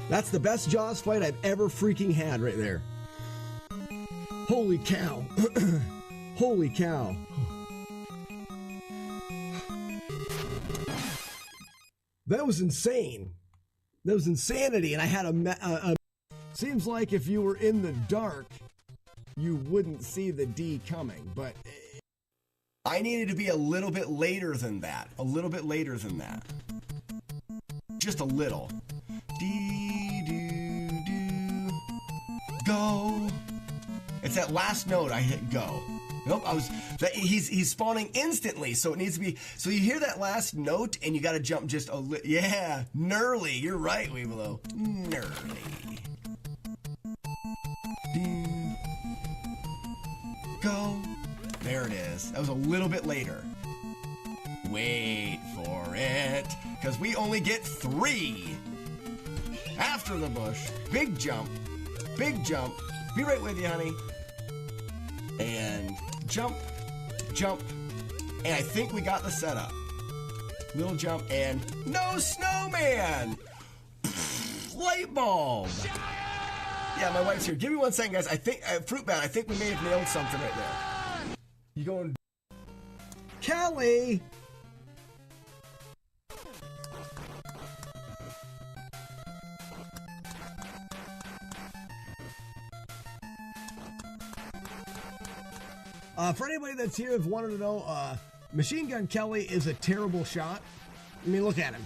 That's the best Jaws fight I've ever freaking had right there. Holy cow. Holy cow. That was insane. That was insanity, and I had a seems like if you were in the dark, you wouldn't see the D coming, but I needed to be a little bit later than that. A little bit later than that. Just a little. D-do-do. Go. It's that last note I hit go. Nope, he's spawning instantly, so it needs to be, so you hear that last note and you gotta jump just a little, yeah, Gnarly, you're right, Weeblo. Gnarly. Go. There it is. That was a little bit later. Wait for it, because we only get 3. After the bush, big jump, be right with you, honey. And jump, jump, and I think we got the setup. Little jump and no snowman! Light bulb! Yeah, my wife's here. Give me 1 second, guys. I think, Fruit Bat, I think we may have nailed something right there. You going... Kelly! For anybody that's here who's wanted to know, Machine Gun Kelly is a terrible shot. I mean, look at him.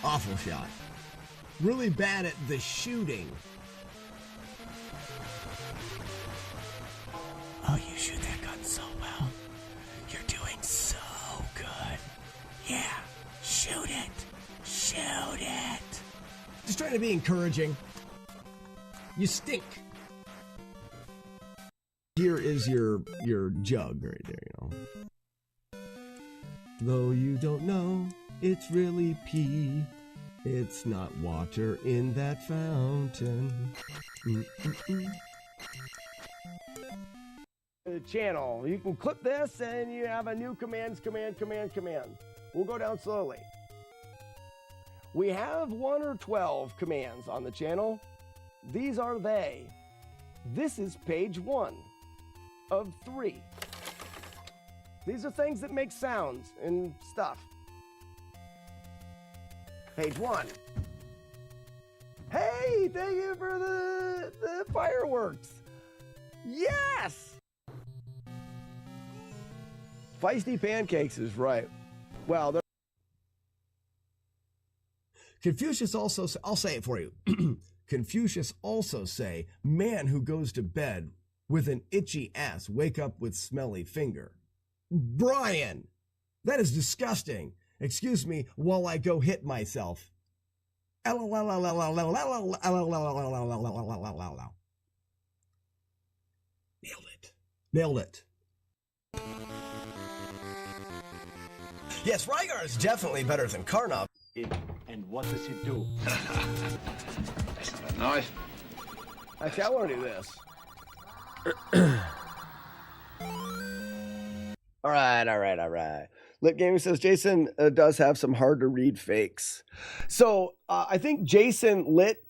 Awful shot. Really bad at the shooting. Oh, you shoot that gun so well. You're doing so good. Yeah, shoot it. Shoot it. Just trying to be encouraging. You stink. Here is your jug right there, you know. Though you don't know, it's really pee. It's not water in that fountain. The channel. You can clip this and you have a new command. We'll go down slowly. We have 1 or 12 commands on the channel. These are they. This is page 1. Of 3. These are things that make sounds and stuff. Page 1. Hey, thank you for the fireworks. Yes! Feisty Pancakes is right. Well, Confucius also, I'll say it for you. Confucius also say, man who goes to bed with an itchy ass, wake up with smelly finger. Brian, that is disgusting. Excuse me while I go hit myself. Nailed it. Nailed it. Yes, Rygar is definitely better than Karnov. And what does it do? Nice. Actually, I want to do this. All right. Lit Gaming says Jason does have some hard to read fakes. So I think Jason Lit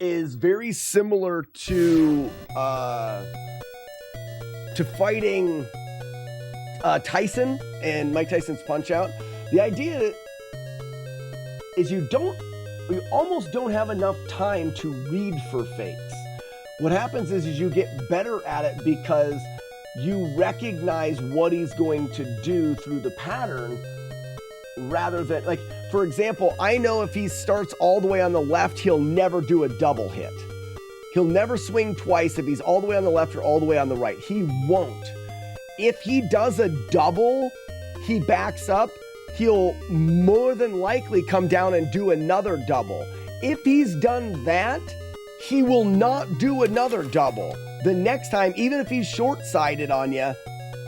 is very similar to fighting Tyson and Mike Tyson's Punch Out. The idea is you almost don't have enough time to read for fakes. What happens is you get better at it because you recognize what he's going to do through the pattern rather than, like, for example, I know if he starts all the way on the left, he'll never do a double hit. He'll never swing twice if he's all the way on the left or all the way on the right. He won't. If he does a double, he backs up, he'll more than likely come down and do another double. If he's done that, he will not do another double. The next time, even if he's short-sided on you,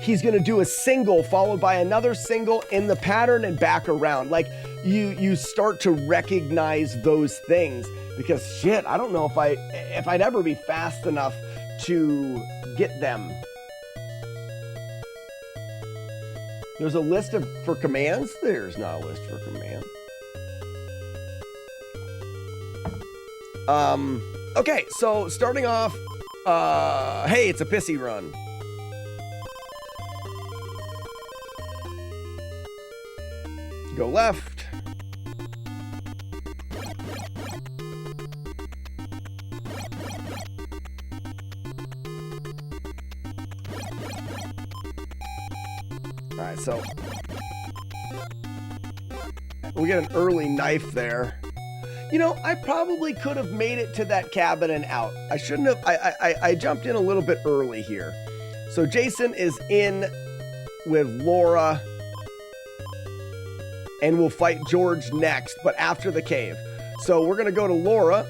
he's going to do a single followed by another single in the pattern and back around. Like, you start to recognize those things because, shit, I don't know if I'd ever be fast enough to get them. There's a list for commands? There's not a list for commands. Okay, so starting off, hey, it's a pissy run. Go left. All right, so we get an early knife there. You know, I probably could have made it to that cabin and out. I shouldn't have. I jumped in a little bit early here. So Jason is in with Laura, and we'll fight George next, but after the cave. So we're gonna go to Laura,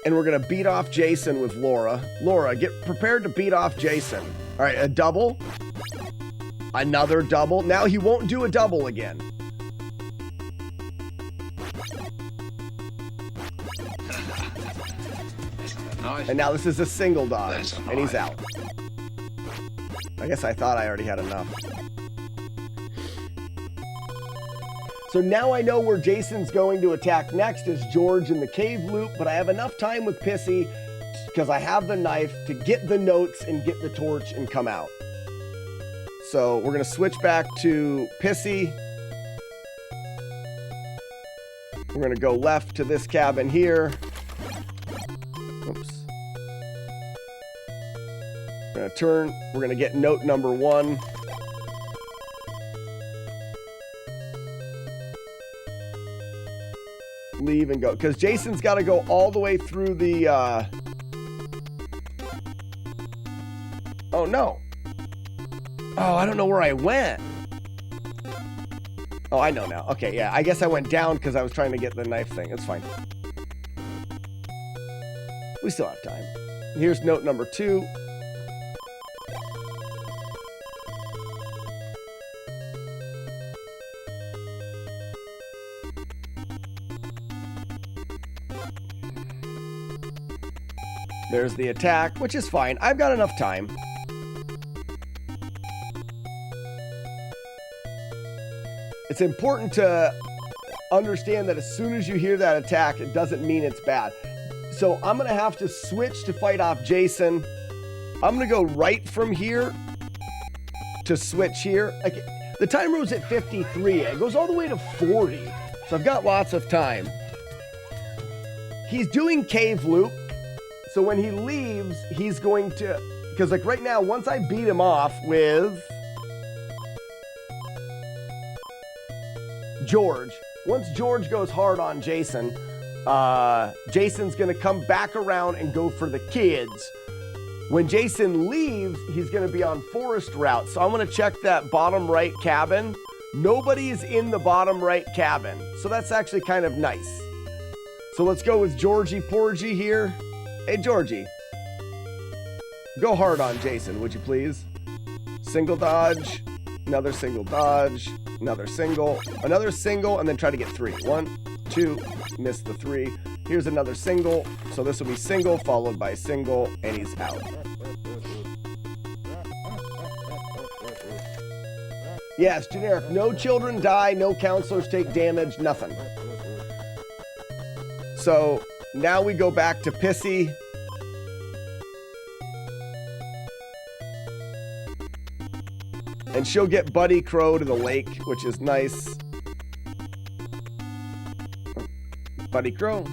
and we're gonna beat off Jason with Laura. Laura, get prepared to beat off Jason. All right, a double, another double. Now he won't do a double again. And now this is a single dodge, and he's out. I guess I thought I already had enough. So now I know where Jason's going to attack next is George in the cave loop, but I have enough time with Pissy because I have the knife to get the notes and get the torch and come out. So we're going to switch back to Pissy. We're going to go left to this cabin here. Oops. We're going to turn. We're going to get note number 1. Leave and go. Because Jason's got to go all the way through the... Oh, no. Oh, I don't know where I went. Oh, I know now. Okay, yeah. I guess I went down because I was trying to get the knife thing. It's fine. We still have time. Here's note number 2. There's the attack, which is fine. I've got enough time. It's important to understand that as soon as you hear that attack, it doesn't mean it's bad. So I'm going to have to switch to fight off Jason. I'm going to go right from here to switch here. Like, the timer was at 53. It goes all the way to 40. So I've got lots of time. He's doing cave loop. So when he leaves, he's going to... Because like right now, once I beat him off with George, once George goes hard on Jason, Jason's going to come back around and go for the kids. When Jason leaves, he's going to be on forest route. So I'm going to check that bottom right cabin. Nobody's in the bottom right cabin. So that's actually kind of nice. So let's go with Georgie Porgy here. Hey, Georgie. Go hard on Jason, would you please? Single dodge. Another single dodge. Another single, and then try to get 3. 1, 2, miss the 3. Here's another single. So this will be single followed by single, and he's out. Yes, generic. No children die, no counselors take damage, nothing. So now we go back to Pissy. And she'll get Buddy Crow to the lake, which is nice. Buddy Crow.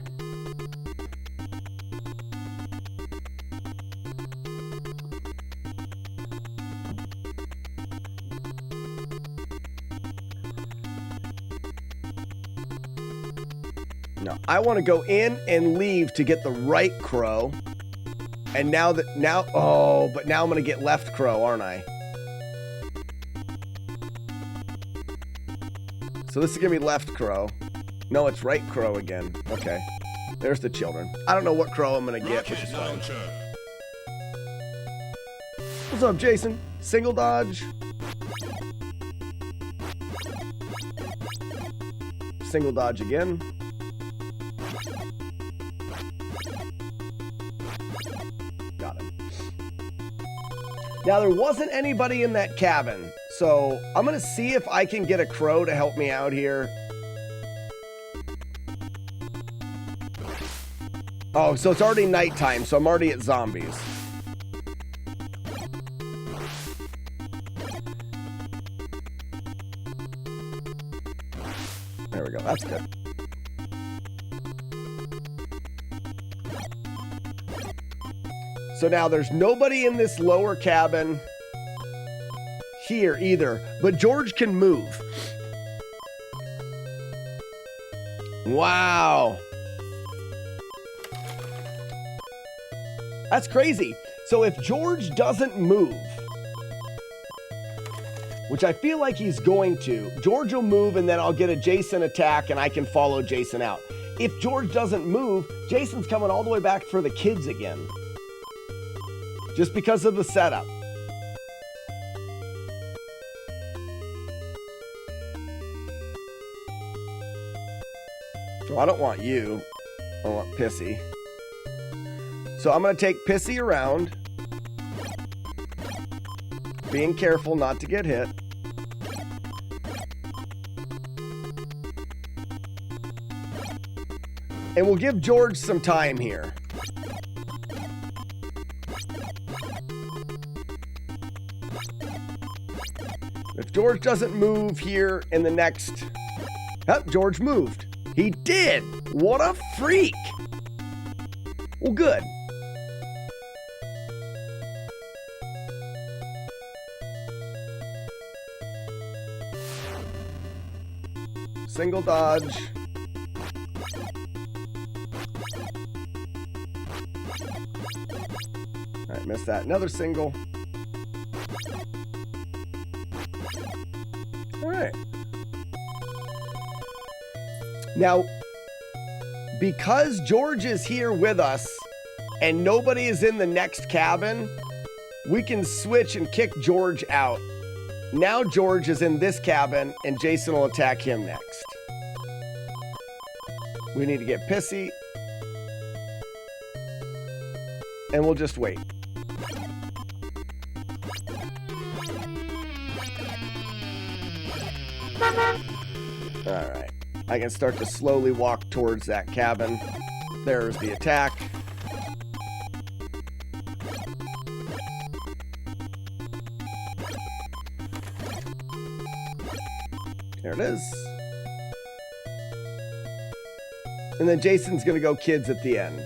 No, I want to go in and leave to get the right crow. And now, but now I'm going to get left crow, aren't I? So this is going to be left crow. No, it's right crow again. Okay. There's the children. I don't know what crow I'm going to get, which is fine. What's up, Jason? Single dodge. Single dodge again. Got him. Now, there wasn't anybody in that cabin. So I'm going to see if I can get a crow to help me out here. Oh, so it's already nighttime, so I'm already at zombies. There we go. That's good. So now there's nobody in this lower cabin here either, but George can move. Wow. That's crazy. So if George doesn't move, which I feel like he's going to, George will move and then I'll get a Jason attack and I can follow Jason out. If George doesn't move, Jason's coming all the way back for the kids again. Just because of the setup. So I don't want you. I want Pissy. So I'm going to take Pissy around. Being careful not to get hit. And we'll give George some time here. If George doesn't move here in the next... Oh, George moved. He did! What a freak! Well, good. Single dodge. All right, missed that. Another single. All right. Now, because George is here with us and nobody is in the next cabin, we can switch and kick George out. Now George is in this cabin and Jason will attack him next. We need to get Pissy. And we'll just wait. All right. I can start to slowly walk towards that cabin. There's the attack. There it is. And then Jason's going to go kids at the end.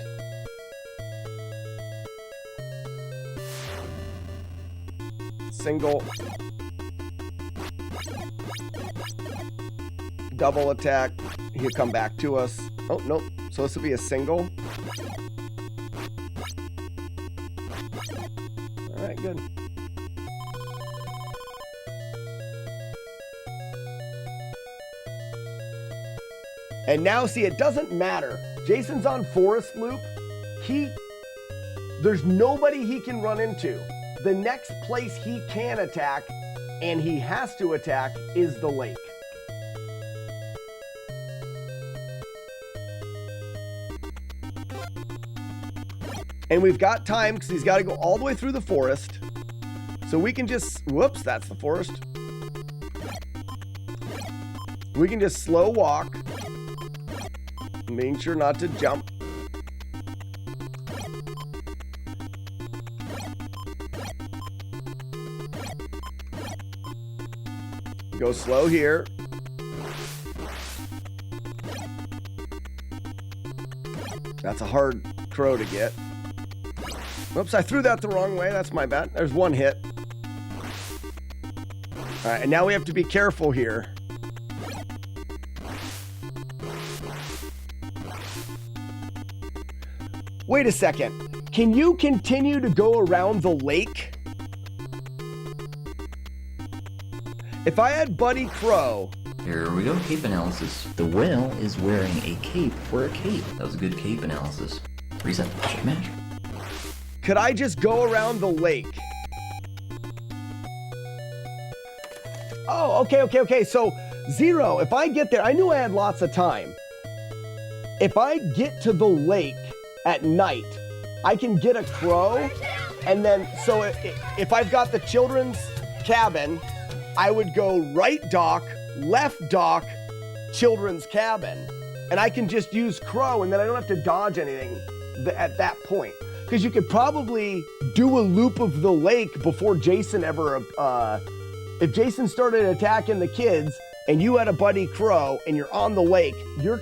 Single. Double attack. He'll come back to us. Oh, nope. So this will be a single. All right, good. And now, see, it doesn't matter. Jason's on Forest Loop. There's nobody he can run into. The next place he can attack, and he has to attack, is the lake. And we've got time because he's got to go all the way through the forest. So we can just, whoops, that's the forest. We can just slow walk, making sure not to jump. Go slow here. That's a hard crow to get. Oops, I threw that the wrong way. That's my bad. There's one hit. All right, and now we have to be careful here. Wait a second. Can you continue to go around the lake? If I had Buddy Crow... Here we go, cape analysis. The whale is wearing a cape for a cape. That was a good cape analysis. Reset, check match. Could I just go around the lake? Oh, okay. So, Zero, if I get there, I knew I had lots of time. If I get to the lake at night, I can get a crow, and then, so if I've got the children's cabin, I would go right dock, left dock, children's cabin, and I can just use crow, and then I don't have to dodge anything at that point. Because you could probably do a loop of the lake before Jason ever, if Jason started attacking the kids and you had a Buddy Crow and you're on the lake,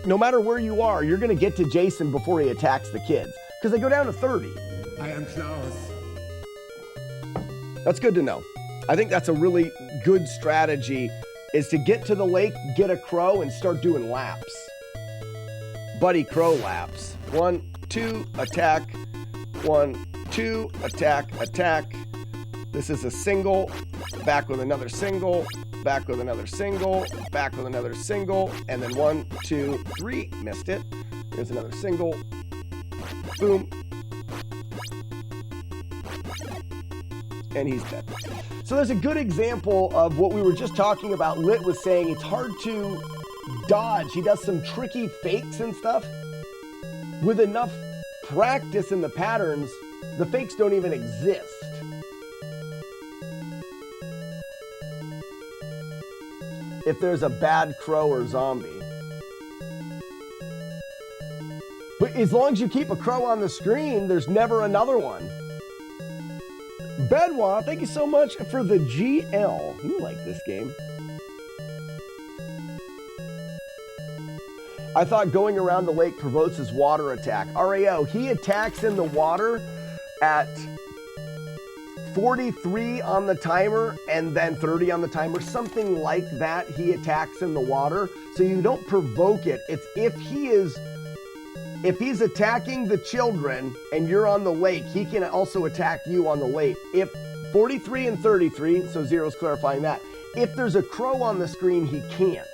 no matter where you are, you're gonna get to Jason before he attacks the kids. Because they go down to 30. I am Klaus. That's good to know. I think that's a really good strategy, is to get to the lake, get a crow, and start doing laps. Buddy Crow laps. 1, 2, attack. 1, 2, attack, attack. This is a single, back with another single, back with another single, back with another single, and then 1, 2, 3, missed it. Here's another single, boom. And he's dead. So there's a good example of what we were just talking about. Lit was saying it's hard to dodge. He does some tricky fakes and stuff. With enough practice in the patterns, the fakes don't even exist. If there's a bad crow or zombie. But as long as you keep a crow on the screen, there's never another one. Bedwa, thank you so much for the GL. You like this game. I thought going around the lake provokes his water attack. RAO, he attacks in the water at 43 on the timer and then 30 on the timer. Something like that, he attacks in the water. So you don't provoke it. It's if he's attacking the children and you're on the lake, he can also attack you on the lake. If 43 and 33, so Zero's clarifying that. If there's a crow on the screen, he can't.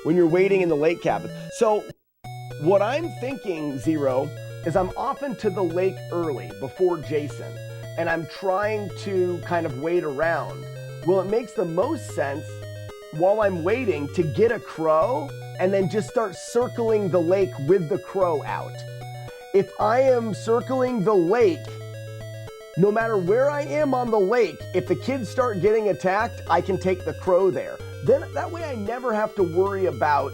When you're waiting in the lake cabin. So what I'm thinking, Zero, is I'm often to the lake early before Jason, and I'm trying to kind of wait around. Well, it makes the most sense while I'm waiting to get a crow and then just start circling the lake with the crow out. If I am circling the lake, no matter where I am on the lake, if the kids start getting attacked, I can take the crow there. Then that way I never have to worry about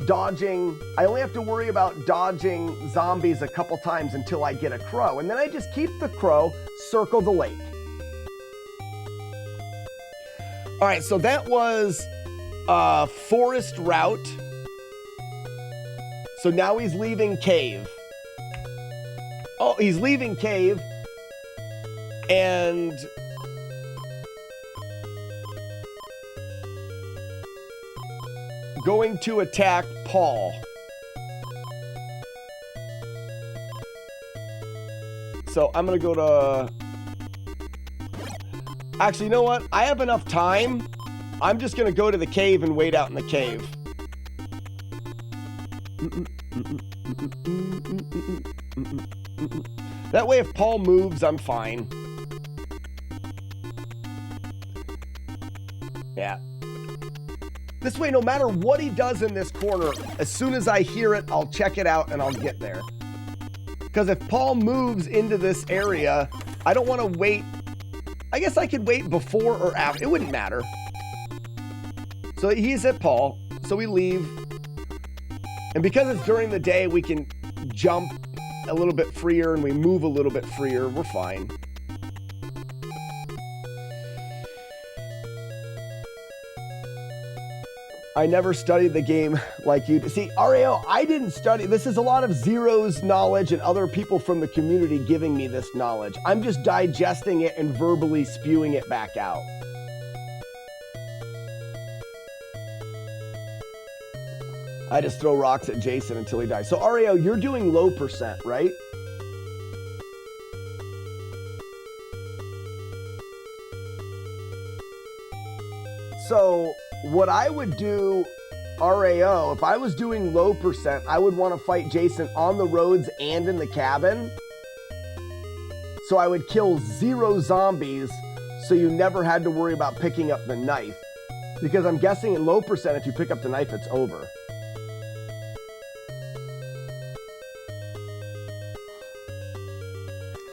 dodging. I only have to worry about dodging zombies a couple times until I get a crow. And then I just keep the crow, circle the lake. All right, so that was forest route. So now he's leaving cave. Oh, he's leaving cave. And going to attack Paul. So I'm going to go to... Actually, you know what? I have enough time. I'm just going to go to the cave and wait out in the cave. That way, if Paul moves, I'm fine. Yeah. This way, no matter what he does in this corner, as soon as I hear it, I'll check it out and I'll get there. Because if Paul moves into this area, I don't want to wait. I guess I could wait before or after. It wouldn't matter. So he's at Paul, so we leave. And because it's during the day, we can jump a little bit freer and we move a little bit freer. We're fine. I never studied the game like you did. See, RAO, I didn't study. This is a lot of Zero's knowledge and other people from the community giving me this knowledge. I'm just digesting it and verbally spewing it back out. I just throw rocks at Jason until he dies. So RAO, you're doing low percent, right? So what I would do, RAO, if I was doing low percent, I would want to fight Jason on the roads and in the cabin. So I would kill 0 zombies so you never had to worry about picking up the knife. Because I'm guessing in low percent, if you pick up the knife, it's over.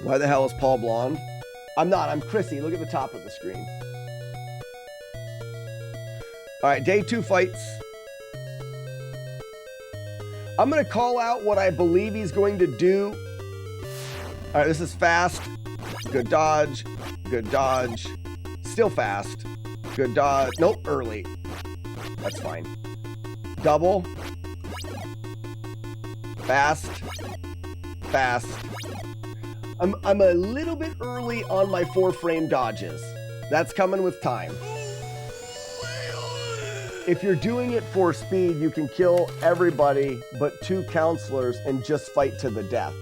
Why the hell is Paul blonde? I'm not, I'm Chrissy. Look at the top of the screen. All right, day 2 fights. I'm going to call out what I believe he's going to do. All right, this is fast. Good dodge. Good dodge. Still fast. Good dodge. Nope, early. That's fine. Double. Fast. Fast. I'm a little bit early on my 4-frame dodges. That's coming with time. If you're doing it for speed, you can kill everybody but 2 counselors and just fight to the death.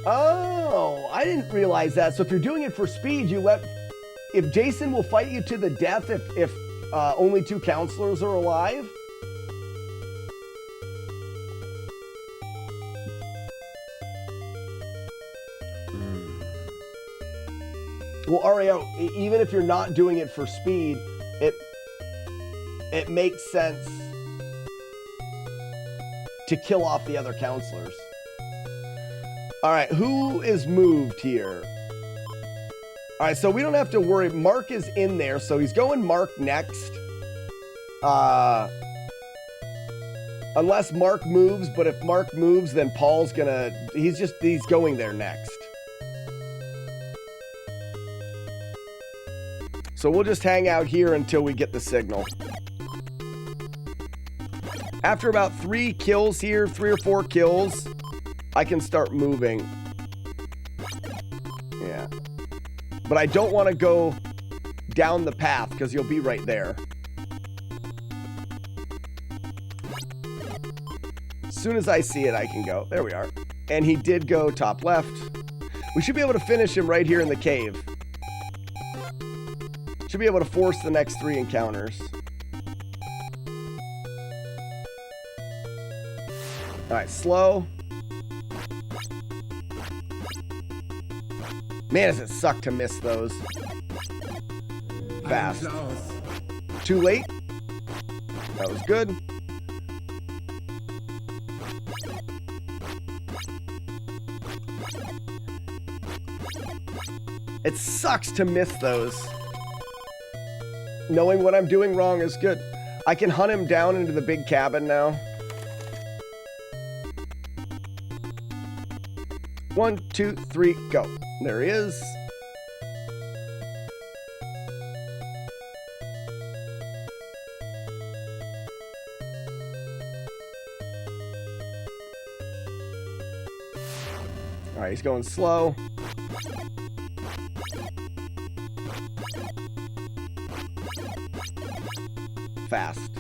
Oh, I didn't realize that. So if you're doing it for speed, if Jason will fight you to the death if only 2 counselors are alive. Well, RAO, even if you're not doing it for speed, it makes sense to kill off the other counselors. All right, who is moved here? All right, so we don't have to worry. Mark is in there, so he's going Mark next. Unless Mark moves, but if Mark moves, then Paul's gonna, he's going there next. So we'll just hang out here until we get the signal. After about 3 kills here, 3 or 4 kills, I can start moving. Yeah. But I don't want to go down the path because you'll be right there. As soon as I see it, I can go. There we are. And he did go top left. We should be able to finish him right here in the cave. Should be able to force the next 3 encounters. All right, slow. Man, does it suck to miss those. Fast. Too late. That was good. It sucks to miss those. Knowing what I'm doing wrong is good. I can hunt him down into the big cabin now. 1, 2, 3, go. There he is. All right, he's going slow. Fast.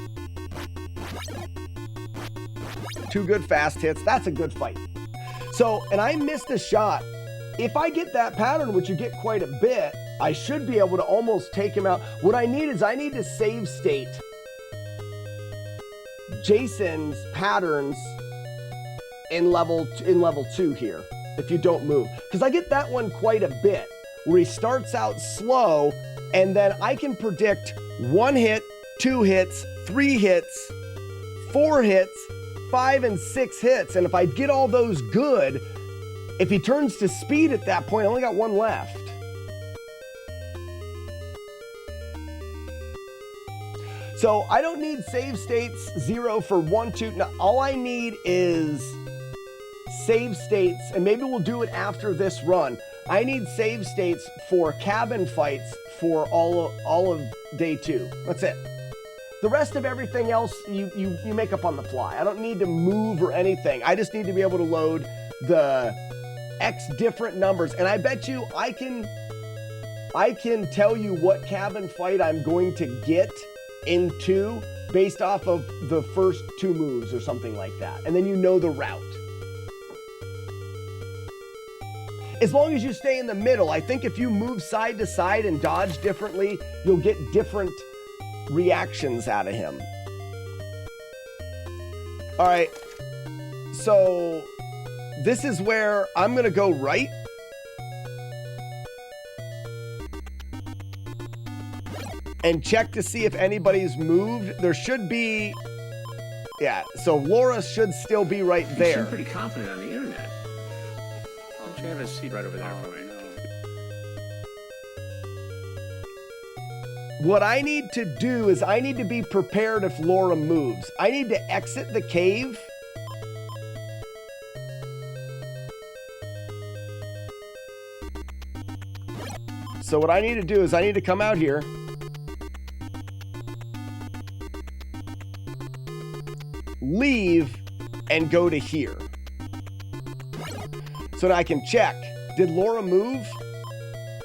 2 good fast hits. That's a good fight. So, and I missed a shot. If I get that pattern, which you get quite a bit, I should be able to almost take him out. What I need is I need to save state Jason's patterns in level 2 here. if you don't move. Because I get that one quite a bit, where he starts out slow, and then I can predict 1 hit, 2 hits, 3 hits, 4 hits, 5 and 6 hits. And if I get all those good, if he turns to speed at that point, I only got 1 left. So I don't need save states 0 for 1, 2. No, all I need is save states, and maybe we'll do it after this run. I need save states for cabin fights for all of day 2. That's it. The rest of everything else you make up on the fly. I don't need to move or anything. I just need to be able to load the X different numbers, and I bet you I can tell you what cabin fight I'm going to get in 2 based off of the first 2 moves or something like that. And then you know the route. As long as you stay in the middle, I think if you move side to side and dodge differently, you'll get different reactions out of him. All right, so this is where I'm gonna go right. And check to see if anybody's moved. There should be, yeah, so Laura should still be right there. You seem pretty confident on the internet. Don't you have a seat right over there for me? What I need to do is I need to be prepared if Laura moves. I need to exit the cave. So what I need to do is I need to come out here. Leave and go to here. So now I can check. Did Laura move?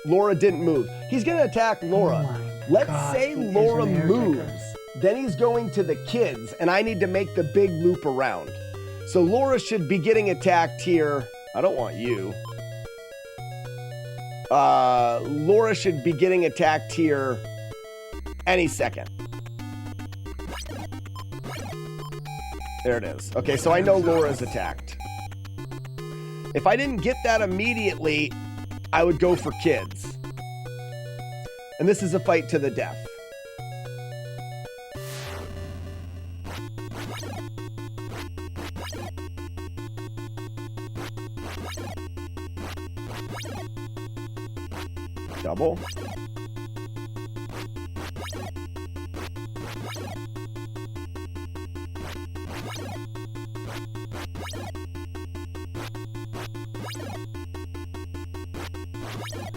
Laura didn't move. He's gonna attack Laura. Let's say Laura moves. Then he's going to the kids, and I need to make the big loop around. So Laura should be getting attacked here. I don't want you. Laura should be getting attacked here any second. There it is. Okay, so I know Laura's attacked. If I didn't get that immediately, I would go for kids. And this is a fight to the death. Double.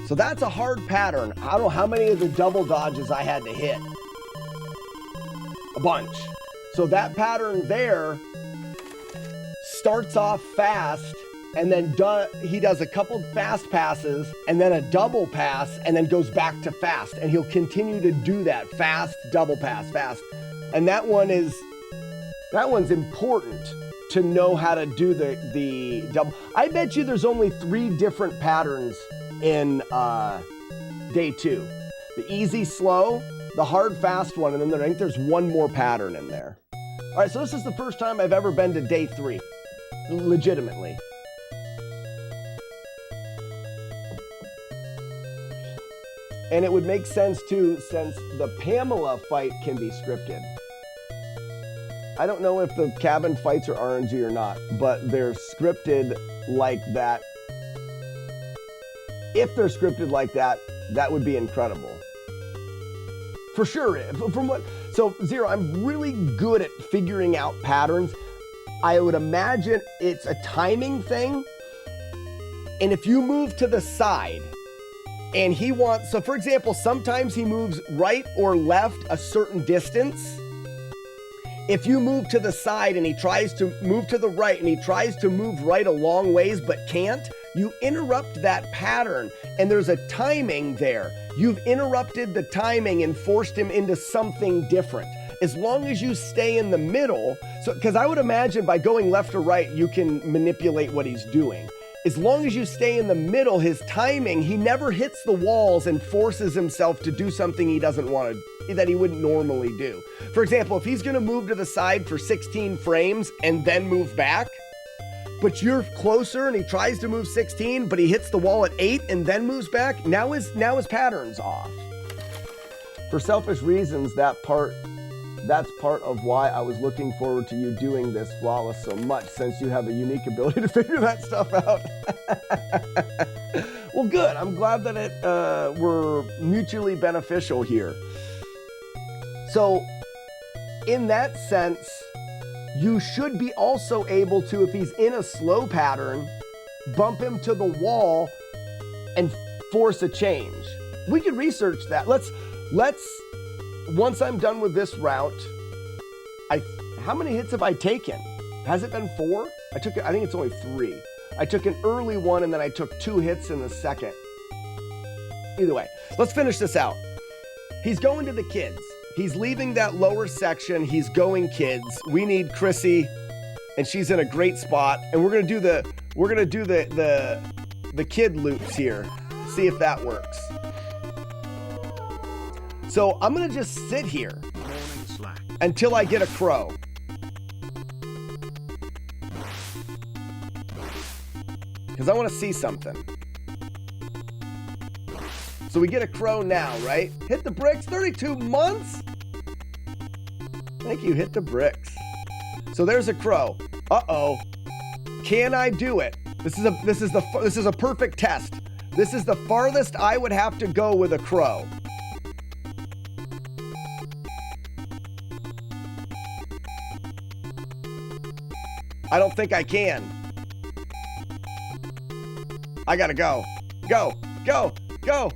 So that's a hard pattern. I don't know how many of the double dodges I had to hit. A bunch. So that pattern there starts off fast, and then he does a couple fast passes, and then a double pass, and then goes back to fast. And he'll continue to do that. Fast, double pass, fast. And that one's important to know how to do the double. I bet you there's only 3 different patterns in day 2. The easy, slow, the hard, fast one, and then I think there's 1 more pattern in there. All right, so this is the first time I've ever been to day 3, legitimately. And it would make sense too, since the Pamela fight can be scripted. I don't know if the cabin fights are RNG or not, but they're scripted like that. If they're scripted like that, that would be incredible. For sure. So Zero, I'm really good at figuring out patterns. I would imagine it's a timing thing. And if you move to the side and he wants, so for example, sometimes he moves right or left a certain distance. If you move to the side and he tries to move to the right and he tries to move right a long ways but can't, you interrupt that pattern, and there's a timing there. You've interrupted the timing and forced him into something different. As long as you stay in the middle, so because I would imagine by going left or right, you can manipulate what he's doing. As long as you stay in the middle, his timing, he never hits the walls and forces himself to do something he doesn't want to, that he wouldn't normally do. For example, if he's going to move to the side for 16 frames and then move back, but you're closer and he tries to move 16, but he hits the wall at 8 and then moves back, now his pattern's off. For selfish reasons, that's part of why I was looking forward to you doing this, Flawless, so much, since you have a unique ability to figure that stuff out. Well, good. I'm glad that we're mutually beneficial here. So, in that sense, you should be also able to, if he's in a slow pattern, bump him to the wall and force a change. We could research that. Let's once I'm done with this route, how many hits have I taken? Has it been 4? I think it's only 3. I took an early one and then I took 2 hits in the second. Either way, let's finish this out. He's going to the kids. He's leaving that lower section. He's going kids. We need Chrissy, and she's in a great spot. And we're gonna do the kid loops here. See if that works. So I'm gonna just sit here until I get a crow. Because I want to see something. So we get a crow now, right? Hit the bricks, 32 months? Thank you, hit the bricks. So there's a crow. Uh-oh. Can I do it? This is a perfect test. This is the farthest I would have to go with a crow. I don't think I can. I gotta go. Go, go, go.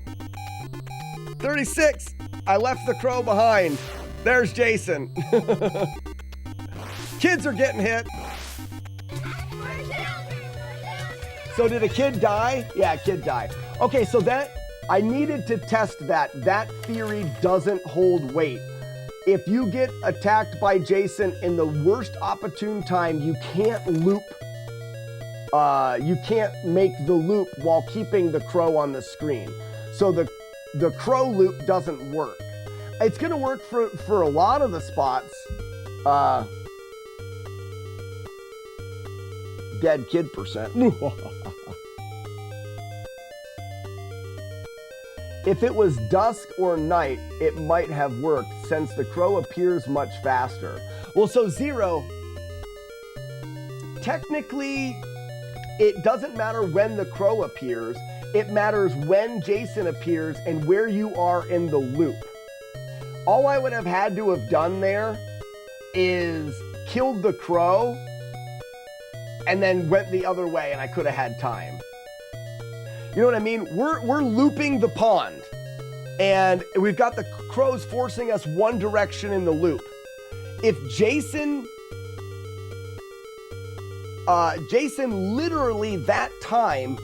36. I left the crow behind. There's Jason. Kids are getting hit. So did a kid die? Yeah, a kid died. Okay, so that, I needed to test that. That theory doesn't hold weight. If you get attacked by Jason in the worst opportune time, you can't loop. You can't make the loop while keeping the crow on the screen. So the crow loop doesn't work. It's gonna work for a lot of the spots. Dead kid percent. If it was dusk or night, it might have worked since the crow appears much faster. Well, so Zero, technically, it doesn't matter when the crow appears. It matters when Jason appears and where you are in the loop. All I would have had to have done there is killed the crow and then went the other way and I could have had time. You know what I mean? We're looping the pond and we've got the crows forcing us one direction in the loop. If Jason literally that time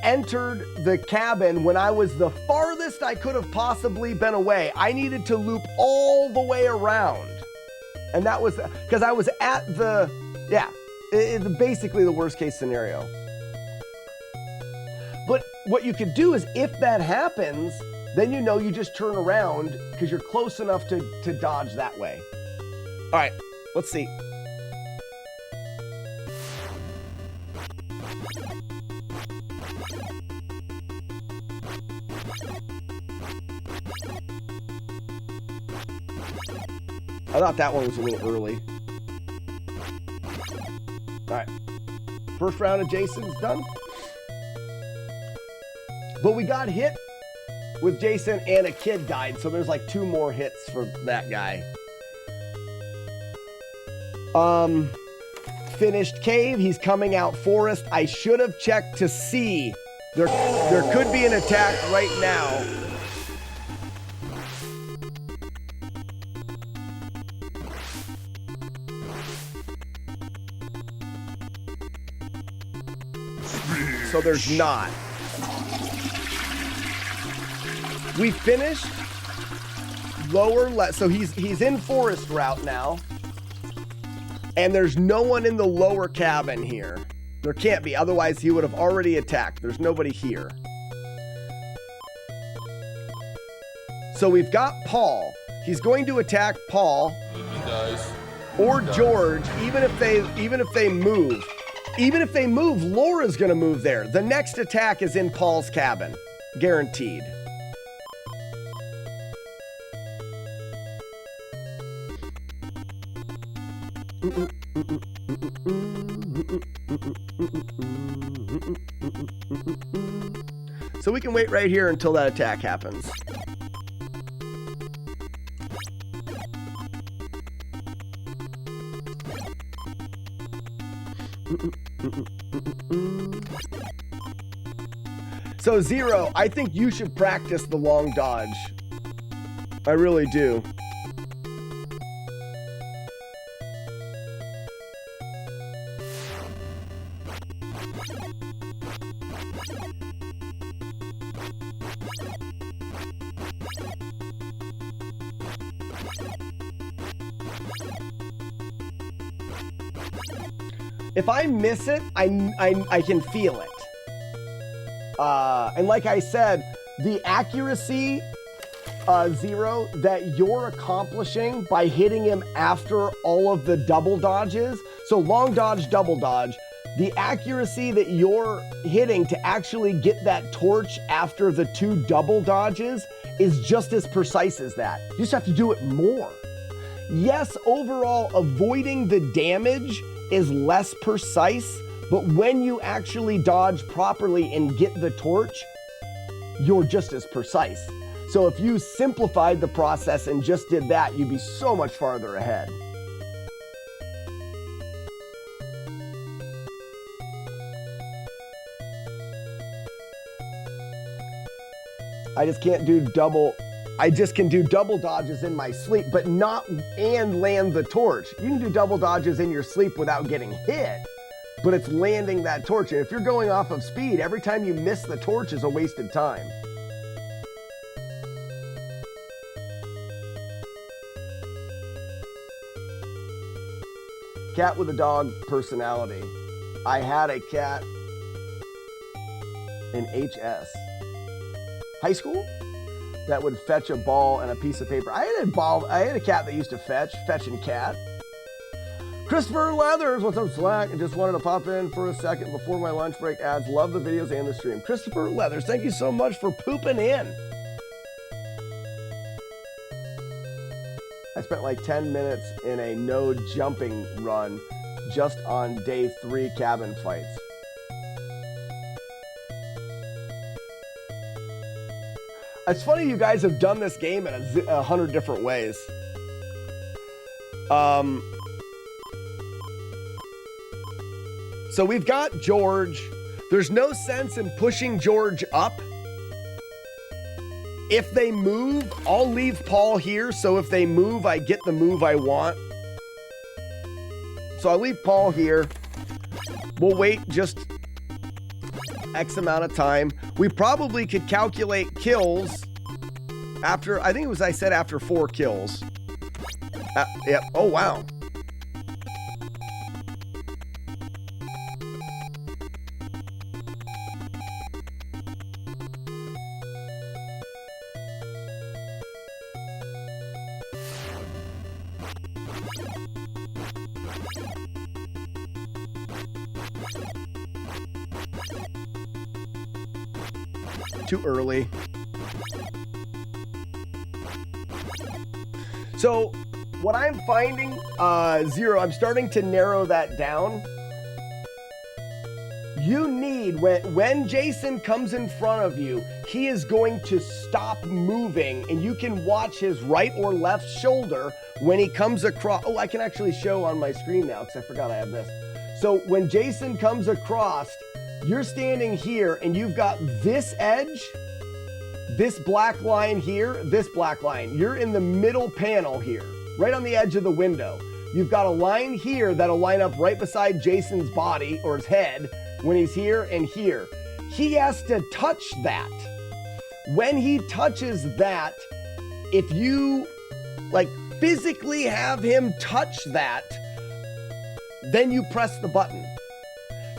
entered the cabin when I was the farthest I could have possibly been away. I needed to loop all the way around. And that was because I was at the, basically the worst case scenario. But what you could do is if that happens, then you know you just turn around because you're close enough to dodge that way. All right, let's see. I thought that one was a little early. All right. First round of Jason's done. But we got hit with Jason and a kid died, so there's like 2 more hits for that guy. Finished cave. He's coming out forest. I should have checked to see. There could be an attack right now. So there's not. We finished lower left. So he's in forest route now. And there's no one in the lower cabin here. There can't be, otherwise he would have already attacked. There's nobody here. So we've got Paul. He's going to attack Paul He dies. or George, even if they move. Even if they move, Laura's gonna move there. The next attack is in Paul's cabin. Guaranteed. So we can wait right here until that attack happens. So Zero, I think you should practice the long dodge. I really do. If I miss it, I can feel it. And like I said, the accuracy, Zero, that you're accomplishing by hitting him after all of the double dodges, so long dodge, double dodge, the accuracy that you're hitting to actually get that torch after the 2 double dodges is just as precise as that. You just have to do it more. Yes, overall, avoiding the damage is less precise, but when you actually dodge properly and get the torch, you're just as precise. So if you simplified the process and just did that, you'd be so much farther ahead. I just can't do double. I just can do double dodges in my sleep, but not and land the torch. You can do double dodges in your sleep without getting hit, but it's landing that torch. And if you're going off of speed, every time you miss the torch is a wasted time. Cat with a dog personality. I had a cat in HS. High school? That would fetch a ball and a piece of paper. I had a cat that used to fetching cat. Christopher Leathers, what's up, Slack? I just wanted to pop in for a second before my lunch break ads. Love the videos and the stream. Christopher Leathers, thank you so much for pooping in. I spent like 10 minutes in a no jumping run just on day 3 cabin fights. It's funny you guys have done this game in 100 different ways. So we've got George. There's no sense in pushing George up. If they move, I'll leave Paul here, so if they move, I get the move I want. So I'll leave Paul here. We'll wait just X amount of time. We probably could calculate kills after, I think it was, I said after 4 kills. Yep. Oh, wow. Too early. So what I'm finding, Zero, I'm starting to narrow that down. You need, when Jason comes in front of you, he is going to stop moving, and you can watch his right or left shoulder when he comes across. Oh, I can actually show on my screen now because I forgot I have this. So when Jason comes across, you're standing here and you've got this edge, this black line here, this black line. You're in the middle panel here, right on the edge of the window. You've got a line here that'll line up right beside Jason's body or his head when he's here and here. He has to touch that. When he touches that, if you like physically have him touch that, then you press the button.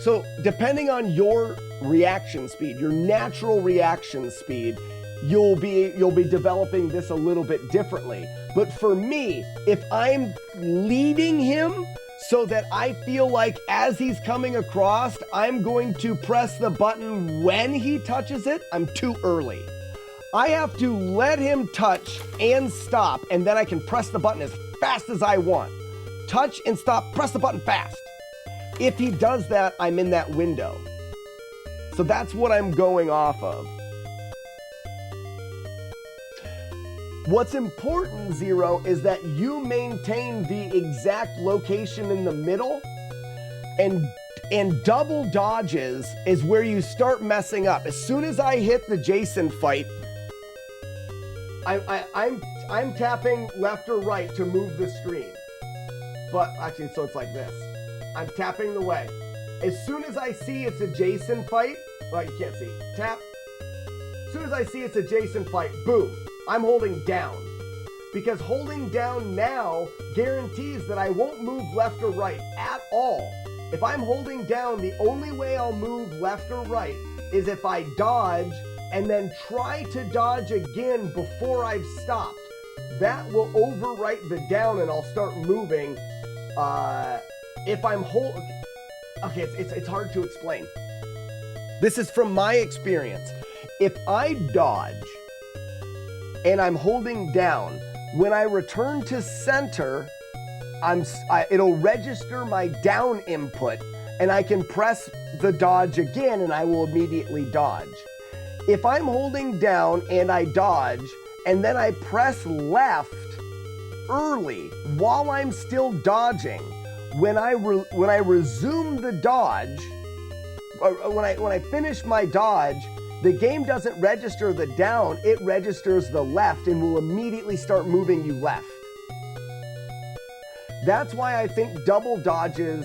So depending on your reaction speed, your natural reaction speed, you'll be developing this a little bit differently. But for me, if I'm leading him, so that I feel like as he's coming across, I'm going to press the button when he touches it. I'm too early. I have to let him touch and stop, and then I can press the button as fast as I want. Touch and stop, press the button fast. If he does that, I'm in that window. So that's what I'm going off of. What's important, Zero, is that you maintain the exact location in the middle, and double dodges is where you start messing up. As soon as I hit the Jason fight, I'm tapping left or right to move the screen. But actually, so it's like this. I'm tapping the way. As soon as I see it's a Jason fight, well, you can't see. Tap. As soon as I see it's a Jason fight, boom. I'm holding down. Because holding down now guarantees that I won't move left or right at all. If I'm holding down, the only way I'll move left or right is if I dodge and then try to dodge again before I've stopped. That will overwrite the down and I'll start moving. If I'm okay, it's hard to explain. This is from my experience. If I dodge and I'm holding down, when I return to center, it'll register my down input and I can press the dodge again and I will immediately dodge. If I'm holding down and I dodge and then I press left early while I'm still dodging, when I resume the dodge, or when I finish my dodge, the game doesn't register the down, it registers the left and will immediately start moving you left. That's why I think double dodges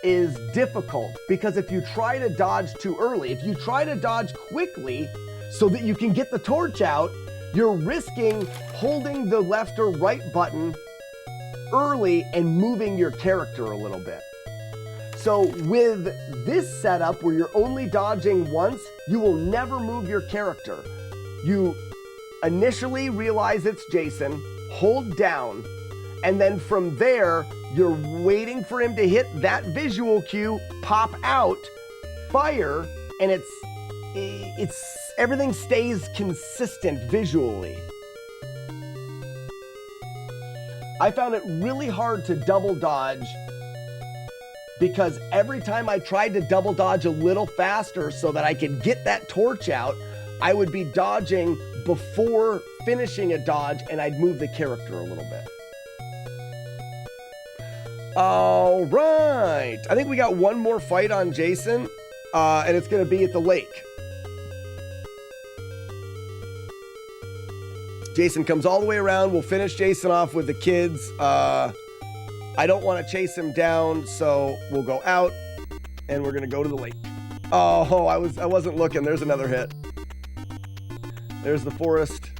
is difficult, because if you try to dodge too early, if you try to dodge quickly so that you can get the torch out, you're risking holding the left or right button early and moving your character a little bit. So with this setup where you're only dodging once, you will never move your character. You initially realize it's Jason, hold down, and then from there, you're waiting for him to hit that visual cue, pop out, fire, and everything stays consistent visually. I found it really hard to double dodge because every time I tried to double dodge a little faster so that I could get that torch out, I would be dodging before finishing a dodge and I'd move the character a little bit. All right. I think we got one more fight on Jason, and it's going to be at the lake. Jason comes all the way around. We'll finish Jason off with the kids. I don't want to chase him down, so we'll go out, and we're going to go to the lake. Oh, I wasn't looking. There's another hit. There's the forest.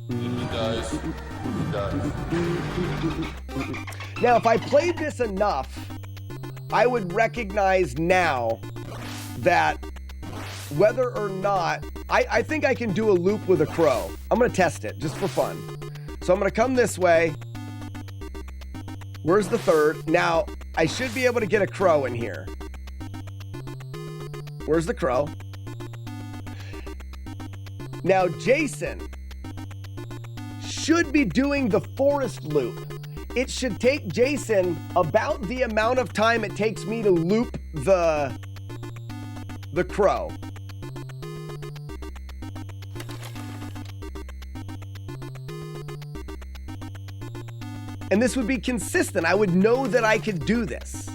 He dies. He dies. Now, if I played this enough, I would recognize now that whether or not, I think I can do a loop with a crow. I'm going to test it just for fun. So I'm going to come this way. Where's the third? Now, I should be able to get a crow in here. Where's the crow? Now, Jason should be doing the forest loop. It should take Jason about the amount of time it takes me to loop the crow. And this would be consistent. I would know that I could do this.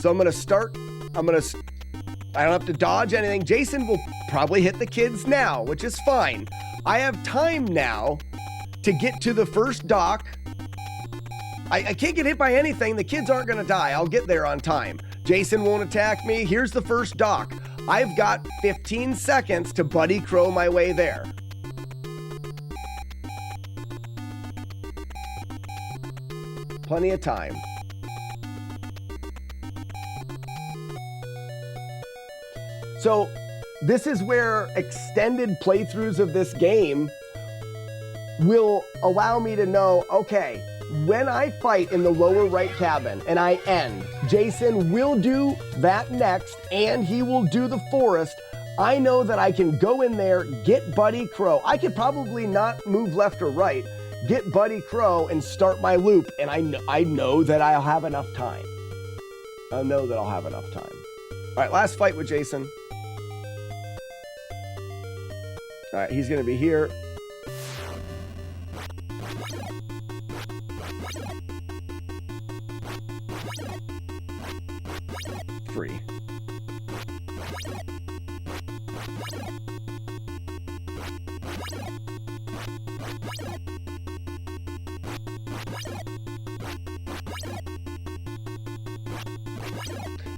So I'm going to start. I don't have to dodge anything. Jason will probably hit the kids now, which is fine. I have time now to get to the first dock. I can't get hit by anything. The kids aren't going to die. I'll get there on time. Jason won't attack me. Here's the first dock. I've got 15 seconds to buddy crow my way there. Plenty of time. So this is where extended playthroughs of this game will allow me to know, okay, when I fight in the lower right cabin and I end, Jason will do that next and he will do the forest. I know that I can go in there, get Buddy Crow. I could probably not move left or right, get Buddy Crow and start my loop, and I know that I'll have enough time. I know that I'll have enough time. All right, last fight with Jason. All right, he's gonna be here. Free.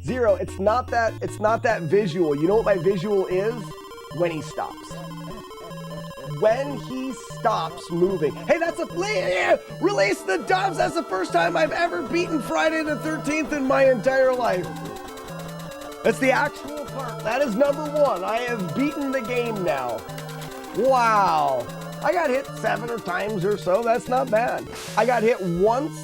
Zero, it's not that visual. You know what my visual is? When he stops. When he stops moving. Hey, that's a release the doves. That's the first time I've ever beaten Friday the 13th in my entire life. That's the actual part. That is number one. I have beaten the game now. Wow. I got hit 7 times or so. That's not bad. I got hit once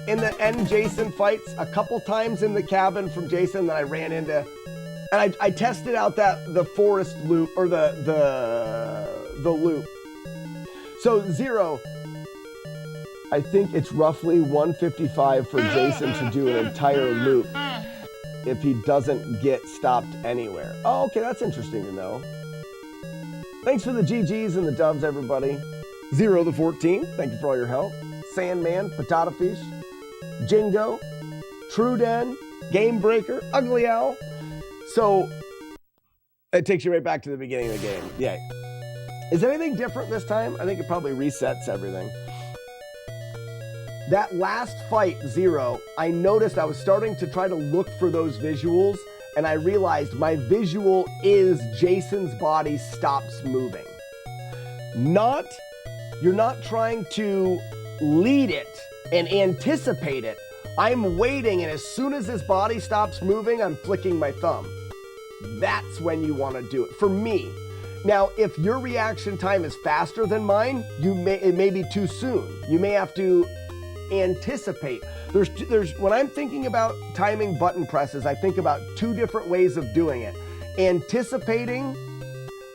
in the end Jason fights, a couple times in the cabin from Jason that I ran into. And I tested out the forest loop, or the loop. So Zero, I think it's roughly 155 for Jason to do an entire loop if he doesn't get stopped anywhere. Oh, okay, that's interesting to know. Thanks for the GGs and the doves, everybody. Zero the 14, thank you for all your help. Sandman, Potato Fish, Jingo, True Den, Game Breaker, Ugly Owl. So it takes you right back to the beginning of the game. Yay. Is anything different this time? I think it probably resets everything. That last fight, Zero, I noticed I was starting to try to look for those visuals, and I realized my visual is Jason's body stops moving. You're not trying to lead it and anticipate it. I'm waiting, and as soon as his body stops moving, I'm flicking my thumb. That's when you want to do it, for me. Now, if your reaction time is faster than mine, it may be too soon. You may have to anticipate. When I'm thinking about timing button presses, I think about 2 different ways of doing it. Anticipating,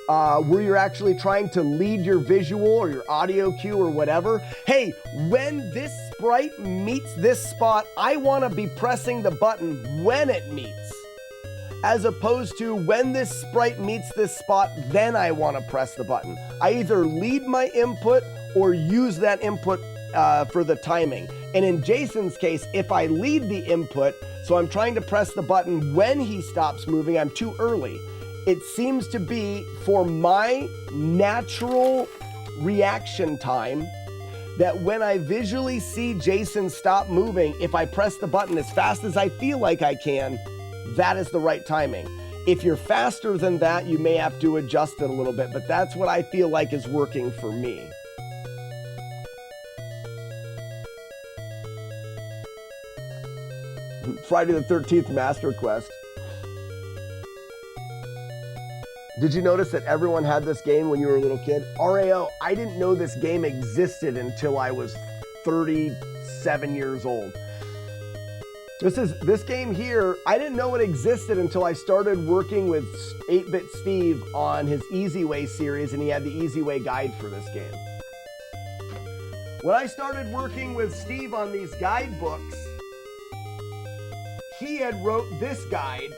where you're actually trying to lead your visual or your audio cue or whatever. Hey, when this sprite meets this spot, I want to be pressing the button when it meets. As opposed to when this sprite meets this spot, then I want to press the button. I either lead my input or use that input for the timing. And in Jason's case, if I lead the input, so I'm trying to press the button when he stops moving, I'm too early. It seems to be, for my natural reaction time, that when I visually see Jason stop moving, if I press the button as fast as I feel like I can, that is the right timing. If you're faster than that, you may have to adjust it a little bit, but that's what I feel like is working for me. Friday the 13th Master Quest. Did you notice that everyone had this game when you were a little kid? RAO, I didn't know this game existed until I was 37 years old. This game here, I didn't know it existed until I started working with 8-Bit Steve on his Easy Way series, and he had the Easy Way guide for this game. When I started working with Steve on these guidebooks, he had wrote this guide.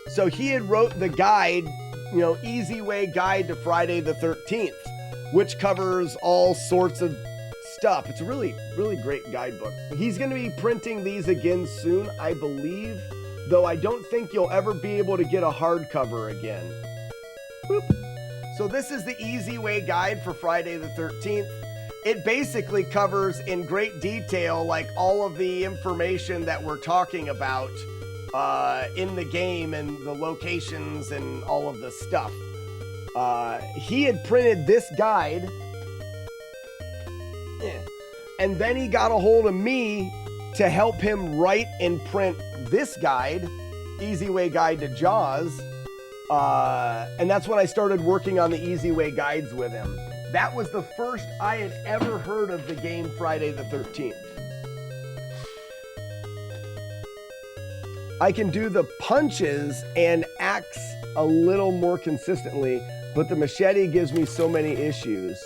So he had wrote the guide, Easy Way Guide to Friday the 13th, which covers all sorts of stuff. It's a really, really great guidebook. He's going to be printing these again soon, I believe, though I don't think you'll ever be able to get a hardcover again. Boop. So this is the Easy Way Guide for Friday the 13th. It basically covers in great detail like all of the information that we're talking about in the game and the locations and all of the stuff. He had printed this guide, and then he got a hold of me to help him write and print this guide, Easy Way Guide to Jaws, and that's when I started working on the Easy Way guides with him. That was the first I had ever heard of the game Friday the 13th. I can do the punches and axe a little more consistently, but the machete gives me so many issues.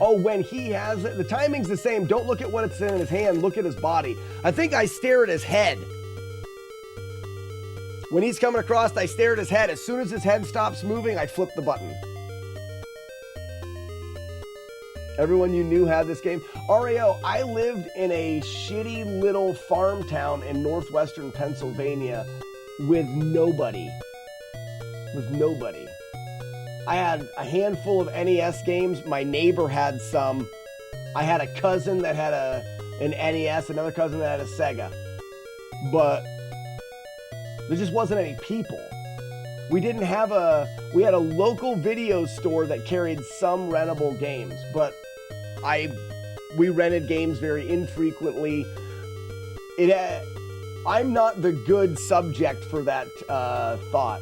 Oh, when he has it, the timing's the same. Don't look at what it's in his hand, look at his body. I think I stare at his head. When he's coming across, I stare at his head. As soon as his head stops moving, I flip the button. Everyone you knew had this game. RAO, I lived in a shitty little farm town in northwestern Pennsylvania with nobody. I had a handful of NES games. My neighbor had some. I had a cousin that had an NES, another cousin that had a Sega. But there just wasn't any people. We had a local video store that carried some rentable games, but we rented games very infrequently. I'm not the good subject for that thought.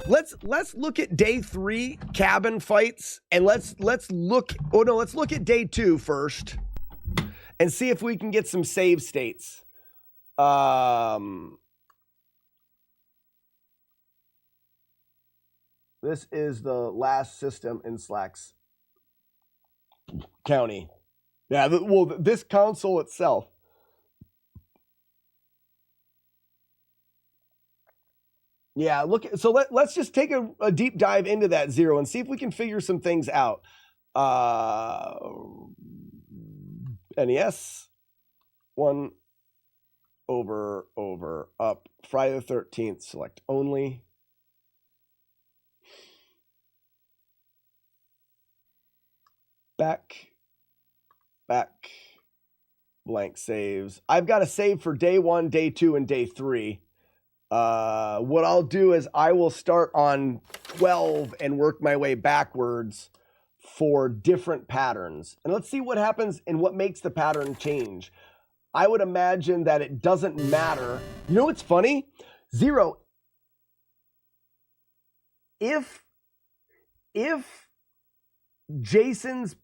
Let's look at day 3 cabin fights, and let's look at day 2 first and see if we can get some save states. This is the last system in Slacks County. Yeah, this console itself. Yeah, let's just take a deep dive into that Zero and see if we can figure some things out. NES 1 over up Friday the 13th, select only. Back, blank saves. I've got a save for day 1, day 2, and day 3. What I'll do is I will start on 12 and work my way backwards for different patterns. And let's see what happens and what makes the pattern change. I would imagine that it doesn't matter. You know what's funny? Zero, if Jason's,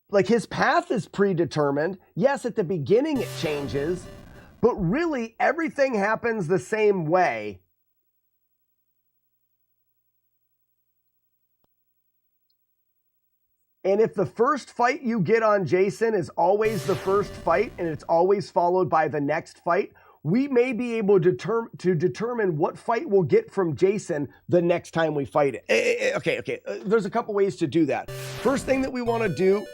like, his path is predetermined, yes, at the beginning it changes, but really everything happens the same way. And if the first fight you get on Jason is always the first fight and it's always followed by the next fight, we may be able to determine what fight we'll get from Jason the next time we fight it. Okay. There's a couple ways to do that. First thing that we want to do,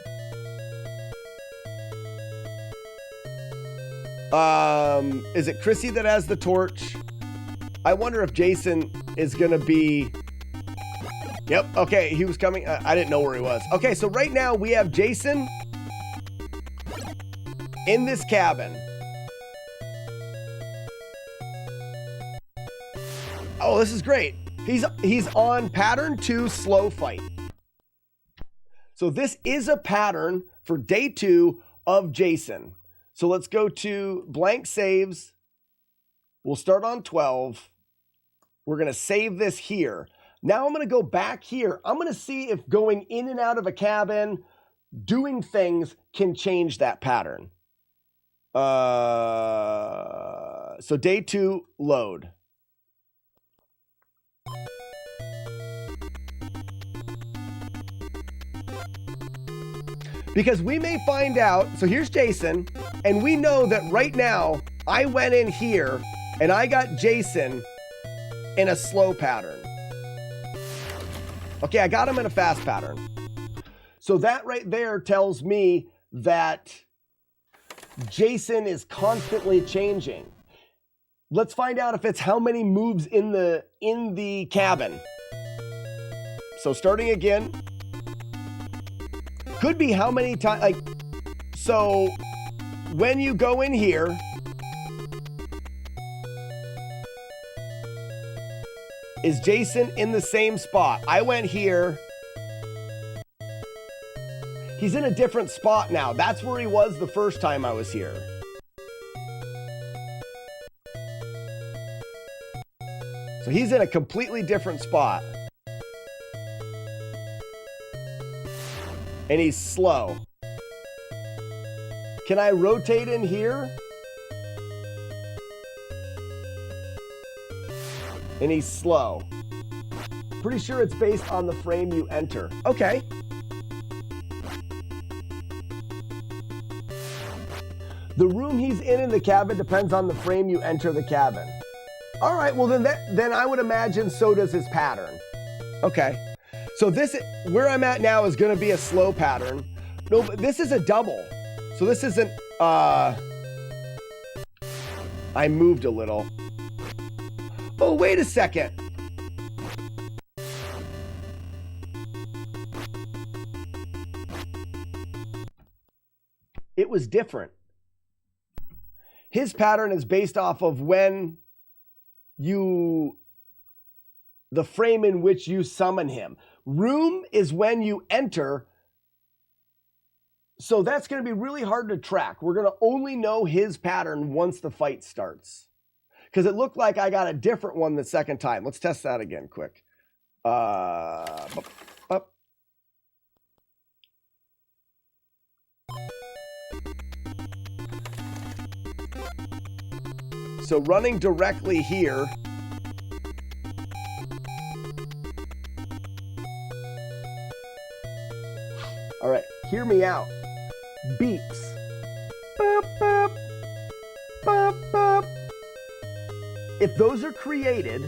is it Chrissy that has the torch? I wonder if Jason is going to be... Yep, okay, he was coming. I didn't know where he was. Okay, so right now we have Jason in this cabin. Oh, this is great. He's on pattern 2, slow fight. So this is a pattern for day 2 of Jason. So let's go to blank saves. We'll start on 12. We're going to save this here. Now I'm going to go back here. I'm going to see if going in and out of a cabin, doing things can change that pattern. So day 2, load. Because we may find out, so here's Jason, and we know that right now, I went in here, and I got Jason in a slow pattern. Okay, I got him in a fast pattern. So that right there tells me that Jason is constantly changing. Let's find out if it's how many moves in the cabin. So starting again. Could be how many times, like, so when you go in here, is Jason in the same spot? I went here. He's in a different spot now. That's where he was the first time I was here. So he's in a completely different spot. And he's slow. Can I rotate in here? And he's slow. Pretty sure it's based on the frame you enter. Okay. The room he's in the cabin depends on the frame you enter the cabin. All right, well then I would imagine so does his pattern. Okay. So this, where I'm at now is gonna be a slow pattern. No, but this is a double. So this isn't, I moved a little. Oh, wait a second. It was different. His pattern is based off of when the frame in which you summon him. Room is when you enter. So that's going to be really hard to track. We're going to only know his pattern once the fight starts. Because it looked like I got a different one the second time. Let's test that again quick. Up. So running directly here. All right, hear me out. Beeps. Boop, boop. Boop, boop. If those are created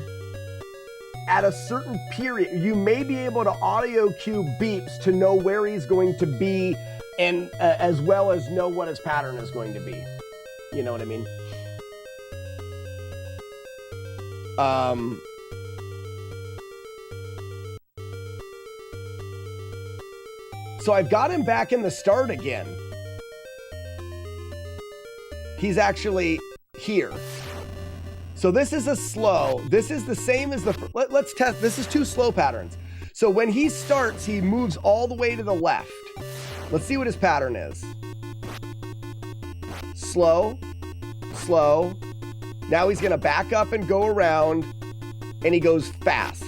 at a certain period, you may be able to audio cue beeps to know where he's going to be and as well as know what his pattern is going to be. You know what I mean? So I've got him back in the start again. He's actually here. So this is a slow. This is the same as the, let's test. This is two slow patterns. So when he starts, he moves all the way to the left. Let's see what his pattern is. Slow, slow. Now he's gonna back up and go around, and he goes fast.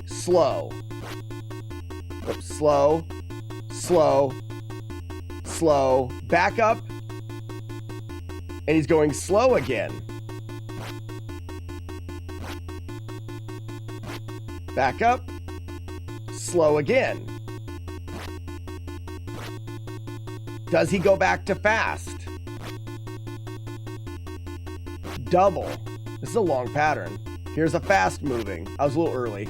Slow. Oops, slow, slow, slow. Back up, and he's going slow again. Back up, slow again. Does he go back to fast? Double. This is a long pattern. Here's a fast moving. I was a little early.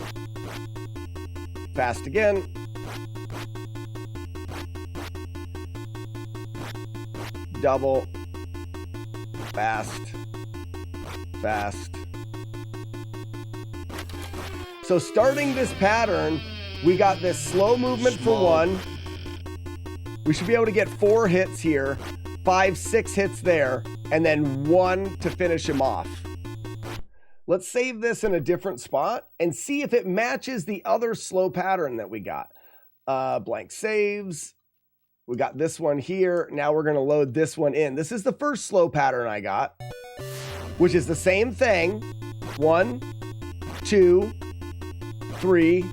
Fast again. Double. Fast. Fast. So starting this pattern, we got this slow movement for one. We should be able to get 4 hits here, 5, 6 hits there, and then 1 to finish him off. Let's save this in a different spot and see if it matches the other slow pattern that we got. Blank saves. We got this one here. Now we're going to load this one in. This is the first slow pattern I got, which is the same thing. 1, 2, 3,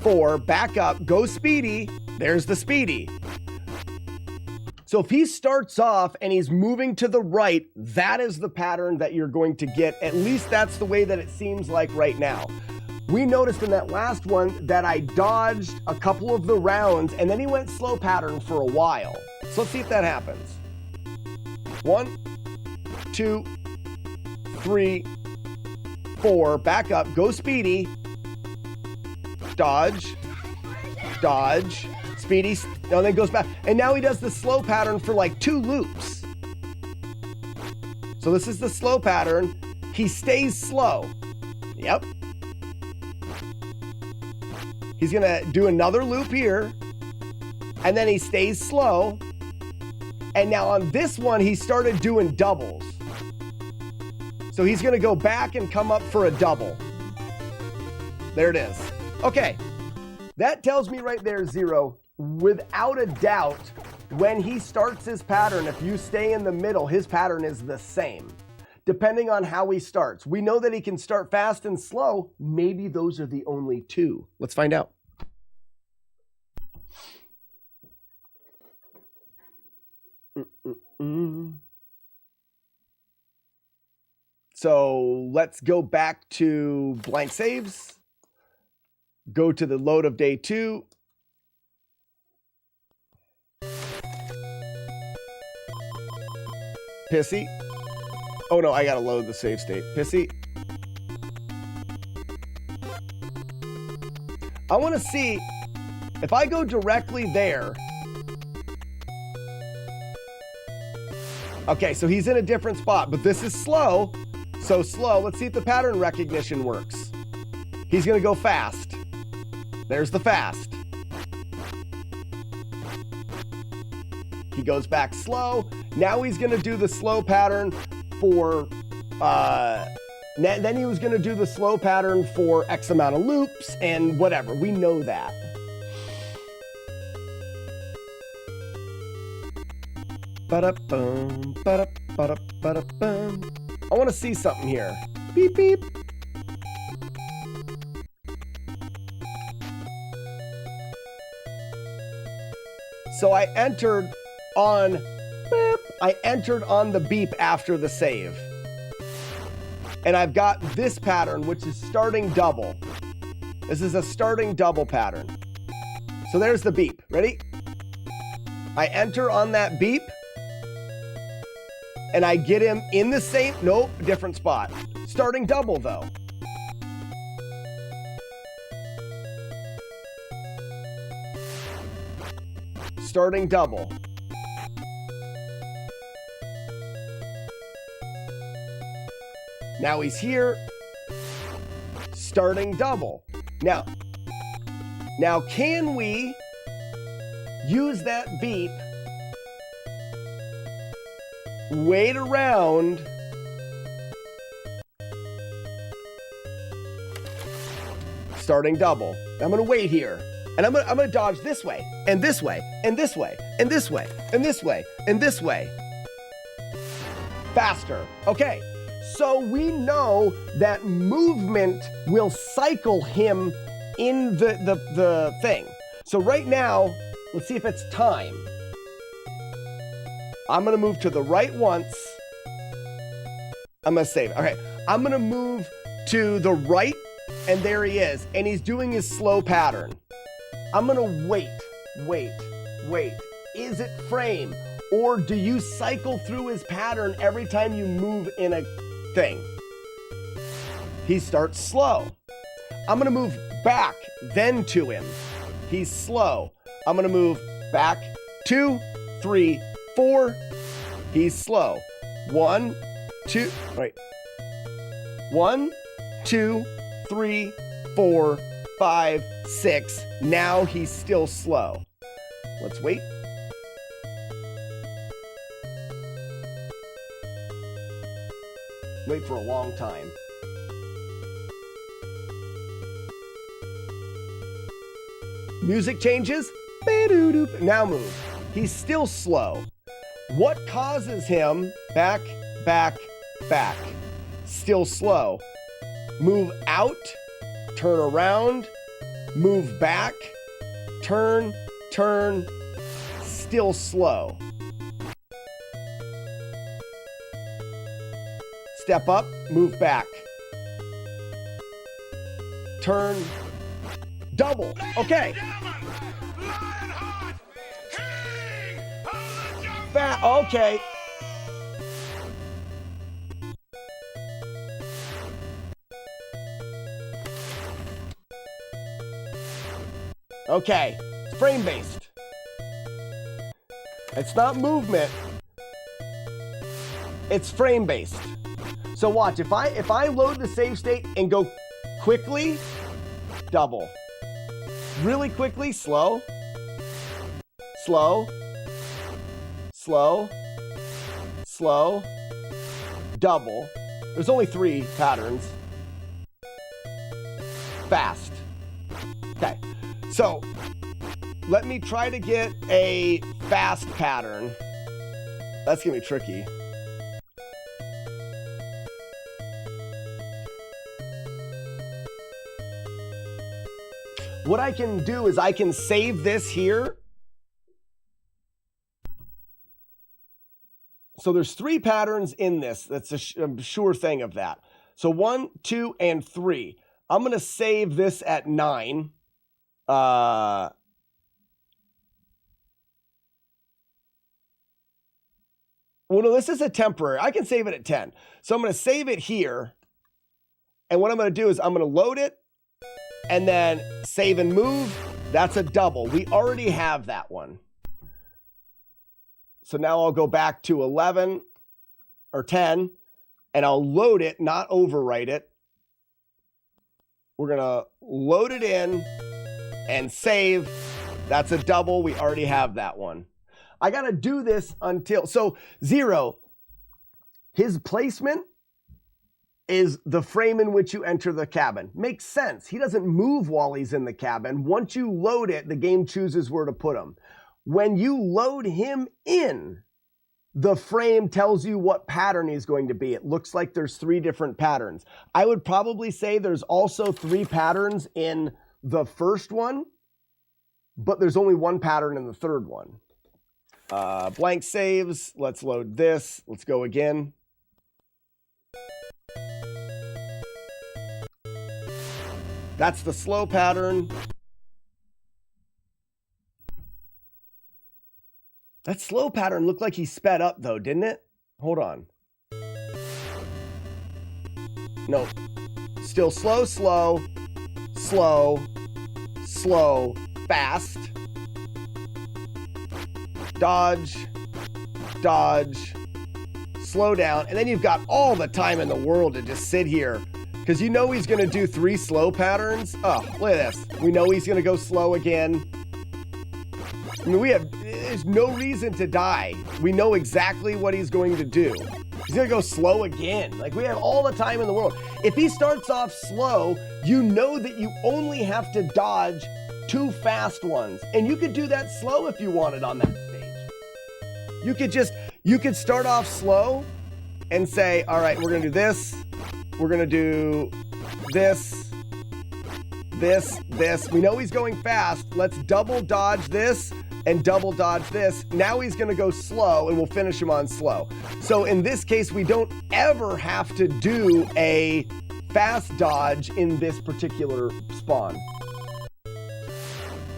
4. Back up. Go speedy. There's the speedy. So if he starts off and he's moving to the right, that is the pattern that you're going to get. At least that's the way that it seems like right now. We noticed in that last one that I dodged a couple of the rounds and then he went slow pattern for a while. So let's see if that happens. 1, 2, 3, 4. Back up. Go speedy. Dodge. Dodge. Speedy, and then goes back. And now he does the slow pattern for like 2 loops. So this is the slow pattern. He stays slow. Yep. He's gonna do another loop here. And then he stays slow. And now on this one, he started doing doubles. So he's gonna go back and come up for a double. There it is. Okay. That tells me right there, Zero, without a doubt, when he starts his pattern, if you stay in the middle, his pattern is the same. depending on how he starts. We know that he can start fast and slow. Maybe those are the only two. Let's find out. So let's go back to blank saves. Go to the load of day 2. Pissy. Oh no, I gotta load the save state. Pissy. I want to see if I go directly there. Okay, so he's in a different spot, but this is slow. So slow. Let's see if the pattern recognition works. He's gonna go fast. There's the fast. He goes back slow. Now he's gonna do the slow pattern for, then he was gonna do the slow pattern for X amount of loops and whatever. We know that. Ba-da-bum, ba-da, ba-da-bum. I want to see something here. Beep, beep. So I entered on beep. I entered on the beep after the save. And I've got this pattern, which is starting double. This is a starting double pattern. So there's the beep. Ready? I enter on that beep. And I get him in the same, nope, different spot. Starting double though. Starting double. Now he's here. Starting double. Now can we use that beep, wait around, starting double. I'm gonna wait here, and I'm gonna dodge this way, and this way, and this way, and this way, and this way, and this way. Faster. Okay, so we know that movement will cycle him in the thing. So right now, let's see if it's time. I'm gonna move to the right once. I'm gonna save it. Okay, I'm gonna move to the right, and there he is. And he's doing his slow pattern. I'm gonna wait. Is it frame? Or do you cycle through his pattern every time you move in a thing? He starts slow. I'm gonna move back, then to him. He's slow. I'm gonna move back, 2, 3, 4. He's slow. 1, 2, right. 1, 2, 3, 4, 5, 6. Now he's still slow. Let's wait. Wait for a long time. Music changes. Now move. He's still slow. What causes him back, still slow? Move out, turn around, move back, turn, still slow. Step up, move back. Turn, double. Okay. Okay. Okay, it's frame based. It's not movement. It's frame based. So watch, if I load the save state and go quickly, double. Really quickly, slow. Slow. Slow. Slow. Double. There's only 3 patterns. Fast. Okay. So, let me try to get a fast pattern. That's gonna be tricky. what I can do is I can save this here. So there's 3 patterns in this. That's a sure thing of that. So 1, 2, and 3. I'm going to save this at 9. Well, no, this is a temporary. I can save it at 10. So I'm going to save it here. And what I'm going to do is I'm going to load it and then save and move. That's a double. We already have that one. So now I'll go back to 11 or 10 and I'll load it, not overwrite it. We're going to load it in and save. That's a double. We already have that one. I got to do this until, so 0, his placement is the frame in which you enter the cabin. Makes sense. He doesn't move while he's in the cabin. Once you load it, the game chooses where to put him. When you load him in, the frame tells you what pattern he's going to be. It looks like there's 3 different patterns. I would probably say there's also 3 patterns in the first one, but there's only 1 pattern in the third one. Blank saves. Let's load this. Let's go again. That's the slow pattern. That slow pattern looked like he sped up though, didn't it? Hold on. No. Still slow, slow, slow, slow, fast. Dodge, dodge, slow down. And then you've got all the time in the world to just sit here because you know he's going to do 3 slow patterns. Oh, look at this. We know he's going to go slow again. I mean, there's no reason to die. We know exactly what he's going to do. He's going to go slow again. Like, we have all the time in the world. If he starts off slow, you know that you only have to dodge 2 fast ones. And you could do that slow if you wanted on that stage. You could start off slow and say, all right, we're going to do this. We're going to do this, this, this. We know he's going fast. Let's double dodge this and double dodge this. Now he's going to go slow and we'll finish him on slow. So in this case, we don't ever have to do a fast dodge in this particular spawn.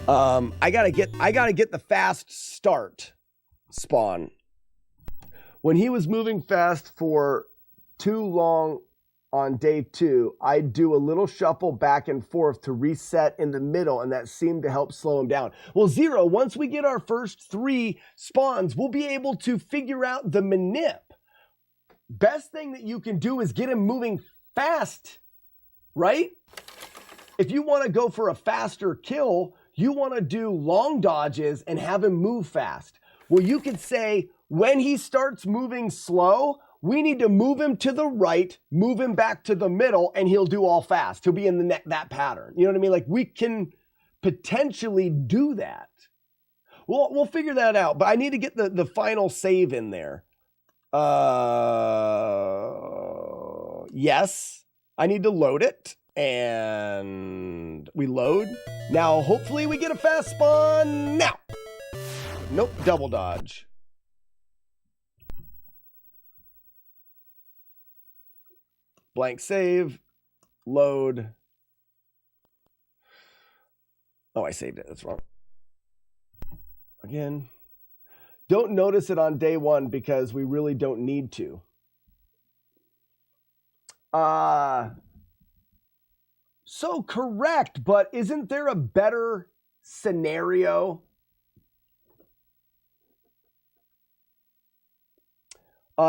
I gotta get the fast start spawn. When he was moving fast for too long on day 2, I'd do a little shuffle back and forth to reset in the middle, and that seemed to help slow him down. Well, 0, once we get our first 3 spawns, we'll be able to figure out the manip. Best thing that you can do is get him moving fast, right? If you want to go for a faster kill, you want to do long dodges and have him move fast. Well, you could say when he starts moving slow, we need to move him to the right, move him back to the middle, and he'll do all fast. He'll be in that pattern. You know what I mean? Like, we can potentially do that. We'll figure that out, but I need to get the final save in there. Yes, I need to load it, and we load. Now, hopefully we get a fast spawn now. Nope, double dodge. Blank save, load. Oh, I saved it. That's wrong. Again. Don't notice it on day 1 because we really don't need to. So correct, but isn't there a better scenario?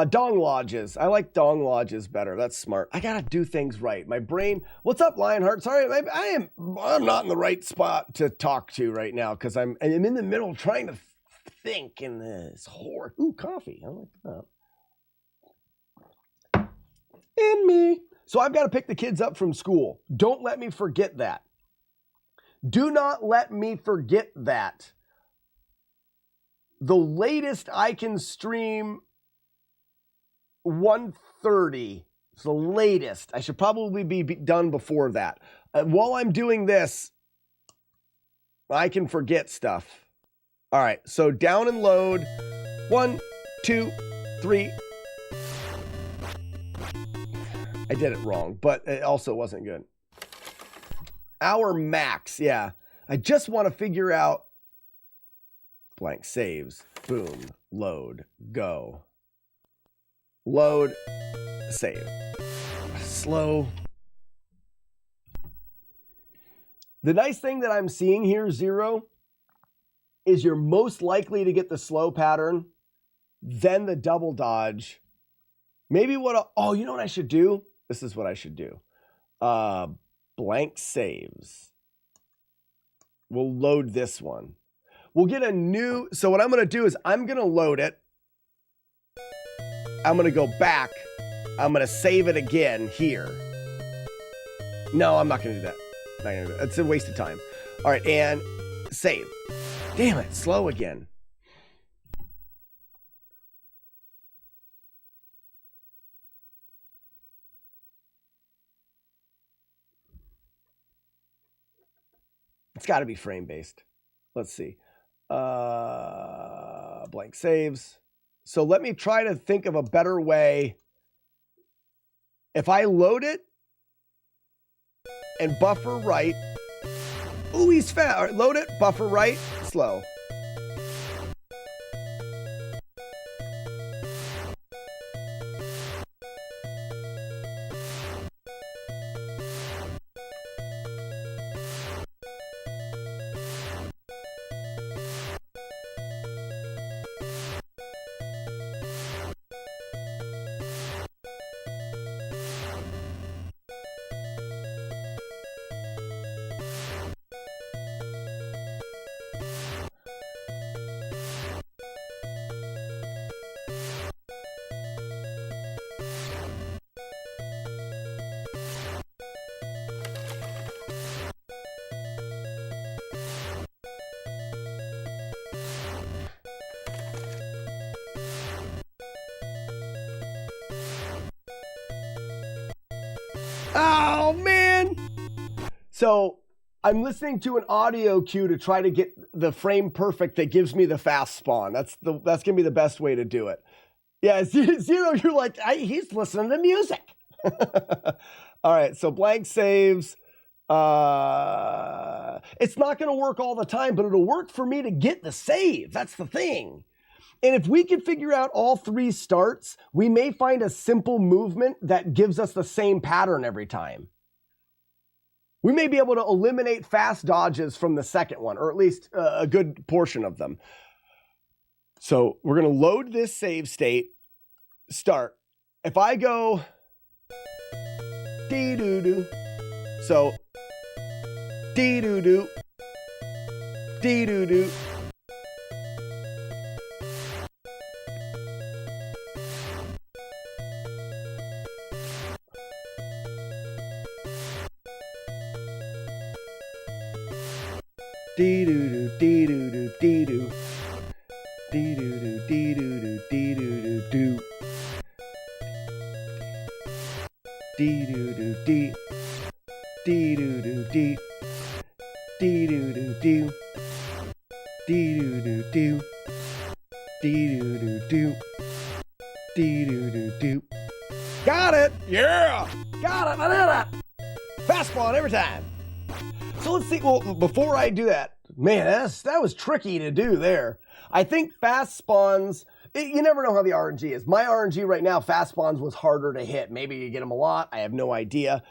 Dong lodges. I like dong lodges better. That's smart. I gotta do things right. My brain. What's up, Lionheart? Sorry, I'm not in the right spot to talk to right now because I'm in the middle trying to think in this horror. Ooh, coffee. I like that. In me. So I've got to pick the kids up from school. Don't let me forget that. Do not let me forget that. The latest I can stream 1:30. It's the latest. I should probably be done before that. While I'm doing this, I can forget stuff. All right, so down and load. 1, 2, 3. I did it wrong, but it also wasn't good. Hour max, yeah. I just want to figure out blank saves. Boom, load, go. Load, save. Slow. The nice thing that I'm seeing here, Zero, is you're most likely to get the slow pattern, then the double dodge. Maybe oh, you know what I should do? This is what I should do. Blank saves. We'll load this one. We'll get a new, so what I'm going to do is I'm going to load it. I'm going to go back. I'm going to save it again here. No, I'm not going to do that. Not gonna do that. It's a waste of time. All right, and save. Damn it, slow again. It's got to be frame-based. Let's see. Blank saves. So let me try to think of a better way. If I load it and buffer right. Ooh, he's fast. All right, load it, buffer right, slow. Oh, man. So I'm listening to an audio cue to try to get the frame perfect that gives me the fast spawn. That's going to be the best way to do it. Yeah, Zero, you're like, he's listening to music. All right, so blank saves. It's not going to work all the time, but it'll work for me to get the save. That's the thing. And if we can figure out all 3 starts, we may find a simple movement that gives us the same pattern every time. We may be able to eliminate fast dodges from the second one, or at least a good portion of them. So we're going to load this save state, start. If I go dee-doo-doo, so dee-doo-doo, dee-doo-doo, dee-doo-doo, dee-doo-doo, dee-doo. Dee-doo-doo, dee-doo-doo, dee-doo-doo-doo. Dee-doo-doo, dee. Dee-doo-doo, dee. Dee-doo-doo-doo. Dee-doo-doo-doo. Dee-doo-doo-doo. Dee-doo-doo-doo. Got it! Yeah! Got it! I did it! Fast spawn every time. So let's see. Well, before I do that, man, that was tricky to do there. I think fast spawns, you never know how the RNG is. My RNG right now, fast spawns was harder to hit. Maybe you get them a lot. I have no idea.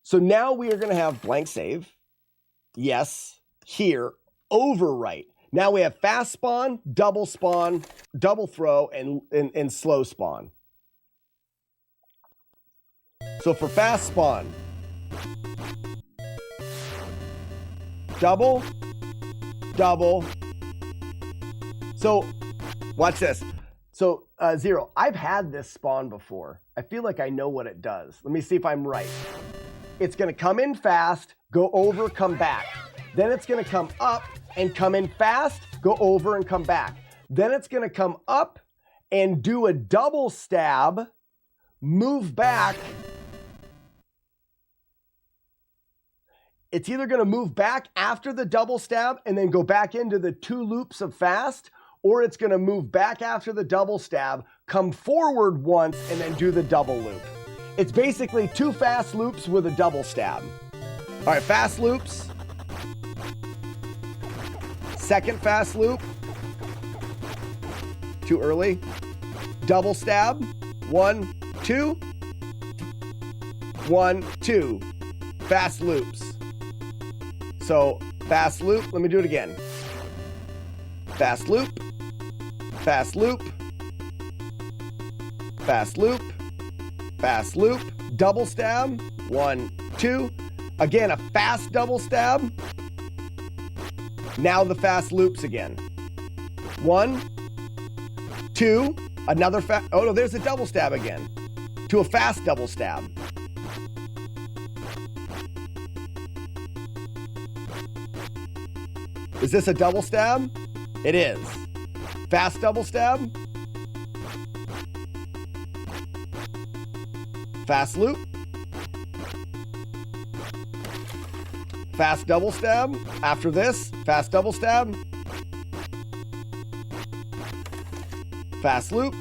So now we are going to have blank save. Yes. Here. Overwrite. Now we have fast spawn, double throw, and slow spawn. So for fast spawn, double. So watch this. So Zero, I've had this spawn before. I feel like I know what it does. Let me see if I'm right. It's going to come in fast, go over, come back. Then it's going to come up and come in fast, go over and come back. Then it's going to come up and do a double stab, move back, it's either going to move back after the double stab and then go back into the 2 loops of fast, or it's going to move back after the double stab, come forward once, and then do the double loop. It's basically 2 fast loops with a double stab. All right, fast loops. Second fast loop. Too early. Double stab. 1, 2. 1, 2. Fast loops. So fast loop, let me do it again. Fast loop, fast loop, fast loop, fast loop, double stab, 1, 2. Again, a fast double stab. Now the fast loops again. 1, 2, another fast, oh no, there's a double stab again. To a fast double stab. Is this a double stab? It is. Fast double stab. Fast loop. Fast double stab. After this, fast double stab. Fast loop.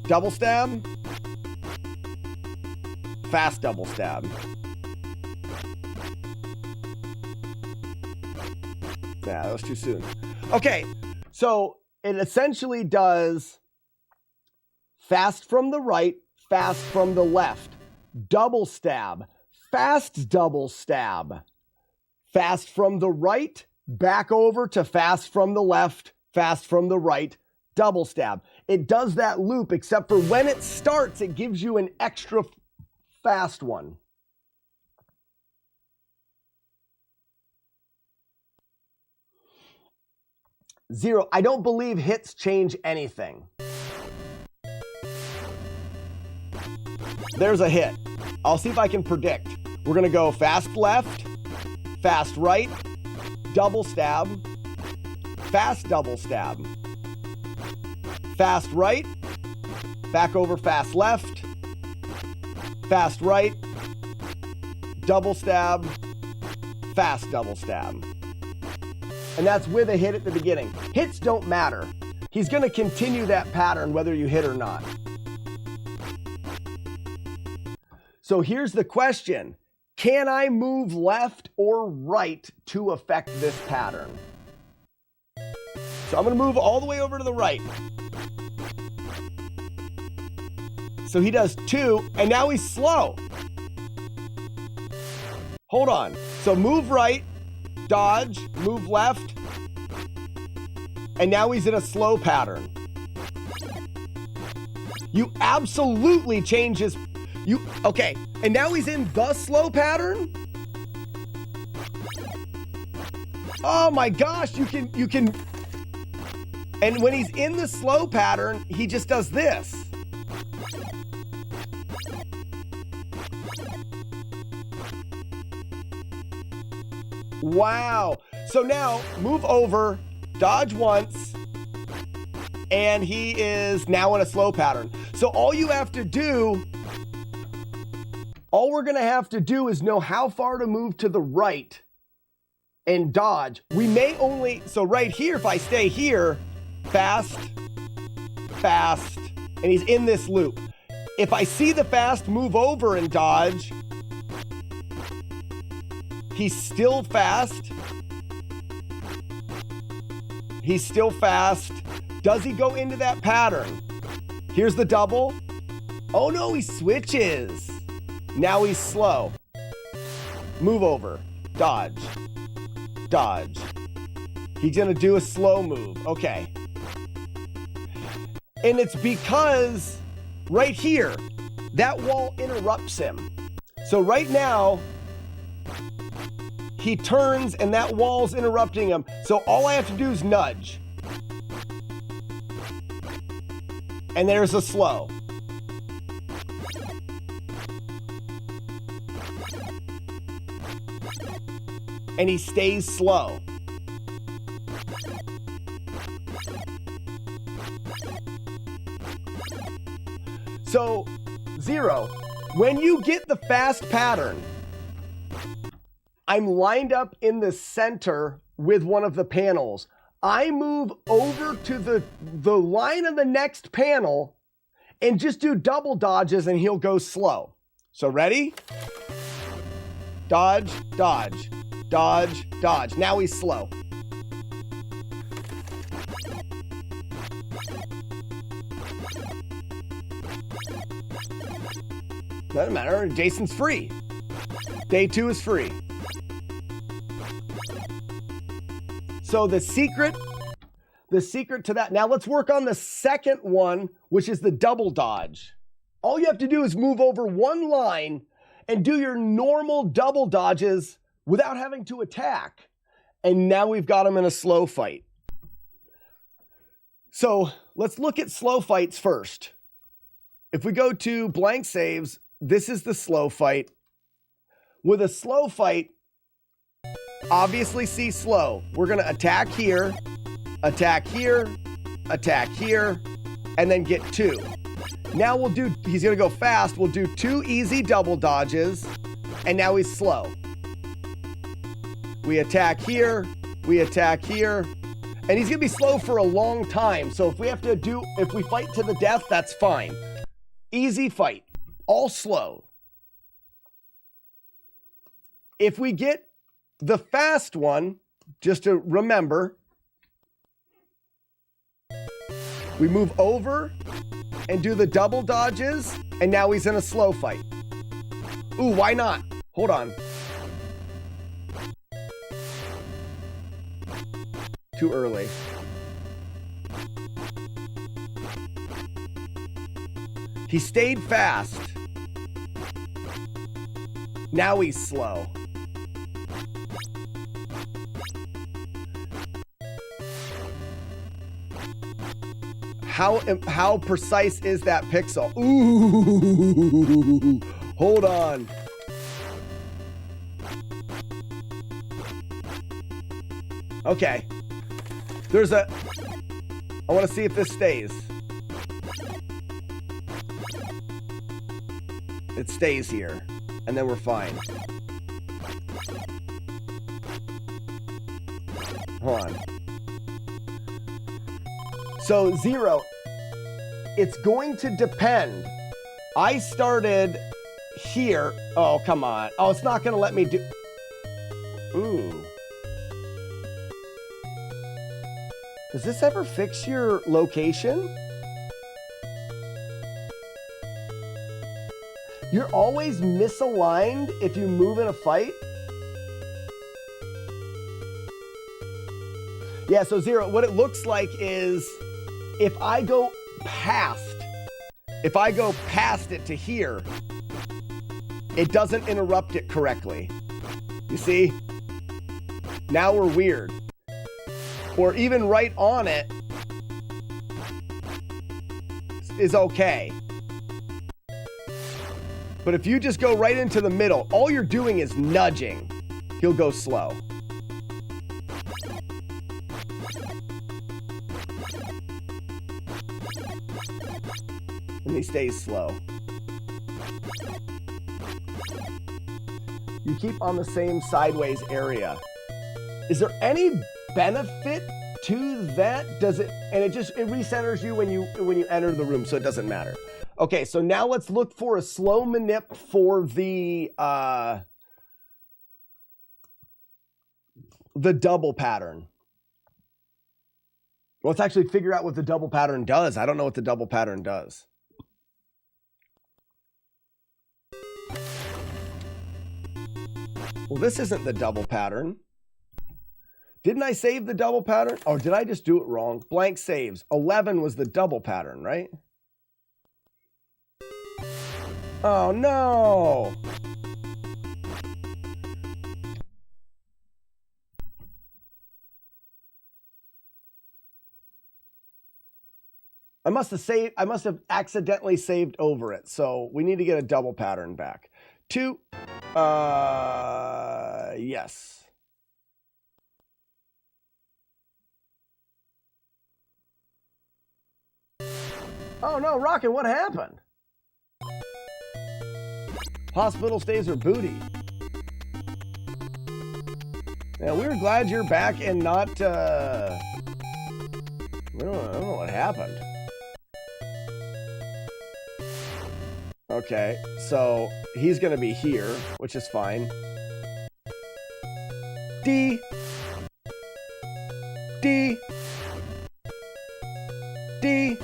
Double stab. Fast double stab. Yeah, that was too soon. Okay, so it essentially does fast from the right, fast from the left, double stab, fast double stab, fast from the right, back over to fast from the left, fast from the right, double stab. It does that loop, except for when it starts, it gives you an extra fast one. Zero. I don't believe hits change anything. There's a hit. I'll see if I can predict. We're going to go fast left, fast right, double stab, fast double stab, fast right, back over fast left, fast right, double stab, fast double stab. And that's with a hit at the beginning. Hits don't matter. He's going to continue that pattern whether you hit or not. So here's the question. Can I move left or right to affect this pattern? So I'm going to move all the way over to the right. So he does 2, and now he's slow. Hold on. So move right, dodge, move left, and now he's in a slow pattern. You absolutely change his, okay, and now he's in the slow pattern? Oh my gosh, you can, and when he's in the slow pattern, he just does this. Wow. So now move over, dodge once, and he is now in a slow pattern. So all you have to do, all we're going to have to do is know how far to move to the right and dodge. We may only, so right here, if I stay here, fast, fast, and he's in this loop. If I see the fast move over and dodge, he's still fast. He's still fast. Does he go into that pattern? Here's the double. Oh no, he switches. Now he's slow. Move over. Dodge. Dodge. He's gonna do a slow move. Okay. And it's because right here, that wall interrupts him. So right now, he turns and that wall's interrupting him. So all I have to do is nudge. And there's a slow. And he stays slow. So, 0. When you get the fast pattern, I'm lined up in the center with one of the panels. I move over to the line of the next panel and just do double dodges and he'll go slow. So ready? Dodge, dodge, dodge, dodge. Now he's slow. Doesn't matter, Jason's free. Day 2 is free. So the secret to that, now let's work on the second one, which is the double dodge. All you have to do is move over one line and do your normal double dodges without having to attack. And now we've got him in a slow fight. So let's look at slow fights first. If we go to blank saves, this is the slow fight. With a slow fight, obviously see slow. We're gonna attack here, attack here, attack here, and then get 2. Now we'll do, he's gonna go fast, we'll do 2 easy double dodges, and now he's slow. We attack here, and he's gonna be slow for a long time, so if we fight to the death, that's fine. Easy fight, all slow. If we get the fast one, just to remember, we move over and do the double dodges, and now he's in a slow fight. Ooh, why not? Hold on. Too early. He stayed fast. Now he's slow. How precise is that pixel? Ooh, hold on. Okay. I want to see if this stays. It stays here, and then we're fine. Hold on. So 0, it's going to depend. I started here. Oh, come on. Oh, it's not going to let me do. Ooh. Does this ever fix your location? You're always misaligned if you move in a fight? Yeah, so 0, what it looks like is if I go past it to here, it doesn't interrupt it correctly. You see? Now we're weird. Or even right on it is okay. But if you just go right into the middle, all you're doing is nudging. He'll go slow. And he stays slow. You keep on the same sideways area. Is there any benefit to that? Does it? And it recenters you when you enter the room, so it doesn't matter. Okay, so now let's look for a slow manip for the double pattern. Let's actually figure out what the double pattern does. I don't know what the double pattern does. Well, this isn't the double pattern. Didn't I save the double pattern? Or did I just do it wrong? Blank saves. 11 was the double pattern, right? Oh, no. I must have accidentally saved over it. So we need to get a double pattern back. 2. Yes. Oh no, Rocket, what happened? Hospital stays are booty. Yeah, we're glad you're back and not, I don't know what happened. Okay, so he's gonna be here, which is fine. D. D. D.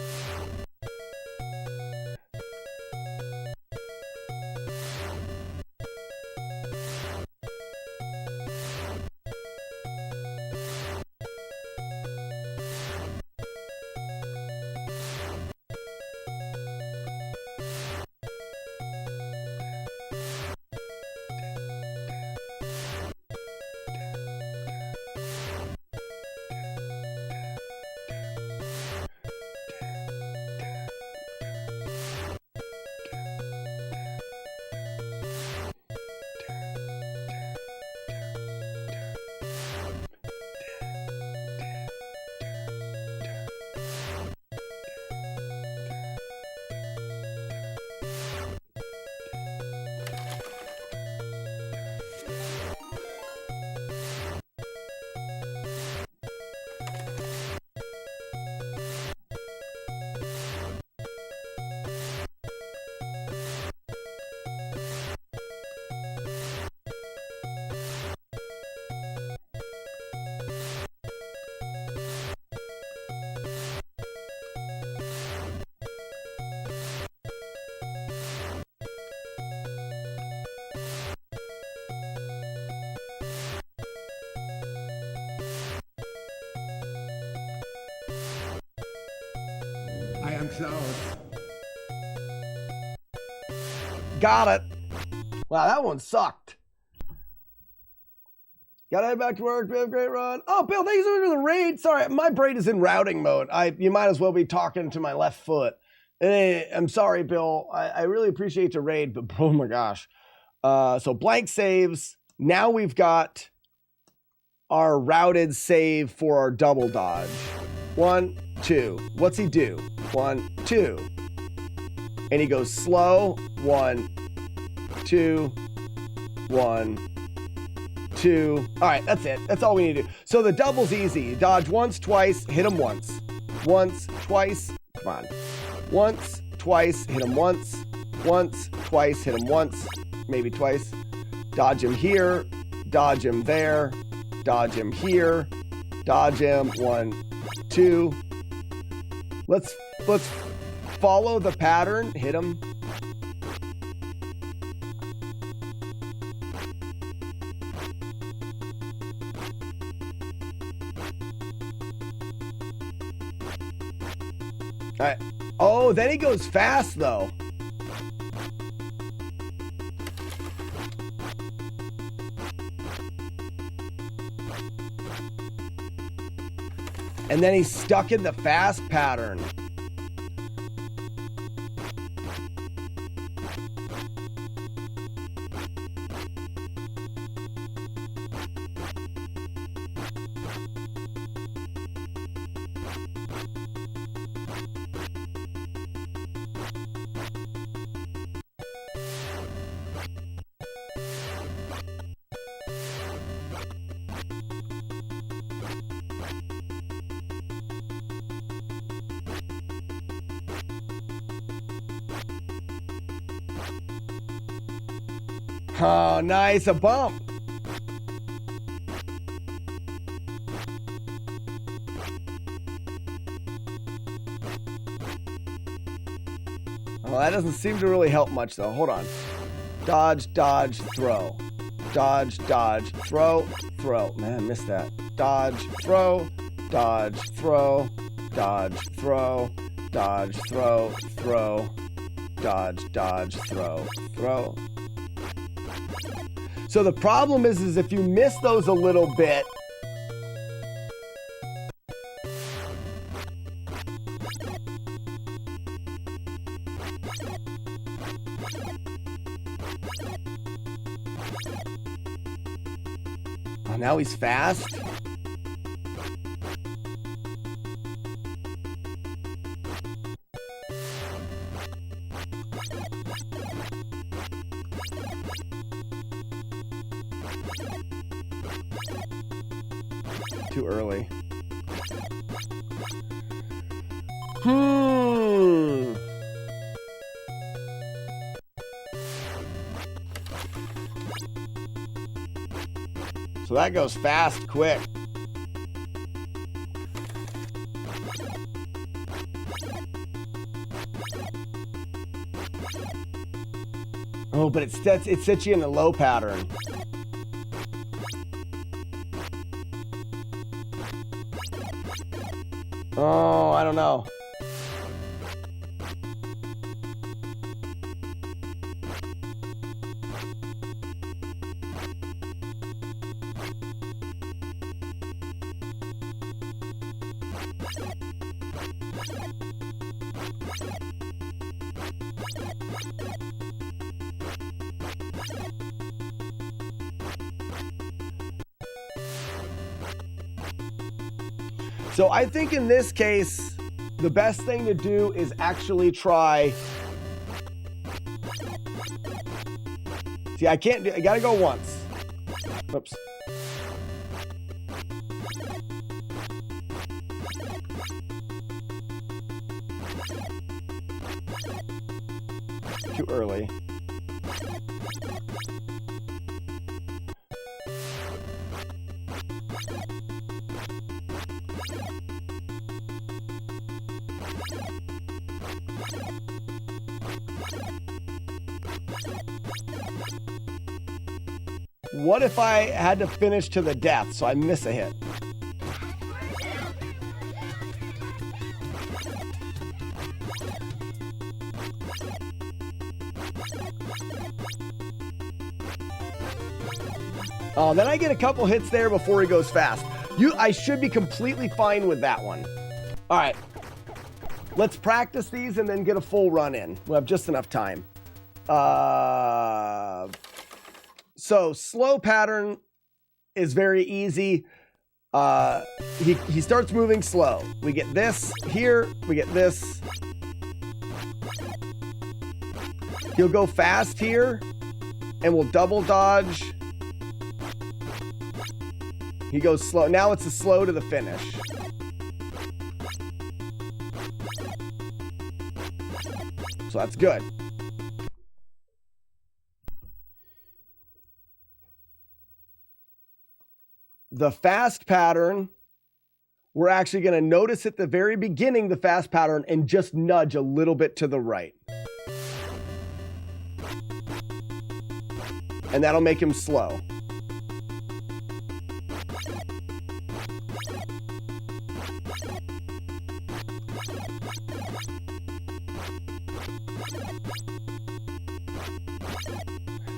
I am Flawless. Got it. Wow, that one sucked. Gotta head back to work. Have a great run. Oh, Bill, thank you so much for the raid. Sorry, my brain is in routing mode. You might as well be talking to my left foot. I'm sorry, Bill. I really appreciate the raid, but oh my gosh. So blank saves. Now we've got our routed save for our double dodge. 1, 2. What's he do? 1, 2. And he goes slow. 1, 2, 1, 2. All right, that's it. That's all we need to do. So the double's easy. You dodge once, twice, hit him once. Once, twice. Come on. Once, twice, hit him once. Once, twice, hit him once. Maybe twice. Dodge him here. Dodge him there. Dodge him here. Dodge him. 1, 2. Let's follow the pattern. Hit him. All right. Oh, then he goes fast though. And then he's stuck in the fast pattern. Oh, nice, a bump. Well, that doesn't seem to really help much though. Hold on. Dodge, dodge, throw. Dodge, dodge, throw, throw. Man, I missed that. Dodge, throw, dodge, throw, dodge, throw, dodge, throw, throw, dodge, dodge, throw, throw. So the problem is if you miss those a little bit, oh, now he's fast. Too early. So that goes fast, quick. Oh, but it sets you in a low pattern. Oh, I don't know. So I think in this case, the best thing to do is actually try. See, I can't do, I gotta go once. Oops. Too early. What if I had to finish to the death, so I miss a hit? Oh, then I get a couple hits there before he goes fast. I should be completely fine with that one. All right. Let's practice these and then get a full run in. We'll have just enough time. So slow pattern is very easy. He starts moving slow. We get this here. We get this. He'll go fast here, and we'll double dodge. He goes slow. Now it's a slow to the finish. So that's good. The fast pattern, we're actually going to notice at the very beginning the fast pattern and just nudge a little bit to the right. And that'll make him slow.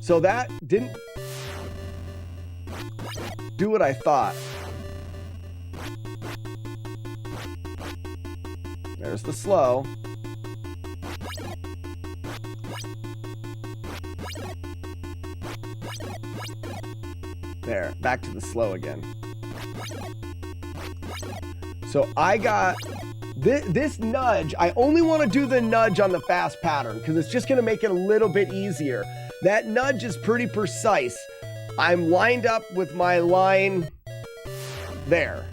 So that didn't do what I thought. There's the slow. There, back to the slow again. So I got this nudge. I only want to do the nudge on the fast pattern because it's just going to make it a little bit easier. That nudge is pretty precise. I'm lined up with my line there.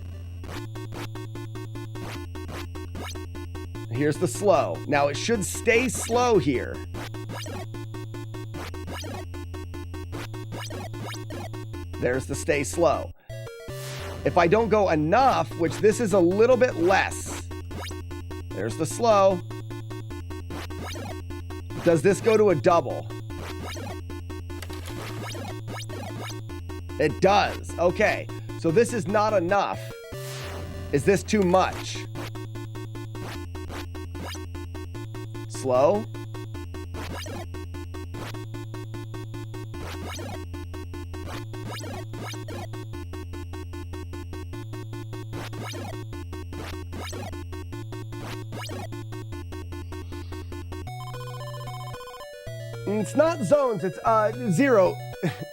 Here's the slow. Now it should stay slow here. There's the stay slow. If I don't go enough, which this is a little bit less, there's the slow. Does this go to a double? It does. Okay. So this is not enough. Is this too much? Slow. It's not zones, it's zero.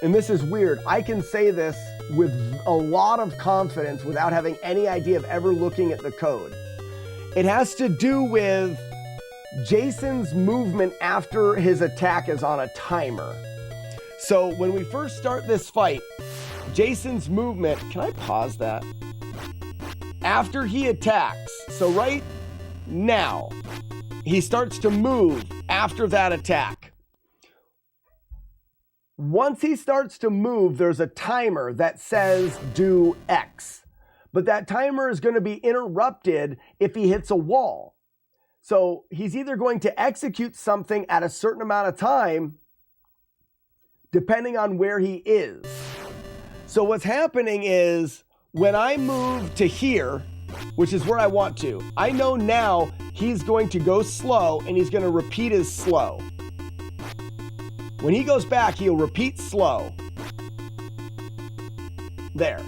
And this is weird. I can say this with a lot of confidence without having any idea of ever looking at the code. It has to do with Jason's movement after his attack is on a timer. So when we first start this fight, Jason's movement, can I pause that? after he attacks, so right now, he starts to move after that attack. Once he starts to move, there's a timer that says do X. But that timer is going to be interrupted if he hits a wall. So he's either going to execute something at a certain amount of time, depending on where he is. So what's happening is when I move to here, which is where I want to, I know now he's going to go slow and he's going to repeat his slow. When he goes back, he'll repeat slow. There.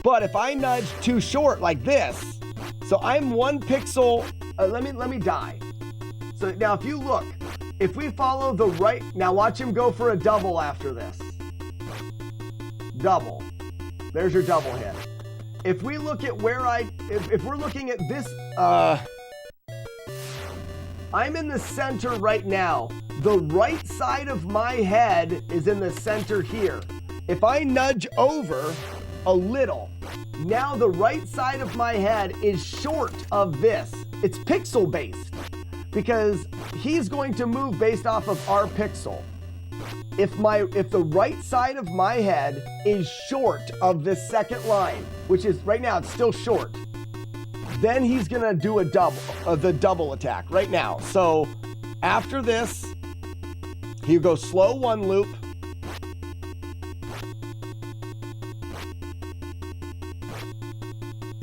But if I nudge too short like this, so I'm 1 pixel, let me die. So now if you look, if we follow the right, now watch him go for a double after this. Double. There's your double hit. If we look at where if we're looking at this, I'm in the center right now. The right side of my head is in the center here. If I nudge over a little, now the right side of my head is short of this. It's pixel based because he's going to move based off of our pixel. If the right side of my head is short of this second line, which is right now it's still short, then he's gonna do a double, the double attack right now. So after this, he'll go slow 1 loop.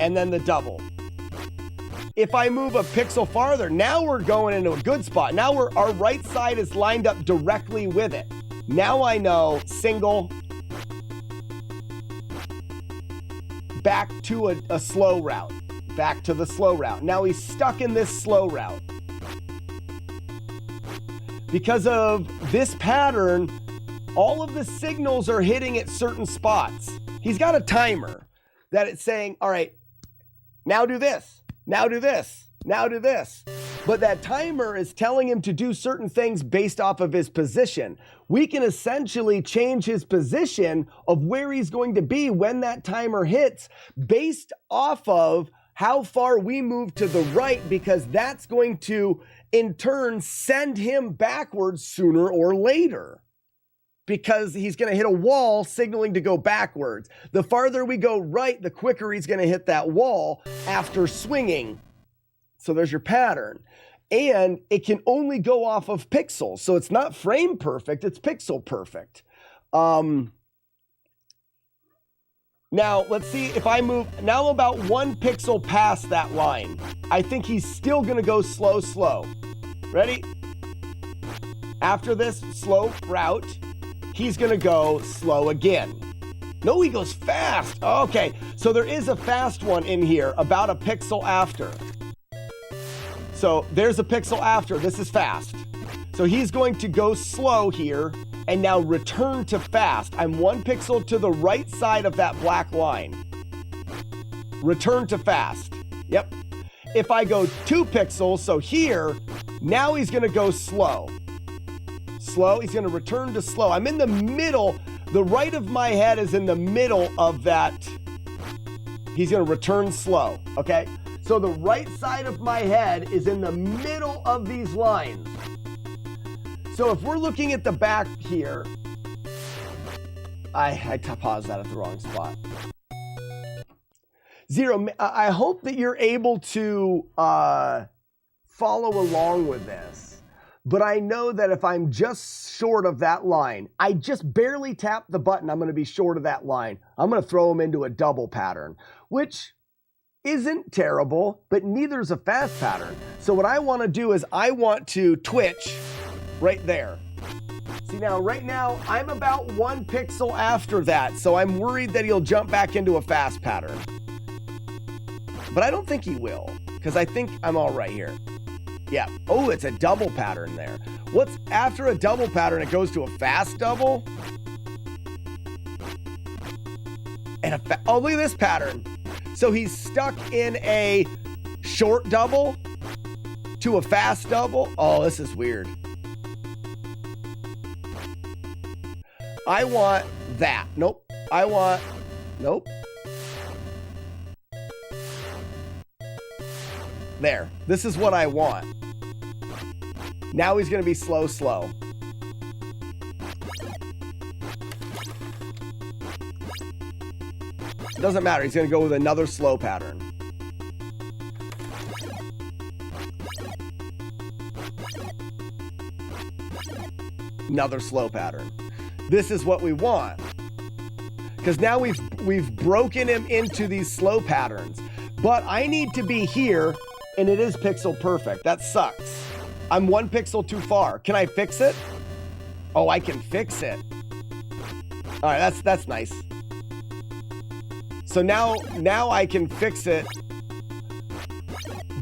And then the double. If I move a pixel farther, now we're going into a good spot. Now our right side is lined up directly with it. Now I know single, back to a slow route, back to the slow route. Now he's stuck in this slow route. Because of this pattern, all of the signals are hitting at certain spots. He's got a timer that it's saying, all right, now do this, now do this, now do this. But that timer is telling him to do certain things based off of his position. We can essentially change his position of where he's going to be when that timer hits based off of how far we move to the right, because that's going to, in turn, send him backwards sooner or later. Because he's going to hit a wall signaling to go backwards. The farther we go right, the quicker he's going to hit that wall after swinging. So there's your pattern. And it can only go off of pixels. So it's not frame perfect, it's pixel perfect. Now, let's see if I move. Now I'm about 1 pixel past that line. I think he's still going to go slow, slow. Ready? After this slow route, he's going to go slow again. No, he goes fast. Okay, so there is a fast one in here, about a pixel after. So there's a pixel after. This is fast. So he's going to go slow here and now return to fast. I'm 1 pixel to the right side of that black line. Return to fast. Yep. If I go 2 pixels, so here, now he's going to go slow. Slow. He's going to return to slow. I'm in the middle. The right of my head is in the middle of that. He's going to return slow. Okay. So the right side of my head is in the middle of these lines. So if we're looking at the back here, I paused that at the wrong spot. Zero, I hope that you're able to follow along with this. But I know that if I'm just short of that line, I just barely tap the button, I'm going to be short of that line. I'm going to throw him into a double pattern, which isn't terrible, but neither is a fast pattern. So what I want to do is I want to twitch right there. See now, right now, I'm about 1 pixel after that, so I'm worried that he'll jump back into a fast pattern. But I don't think he will, because I think I'm all right here. Yeah. Oh, it's a double pattern there. What's after a double pattern? It goes to a fast double. And oh, look at this pattern. So he's stuck in a short double to a fast double. Oh, this is weird. I want that. Nope. I want, nope. There. This is what I want. Now he's going to be slow, slow. Doesn't matter. He's going to go with another slow pattern. Another slow pattern. This is what we want. Because now we've broken him into these slow patterns. But I need to be here, and it is pixel perfect. That sucks. I'm 1 pixel too far. Can I fix it? Oh, I can fix it. All right, that's nice. So now I can fix it.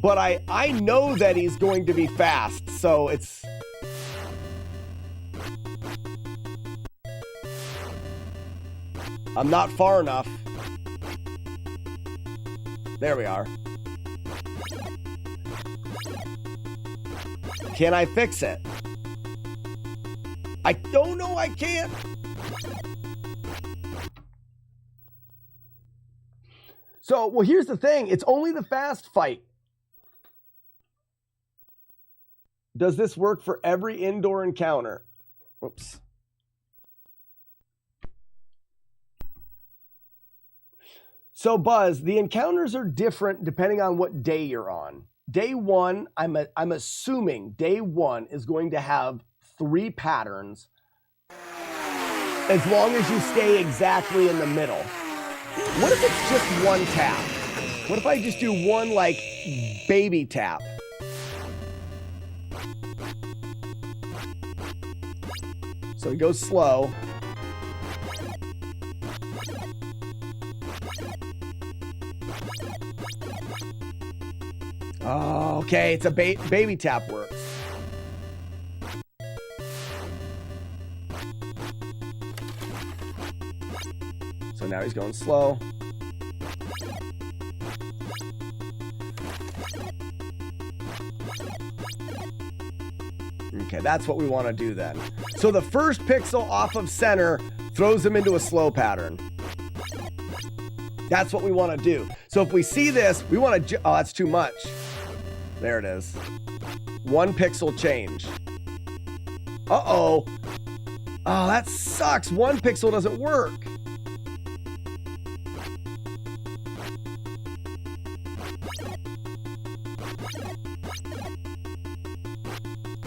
But I know that he's going to be fast, so it's... I'm not far enough. There we are. Can I fix it? I don't know I can't. So, well, here's the thing. It's only the fast fight. Does this work for every indoor encounter? Whoops. So, Buzz, the encounters are different depending on what day you're on. Day 1, I'm assuming day 1 is going to have 3 patterns as long as you stay exactly in the middle. What if it's just 1 tap? What if I just do 1 like baby tap? So he goes slow. Oh, okay, it's a baby tap works. So now he's going slow. Okay, that's what we want to do then. So the first pixel off of center throws him into a slow pattern. That's what we want to do. So if we see this, we want to... Oh, that's too much. There it is. 1 pixel change. Uh-oh. Oh, that sucks. 1 pixel doesn't work.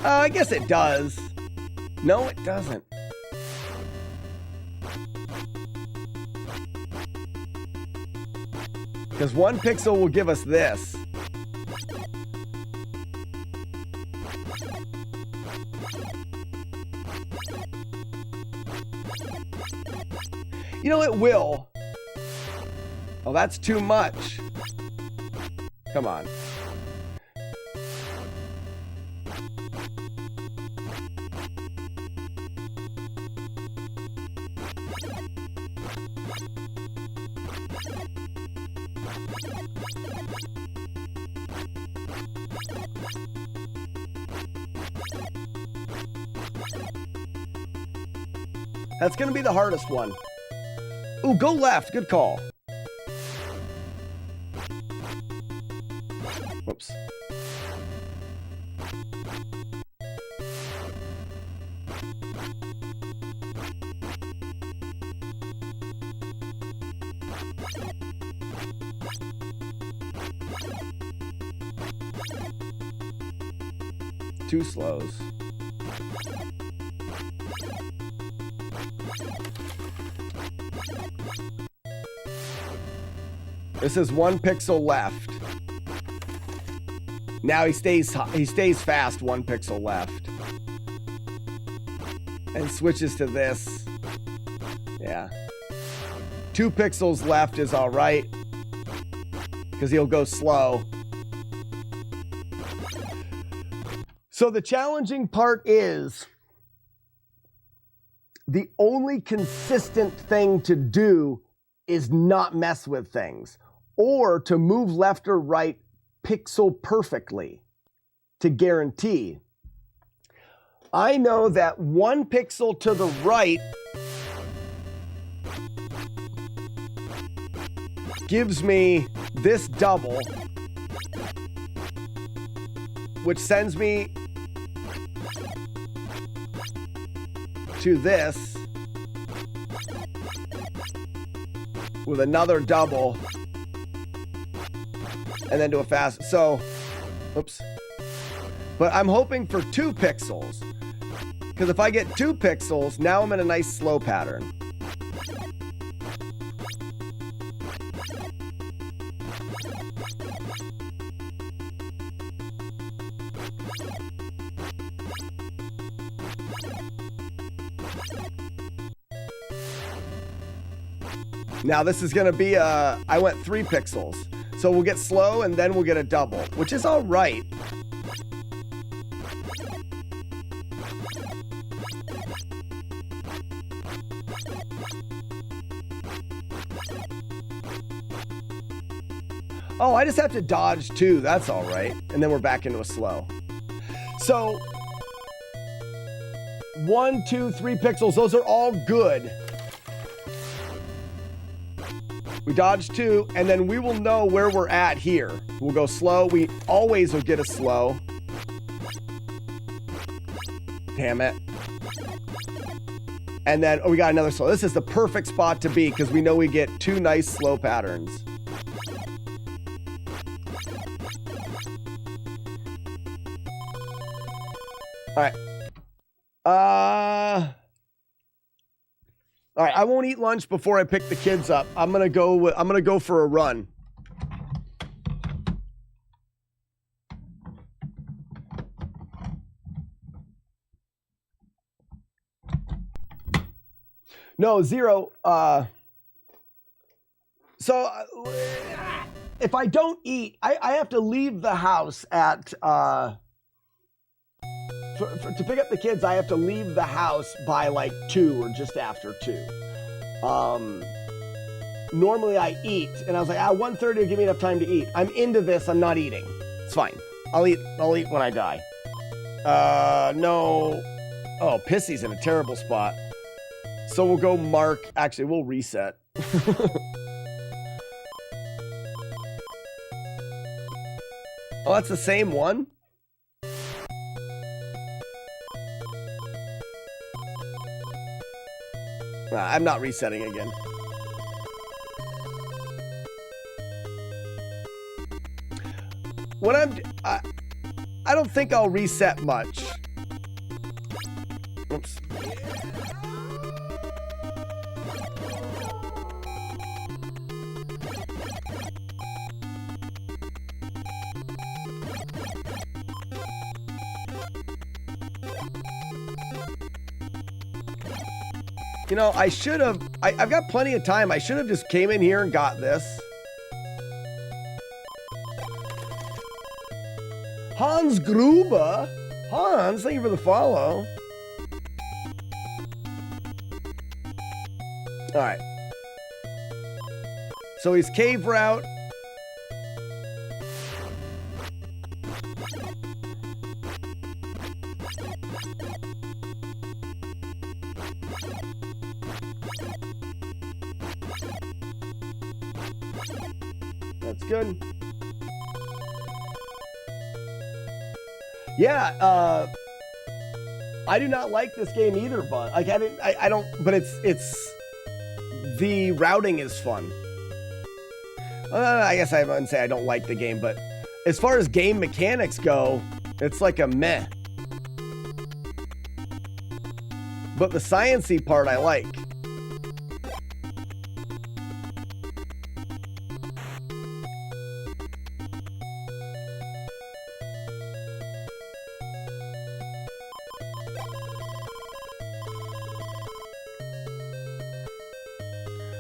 I guess it does. No, it doesn't. Because 1 pixel will give us this. You know, it will. Oh, that's too much. Come on. That's going to be the hardest one. Ooh, go left. Good call. Whoops. Two slows. This is 1 pixel left. Now he stays fast 1 pixel left. And switches to this. Yeah. 2 pixels left is all right. Because he'll go slow. So the challenging part is the only consistent thing to do is not mess with things, or to move left or right pixel perfectly to guarantee. I know that 1 pixel to the right gives me this double. which sends me to this with another double and then to a fast. So, oops. But I'm hoping for 2 pixels, because if I get 2 pixels, now I'm in a nice slow pattern. Now this is gonna be I went 3 pixels. So we'll get slow and then we'll get a double, which is all right. Oh, I just have to dodge 2, that's all right. And then we're back into a slow. So 1, 2, 3 pixels, those are all good. We dodge 2, and then we will know where we're at here. We'll go slow. We always will get a slow. Damn it. And then, oh, we got another slow. This is the perfect spot to be because we know we get 2 nice slow patterns. All right. All right, I won't eat lunch before I pick the kids up. I'm gonna go for a run. No, Zero. So if I don't eat, I have to leave the house at to pick up the kids. I have to leave the house by like 2 or just after 2. Normally I eat, and I was like, 1:30 will give me enough time to eat. I'm into this. I'm not eating. It's fine. I'll eat when I die. No. Oh, Pissy's in a terrible spot. So we'll go Mark. Actually, we'll reset. Oh, that's the same one? I'm not resetting again. When I don't think I'll reset much. Oops. You know, I should have... I've got plenty of time. I should have just came in here and got this. Hans Gruber. Hans, thank you for the follow. All right. So he's cave route. That's good. Yeah, I do not like this game either, but like I don't, but it's the routing is fun. I guess I wouldn't say I don't like the game, but as far as game mechanics go, it's like a meh. But the sciencey part I like.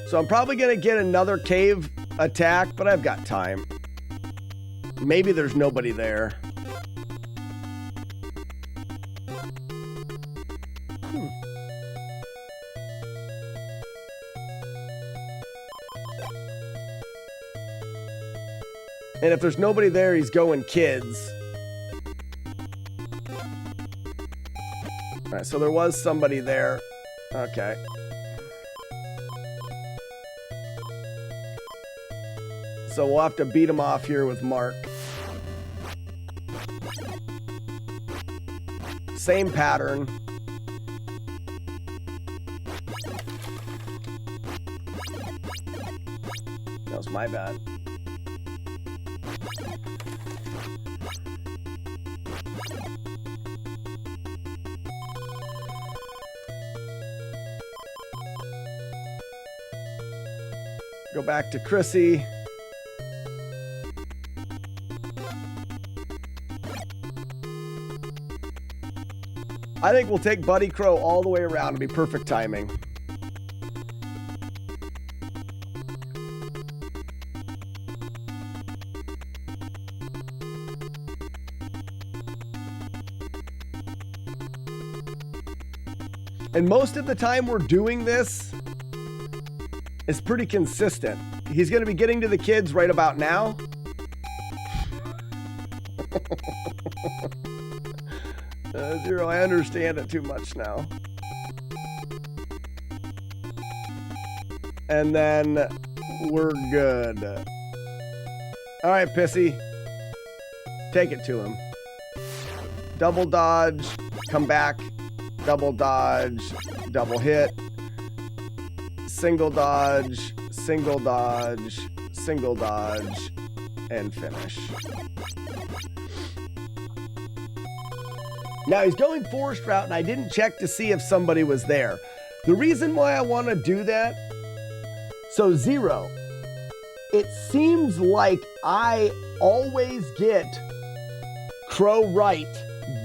So I'm probably going to get another cave attack, but I've got time. Maybe there's nobody there. And if there's nobody there, he's going kids. All right, so there was somebody there. Okay. So we'll have to beat him off here with Mark. same pattern. That was my bad. Go back to Chrissy. I think we'll take Buddy Crow all the way around. It'll be perfect timing. And most of the time we're doing this is pretty consistent. He's going to be getting to the kids right about now. Zero, I understand it too much now. And then we're good. All right, Pissy. Take it to him. Double dodge, come back, double dodge, double hit, single dodge, single dodge, single dodge, and finish. Now he's going forest route, and I didn't check to see if somebody was there. The reason why I want to do that, so Zero, it seems like I always get Crow right,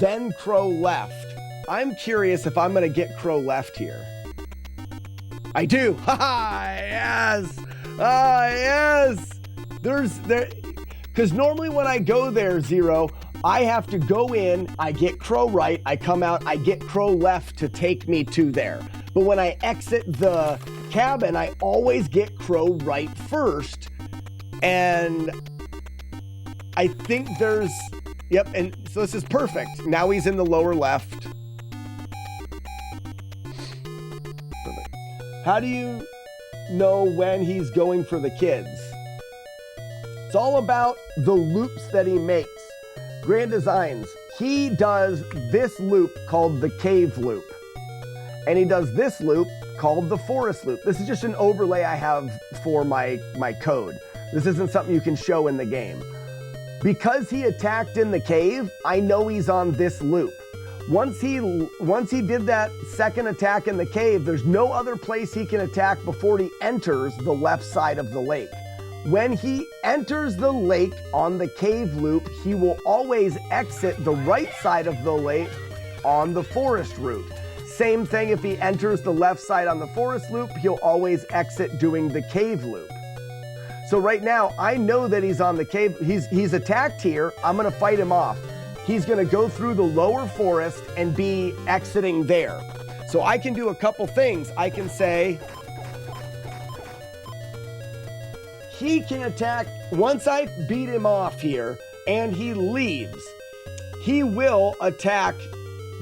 then Crow left. I'm curious if I'm going to get Crow left here. I do. Ha! Yes. Yes. Because normally when I go there, Zero, I have to go in, I get Crow right, I come out, I get Crow left to take me to there. But when I exit the cabin, I always get Crow right first. And I think there's, yep, and so this is perfect. Now he's in the lower left. Perfect. How do you know when he's going for the kids? It's all about the loops that he makes. Grand Designs, he does this loop called the cave loop. And he does this loop called the forest loop. This is just an overlay I have for my code. This isn't something you can show in the game. Because he attacked in the cave, I know he's on this loop. Once he did that second attack in the cave, there's no other place he can attack before he enters the left side of the lake. When he enters the lake on the cave loop, he will always exit the right side of the lake on the forest route. Same thing if he enters the left side on the forest loop, he'll always exit doing the cave loop. So right now, I know that he's on the cave. He's attacked here. I'm going to fight him off. He's going to go through the lower forest and be exiting there. So I can do a couple things. I can say, he can attack, once I beat him off here and he leaves, he will attack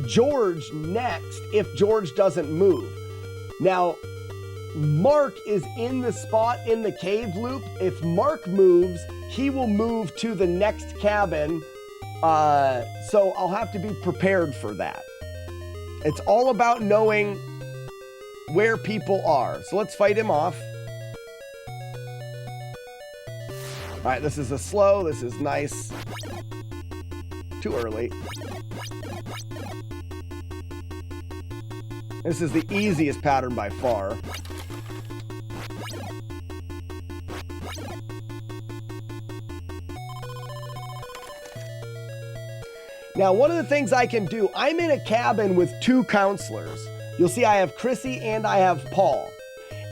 George next if George doesn't move. Now, Mark is in the spot in the cave loop. If Mark moves, he will move to the next cabin. So I'll have to be prepared for that. It's all about knowing where people are. So let's fight him off. All right, this is a slow. This is nice. Too early. This is the easiest pattern by far. Now, one of the things I can do, I'm in a cabin with two counselors. You'll see I have Chrissy and I have Paul.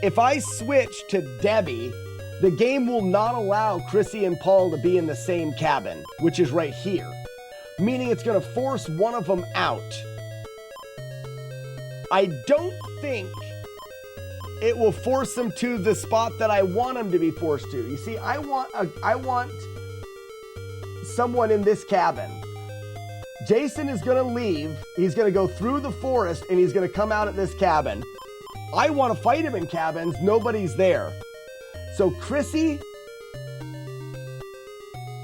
If I switch to Debbie, the game will not allow Chrissy and Paul to be in the same cabin, which is right here, meaning it's going to force one of them out. I don't think it will force them to the spot that I want them to be forced to. You see, I want someone in this cabin. Jason is going to leave. He's going to go through the forest and he's going to come out at this cabin. I want to fight him in cabins. Nobody's there. So Chrissy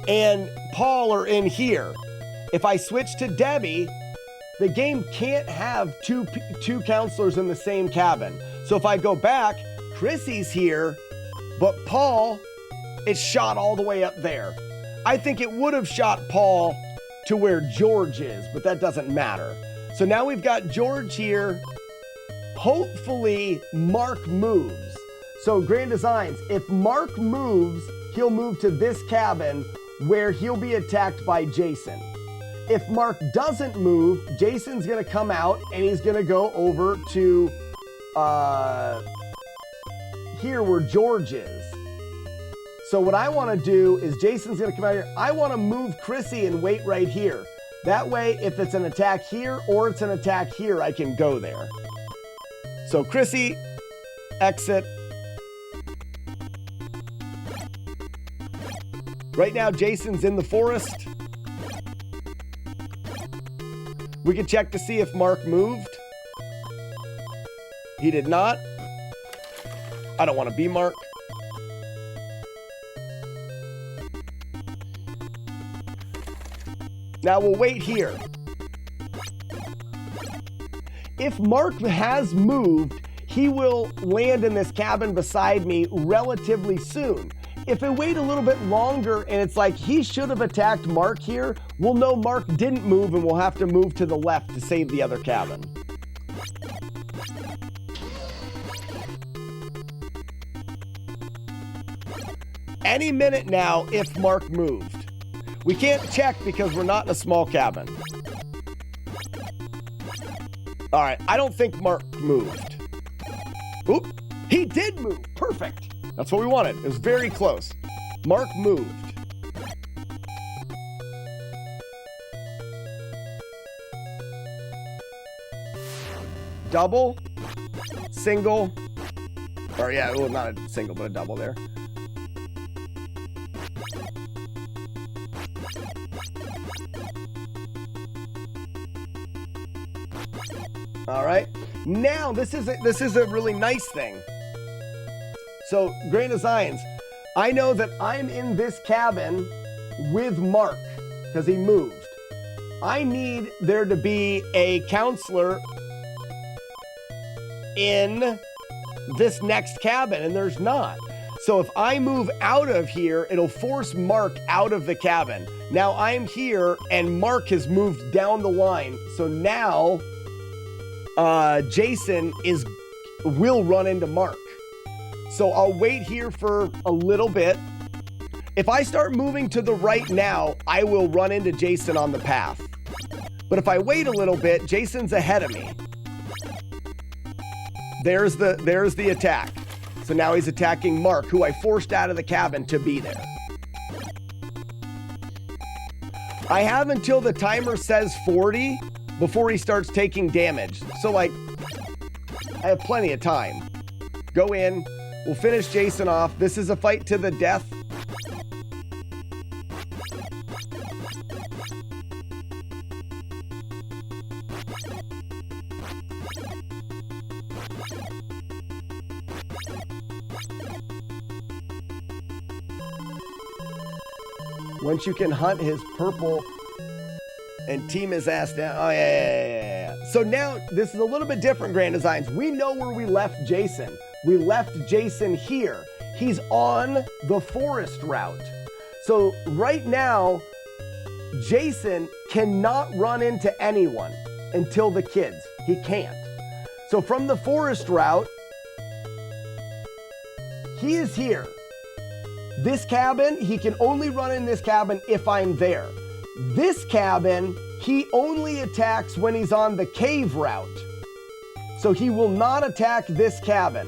and Paul are in here. If I switch to Debbie, the game can't have two counselors in the same cabin. So if I go back, Chrissy's here, but Paul, it's shot all the way up there. I think it would have shot Paul to where George is, but that doesn't matter. So now we've got George here. Hopefully Mark moves. So Grand Designs, if Mark moves, he'll move to this cabin where he'll be attacked by Jason. If Mark doesn't move, Jason's gonna come out and he's gonna go over to here where George is. So what I wanna do is Jason's gonna come out here. I wanna move Chrissy and wait right here. That way, if it's an attack here or it's an attack here, I can go there. So Chrissy, exit. Right now, Jason's in the forest. We can check to see if Mark moved. He did not. I don't want to be Mark. Now we'll wait here. If Mark has moved, he will land in this cabin beside me relatively soon. If I wait a little bit longer and it's like he should have attacked Mark here, we'll know Mark didn't move and we'll have to move to the left to save the other cabin. Any minute now if Mark moved. We can't check because we're not in a small cabin. All right, I don't think Mark moved. Oop, he did move, perfect. That's what we wanted. It was very close. Mark moved. Double, single, or yeah, well, not a single, but a double there. All right. Now this is a really nice thing. So, Grand Designs, I know that I'm in this cabin with Mark because he moved. I need there to be a counselor in this next cabin, and there's not. So if I move out of here, it'll force Mark out of the cabin. Now I'm here, and Mark has moved down the line. So now Jason will run into Mark. So I'll wait here for a little bit. If I start moving to the right now, I will run into Jason on the path. But if I wait a little bit, Jason's ahead of me. There's the attack. So now he's attacking Mark, who I forced out of the cabin to be there. I have until the timer says 40 before he starts taking damage. So like, I have plenty of time. Go in. We'll finish Jason off. This is a fight to the death. Once you can hunt his purple and team his ass down. Oh, yeah. So now this is a little bit different, Grand Designs. We know where we left Jason. We left Jason here. He's on the forest route. So right now, Jason cannot run into anyone until the kids. He can't. So from the forest route, he is here. This cabin, he can only run in this cabin if I'm there. This cabin, he only attacks when he's on the cave route. So he will not attack this cabin.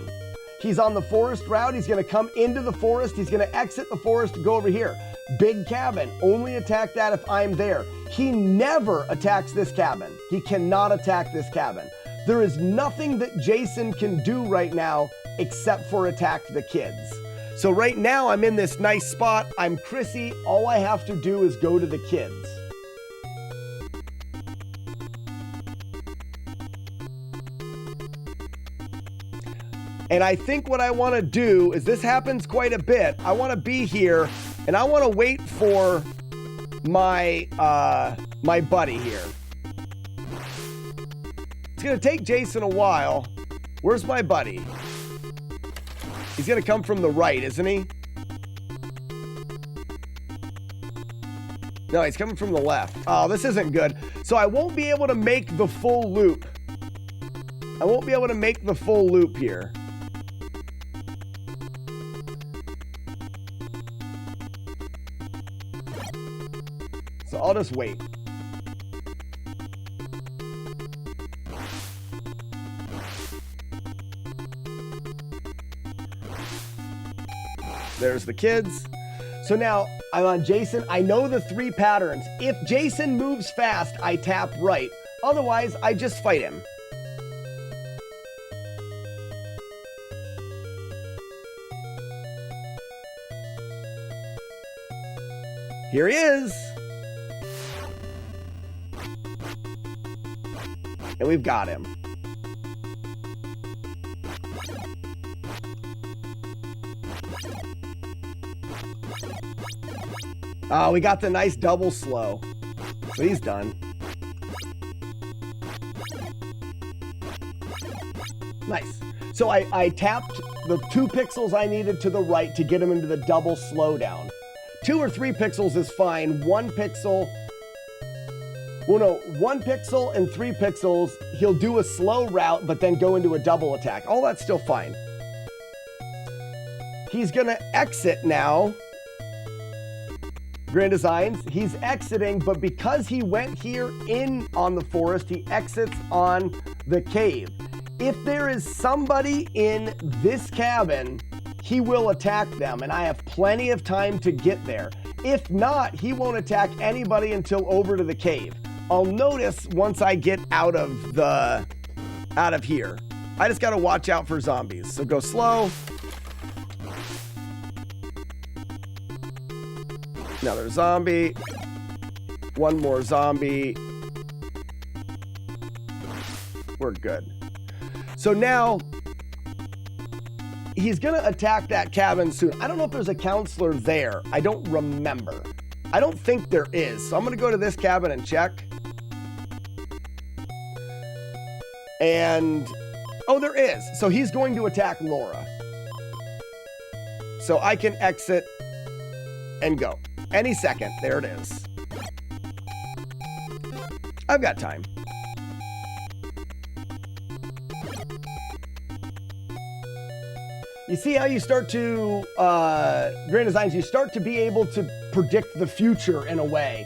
He's on the forest route. He's going to come into the forest. He's going to exit the forest to go over here. Big cabin. Only attack that if I'm there. He never attacks this cabin. He cannot attack this cabin. There is nothing that Jason can do right now except for attack the kids. So right now I'm in this nice spot. I'm Chrissy. All I have to do is go to the kids. And I think what I want to do is, this happens quite a bit. I want to be here and I want to wait for my my buddy here. going to take Jason a while. Where's my buddy? He's going to come from the right, isn't he? No, he's coming from the left. Oh, this isn't good. So I won't be able to make the full loop. I won't be able to make the full loop here. So I'll just wait. There's the kids. So now I'm on Jason. I know the 3 patterns. If Jason moves fast, I tap right. Otherwise, I just fight him. Here he is. And we've got him. Oh, we got the nice double slow. So he's done. Nice. So I tapped the 2 pixels I needed to the right to get him into the double slowdown. 2 or 3 pixels is fine. 1 pixel. Well, no, 1 pixel and 3 pixels, he'll do a slow route, but then go into a double attack. All that's still fine. He's going to exit now. Grand Designs, he's exiting, but because he went here in on the forest, he exits on the cave. If there is somebody in this cabin, he will attack them, and I have plenty of time to get there. If not, he won't attack anybody until over to the cave. I'll notice once I get out of here. I just gotta watch out for zombies. So go slow. Another zombie. 1 more zombie. We're good. So now he's gonna attack that cabin soon. I don't know if there's a counselor there. I don't remember. I don't think there is. So I'm gonna go to this cabin and check. And, oh, there is. So he's going to attack Laura. So I can exit and go. Any second. There it is. I've got time. You see how you start to, Grand Designs, you start to be able to predict the future in a way.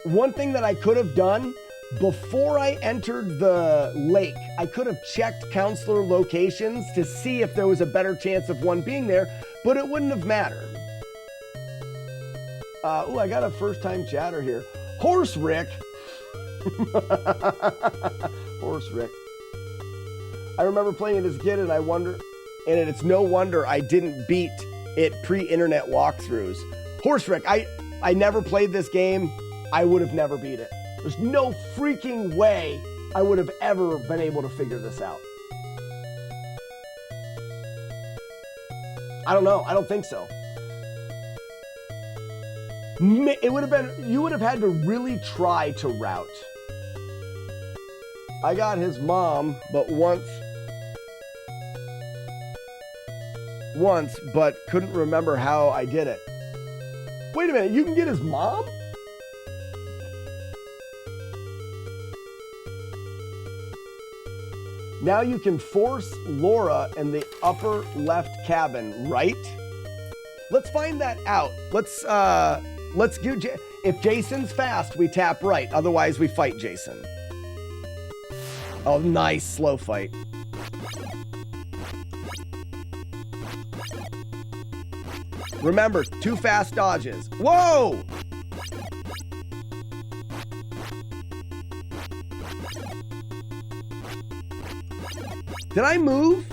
One thing that I could have done before I entered the lake, I could have checked counselor locations to see if there was a better chance of one being there, but it wouldn't have mattered. Oh, I got a first-time chatter here. Horse Rick. Horse Rick. I remember playing it as a kid, and it's no wonder I didn't beat it pre-internet walkthroughs. Horse Rick, I never played this game. I would have never beat it. There's no freaking way I would have ever been able to figure this out. I don't know. I don't think so. It would have been, you would have had to really try to route. I got his mom, but once, but couldn't remember how I did it. Wait a minute, you can get his mom? Now you can force Laura in the upper left cabin, right? Let's find that out. Let's do, if Jason's fast, we tap right. Otherwise, we fight Jason. Oh, nice slow fight. Remember, 2 fast dodges. Whoa! Did I move?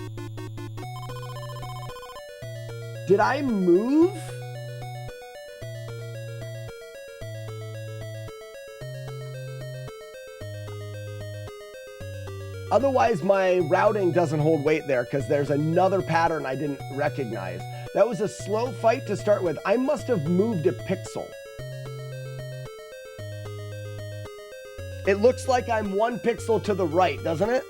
Did I move? Otherwise, my routing doesn't hold weight there because there's another pattern I didn't recognize. That was a slow fight to start with. I must have moved a pixel. It looks like I'm 1 pixel to the right, doesn't it?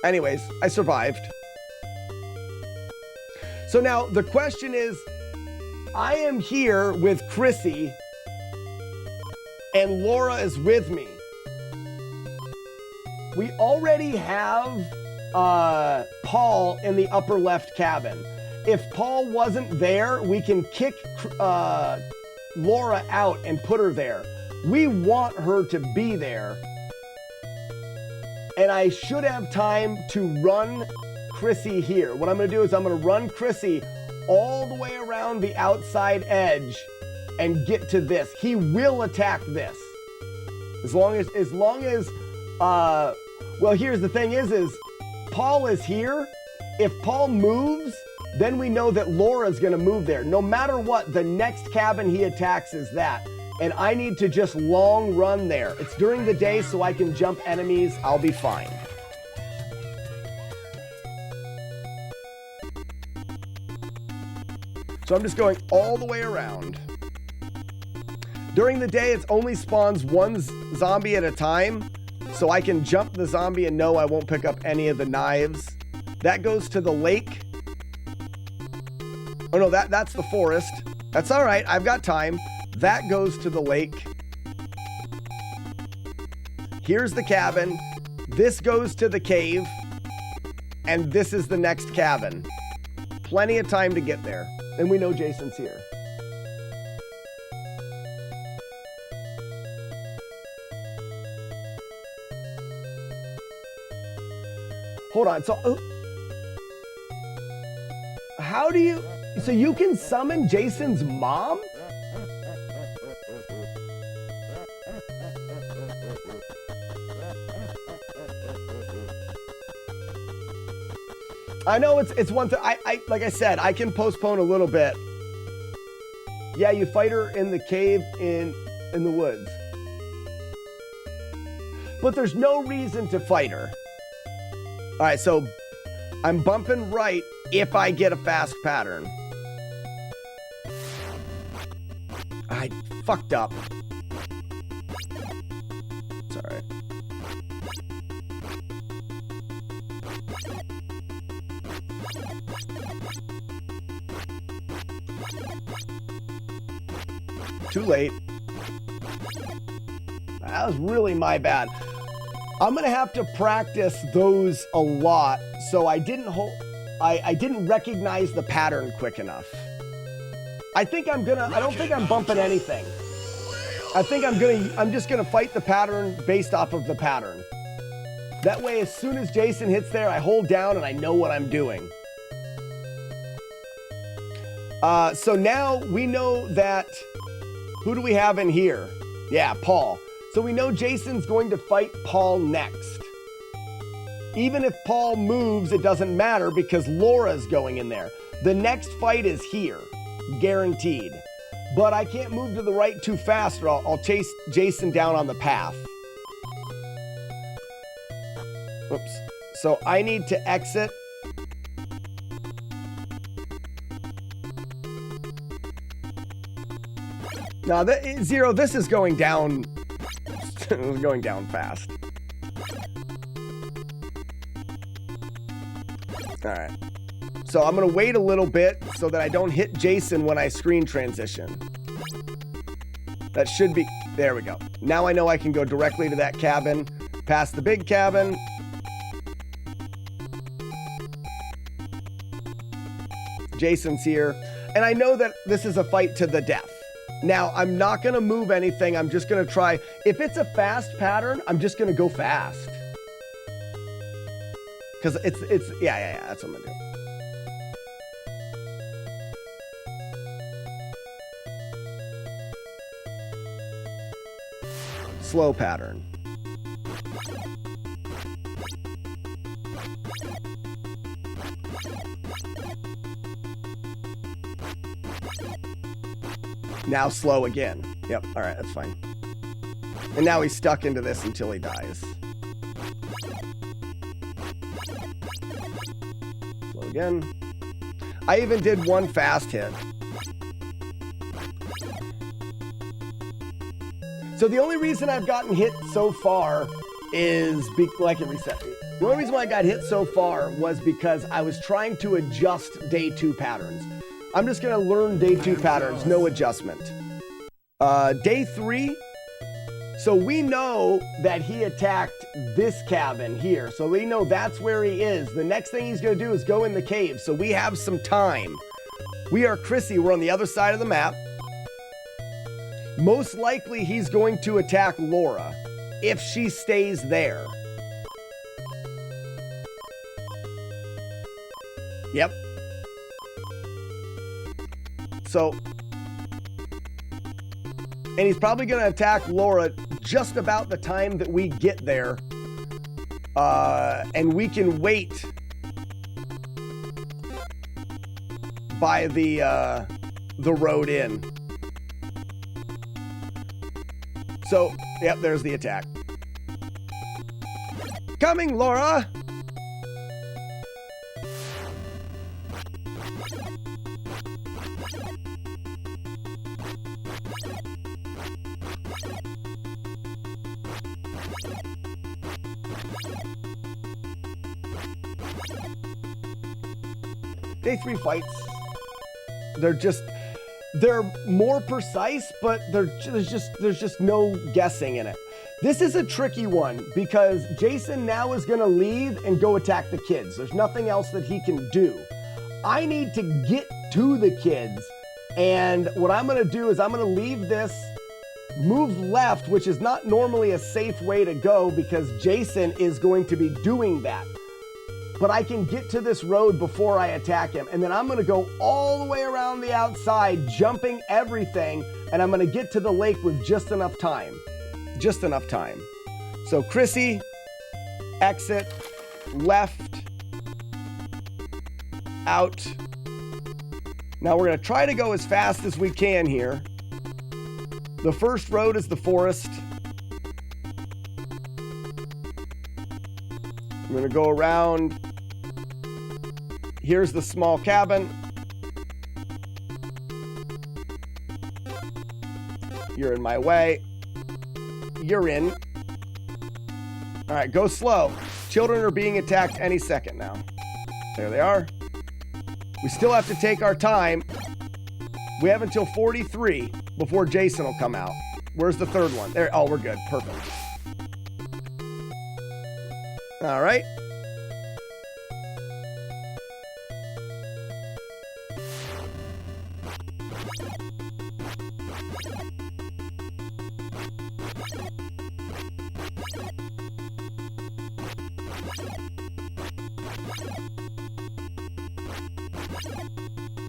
Anyways, I survived. So now the question is, I am here with Chrissy and Laura is with me. We already have Paul in the upper left cabin. If Paul wasn't there, we can kick Laura out and put her there. We want her to be there. And I should have time to run Chrissy here. What I'm going to do is I'm going to run Chrissy all the way around the outside edge and get to this. He will attack this. As long as well, here's the thing is Paul is here. If Paul moves, then we know that Laura's going to move there. No matter what, the next cabin he attacks is that. And I need to just long run there. It's during the day, so I can jump enemies. I'll be fine. So I'm just going all the way around. During the day, it only spawns 1 zombie at a time, so I can jump the zombie and know I won't pick up any of the knives. That goes to the lake. Oh no, that's the forest. That's all right, I've got time. That goes to the lake. Here's the cabin. This goes to the cave. And this is the next cabin. Plenty of time to get there. And we know Jason's here. Hold on. So how do you... So you can summon Jason's mom? I know it's one thing. I like I said, I can postpone a little bit. Yeah, you fight her in the cave in the woods. But there's no reason to fight her. All right, so I'm bumping right if I get a fast pattern. I fucked up. It's all right. Too late. That was really my bad. I'm gonna have to practice those a lot, so I didn't recognize the pattern quick enough. I don't think I'm bumping anything. I think I'm just gonna fight the pattern based off of the pattern. That way, as soon as Jason hits there, I hold down and I know what I'm doing. So now we know that, who do we have in here? Yeah, Paul. So we know Jason's going to fight Paul next. Even if Paul moves, it doesn't matter because Laura's going in there. The next fight is here, guaranteed. But I can't move to the right too fast or I'll chase Jason down on the path. Oops. So I need to exit. Now, Zero, this is going down. Going down fast. All right. So I'm going to wait a little bit so that I don't hit Jason when I screen transition. That should be... There we go. Now I know I can go directly to that cabin, past the big cabin. Jason's here. And I know that this is a fight to the death. Now, I'm not going to move anything. I'm just going to try. If it's a fast pattern, I'm just going to go fast. Because yeah, that's what I'm going to do. Slow pattern. Now slow again. Yep, all right, that's fine. And now he's stuck into this until he dies. Slow again. I even did one fast hit. So the only reason I've gotten hit so far is like it reset me. The only reason why I got hit so far was because I was trying to adjust day 2 patterns. I'm just gonna learn day 2 patterns, no adjustment. Day 3, so we know that he attacked this cabin here. So we know that's where he is. The next thing he's gonna do is go in the cave. So we have some time. We are Chrissy, we're on the other side of the map. Most likely he's going to attack Laura if she stays there. Yep. So, and he's probably going to attack Laura just about the time that we get there. And we can wait by the road in. So, yep, there's the attack. Coming, Laura! Day 3 fights, they're more precise, but there's just no guessing in it. This is a tricky one because Jason now is gonna leave and go attack the kids. There's nothing else that he can do. I need to get to the kids, and what I'm gonna do is I'm gonna leave this, move left, which is not normally a safe way to go because Jason is going to be doing that. But I can get to this road before I attack him. And then I'm gonna go all the way around the outside, jumping everything, and I'm gonna get to the lake with just enough time. Just enough time. So Chrissy, exit, left, out. Now we're gonna try to go as fast as we can here. The first road is the forest. I'm gonna go around. Here's the small cabin. You're in my way. You're in. All right, go slow. Children are being attacked any second now. There they are. We still have to take our time. We have until 43 before Jason will come out. Where's the third one? There. Oh, we're good. Perfect. All right.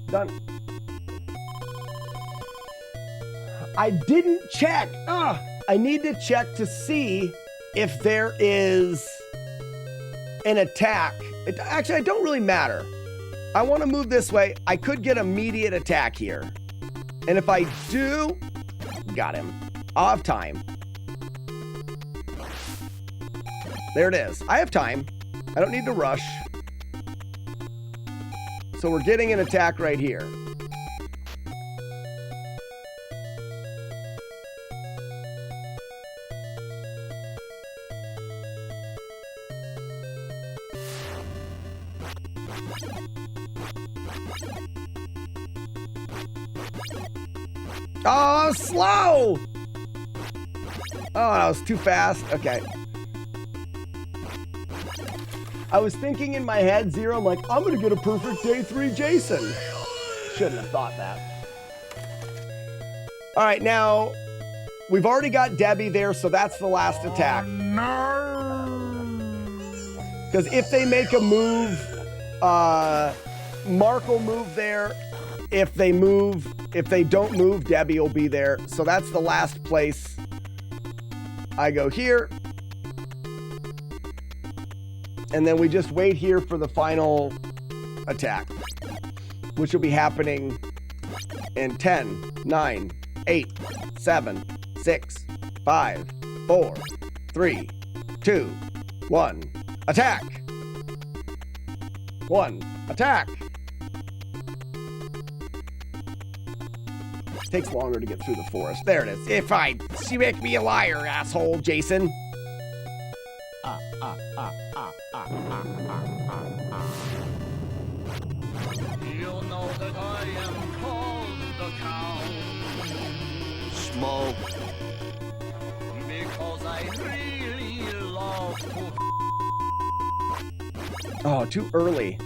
Done. I didn't check. I need to check to see if there is an attack. Actually, it don't really matter. I want to move this way. I could get immediate attack here. And if I do, got him. I'll have time. There it is. I have time. I don't need to rush. So we're getting an attack right here. Oh, slow! Oh, that was too fast. Okay. I was thinking in my head, Zero, I'm like, I'm gonna get a perfect day 3 Jason. Shouldn't have thought that. All right, now, we've already got Debbie there, so that's the last attack. Because if they make a move, Mark will move there. If they don't move, Debbie will be there. So that's the last place. I go here. And then we just wait here for the final attack, which will be happening in 10, 9, 8, 7, 6, 5, 4, 3, 2, 1. Attack! 1. Attack! Takes longer to get through the forest. There it is. Fine. You make me a liar, asshole, Jason. You know that I am called the cow. Smoke. Because I really love to. Oh, too early.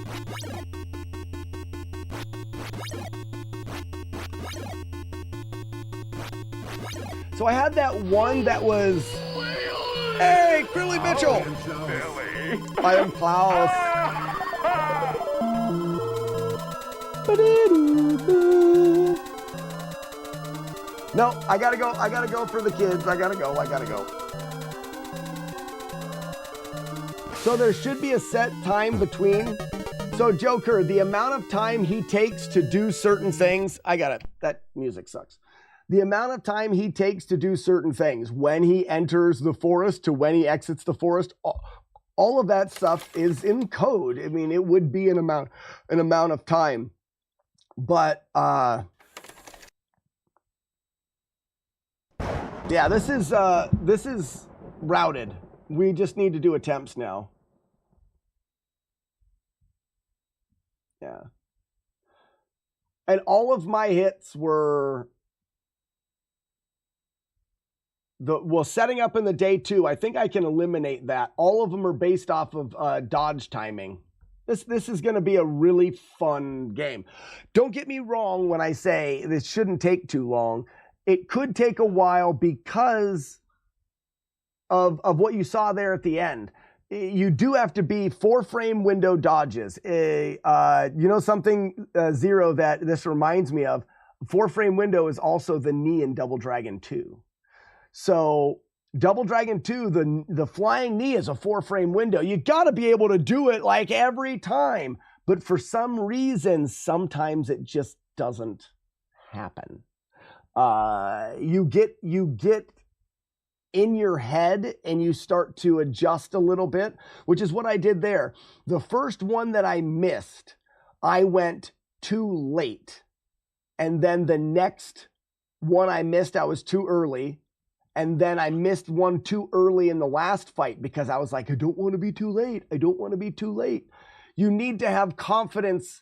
So I had that one that was... Hey, Crilly Mitchell! I am Klaus. No, I gotta go for the kids. I gotta go. So there should be a set time between. So Joker, the amount of time he takes to do certain things, that music sucks. The amount of time he takes to do certain things, when he enters the forest to when he exits the forest, all of that stuff is in code. I mean, it would be an amount of time. But yeah, this is routed. We just need to do attempts now. Yeah. And all of my hits were setting up in the day 2. I think I can eliminate that. All of them are based off of dodge timing. This is going to be a really fun game. Don't get me wrong when I say this shouldn't take too long. It could take a while because of what you saw there at the end. You do have to be 4-frame window dodges. You know something, Zero, that this reminds me of? 4-frame window is also the knee in Double Dragon 2. So Double Dragon 2, the flying knee is a 4-frame window. You got to be able to do it like every time. But for some reason, sometimes it just doesn't happen. You get in your head and you start to adjust a little bit, which is what I did there. The first one that I missed, I went too late. And then the next one I missed, I was too early. And then I missed one too early in the last fight because I was like, I don't want to be too late. I don't want to be too late. You need to have confidence.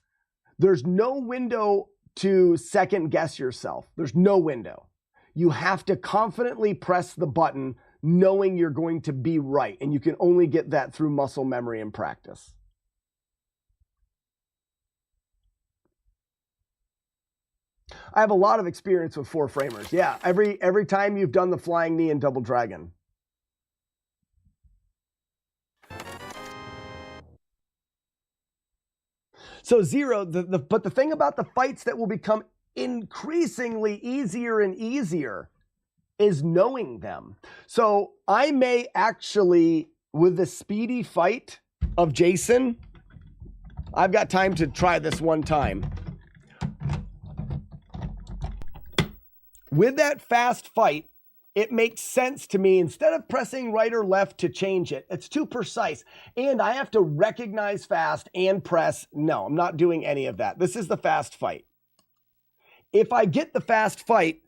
There's no window to second guess yourself. There's no window. You have to confidently press the button knowing you're going to be right. And you can only get that through muscle memory and practice. I have a lot of experience with 4-framers. Yeah, every time you've done the flying knee in Double Dragon. So Zero, but the thing about the fights that will become increasingly easier and easier is knowing them. So I may actually, with the speedy fight of Jason, I've got time to try this one time. With that fast fight, it makes sense to me, instead of pressing right or left to change it, it's too precise. And I have to recognize fast and press. No, I'm not doing any of that. This is the fast fight. If I get the fast fight,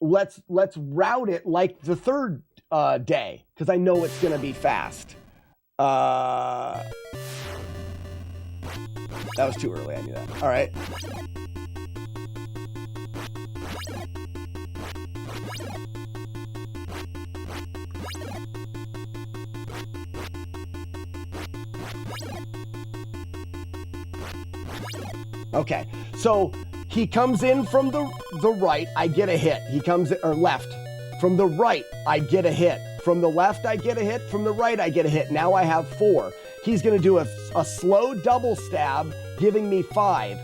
let's route it like the third day, because I know it's going to be fast. That was too early, I knew that. All right. Okay, so he comes in from the right, I get a hit. He comes in, or left. From the right, I get a hit. From the left, I get a hit. From the right, I get a hit. Now I have 4. He's going to do a slow double stab, giving me 5.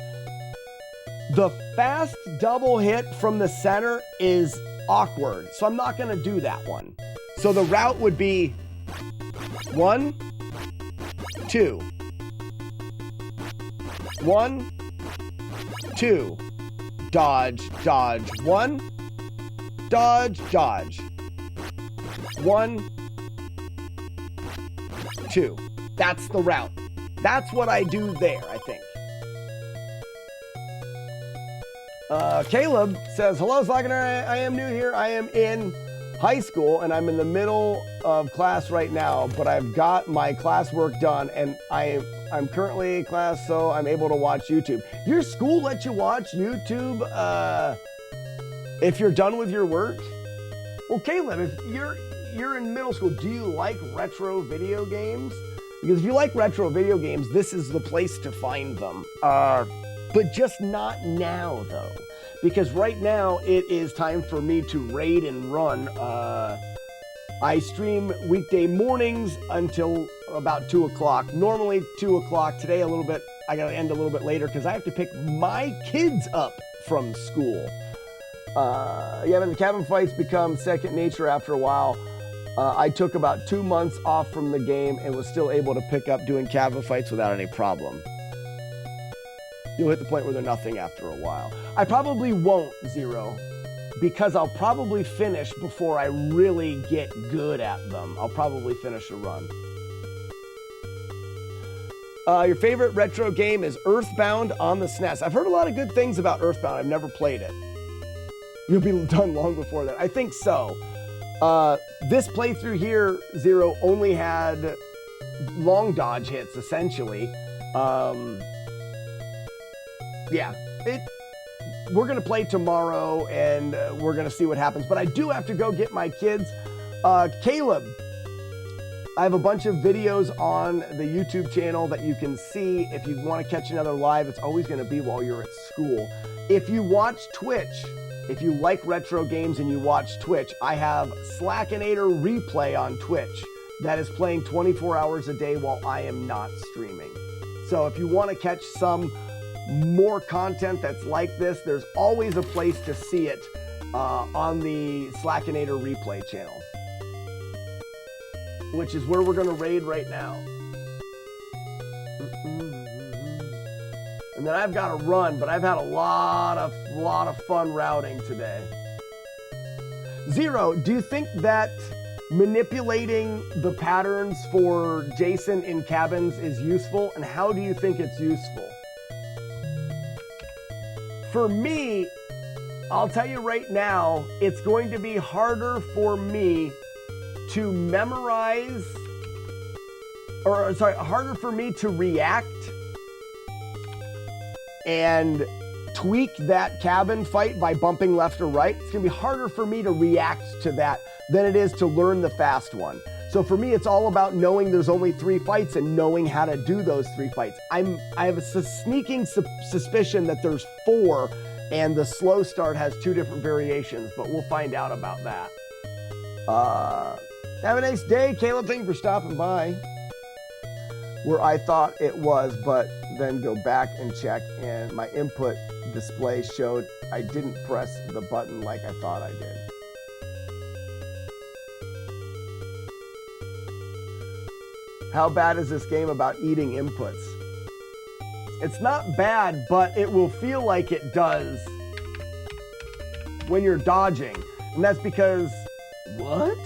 The fast double hit from the center is awkward, so I'm not going to do that one. So the route would be 1, 2. 1, 2. Dodge, dodge. 1. Dodge, dodge. 1, 2. That's the route. That's what I do there, I think. Caleb says, hello, Slackener. I am new here. I am in high school, and I'm in the middle of class right now, but I've got my classwork done, and I'm currently in class, so I'm able to watch YouTube. Your school lets you watch YouTube if you're done with your work? Well, Caleb, if you're in middle school, do you like retro video games? Because if you like retro video games, this is the place to find them. But just not now, though. Because right now, it is time for me to raid and run. I stream weekday mornings until about 2 o'clock. Normally 2 o'clock. Today I gotta end a little bit later because I have to pick my kids up from school. The cabin fights become second nature after a while. I took about 2 months off from the game and was still able to pick up doing cabin fights without any problem. You'll hit the point where they're nothing after a while. I probably won't, Zero, because I'll probably finish before I really get good at them. I'll probably finish a run. Your favorite retro game is Earthbound on the SNES. I've heard a lot of good things about Earthbound. I've never played it. You'll be done long before that. I think so. This playthrough here, Zero, only had long dodge hits, essentially. We're going to play tomorrow, and we're going to see what happens. But I do have to go get my kids. Caleb, I have a bunch of videos on the YouTube channel that you can see. If you want to catch another live, it's always going to be while you're at school. If you watch Twitch, if you like retro games and you watch Twitch, I have Slackinator Replay on Twitch that is playing 24 hours a day while I am not streaming. So if you want to catch some more content that's like this, there's always a place to see it on the Slackinator Replay channel, which is where we're going to raid right now. And then I've got to run, but I've had a lot of fun routing today. Zero, do you think that manipulating the patterns for Jason in cabins is useful, and how do you think it's useful? For me, I'll tell you right now, it's going to be harder for me to memorize, harder for me to react and tweak that cabin fight by bumping left or right. It's going to be harder for me to react to that than it is to learn the fast one. So for me, it's all about knowing there's only 3 fights and knowing how to do those 3 fights. I have a sneaking suspicion that there's 4 and the slow start has 2 different variations, but we'll find out about that. Have a nice day, Caleb. Thank you for stopping by. Where I thought it was, but then go back and check, and my input display showed I didn't press the button like I thought I did. How bad is this game about eating inputs? It's not bad, but it will feel like it does when you're dodging. And that's because, what?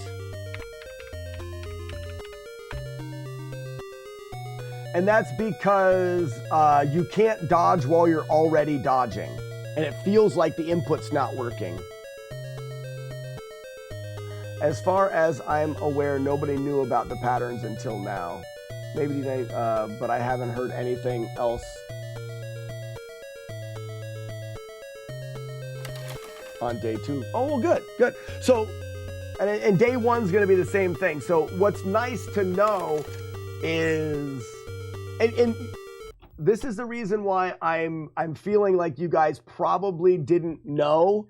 And that's because you can't dodge while you're already dodging. And it feels like the input's not working. As far as I'm aware, nobody knew about the patterns until now. Maybe they, but I haven't heard anything else on day 2. Oh, well, good. So, and day 1's going to be the same thing. So what's nice to know is, and this is the reason why I'm feeling like you guys probably didn't know,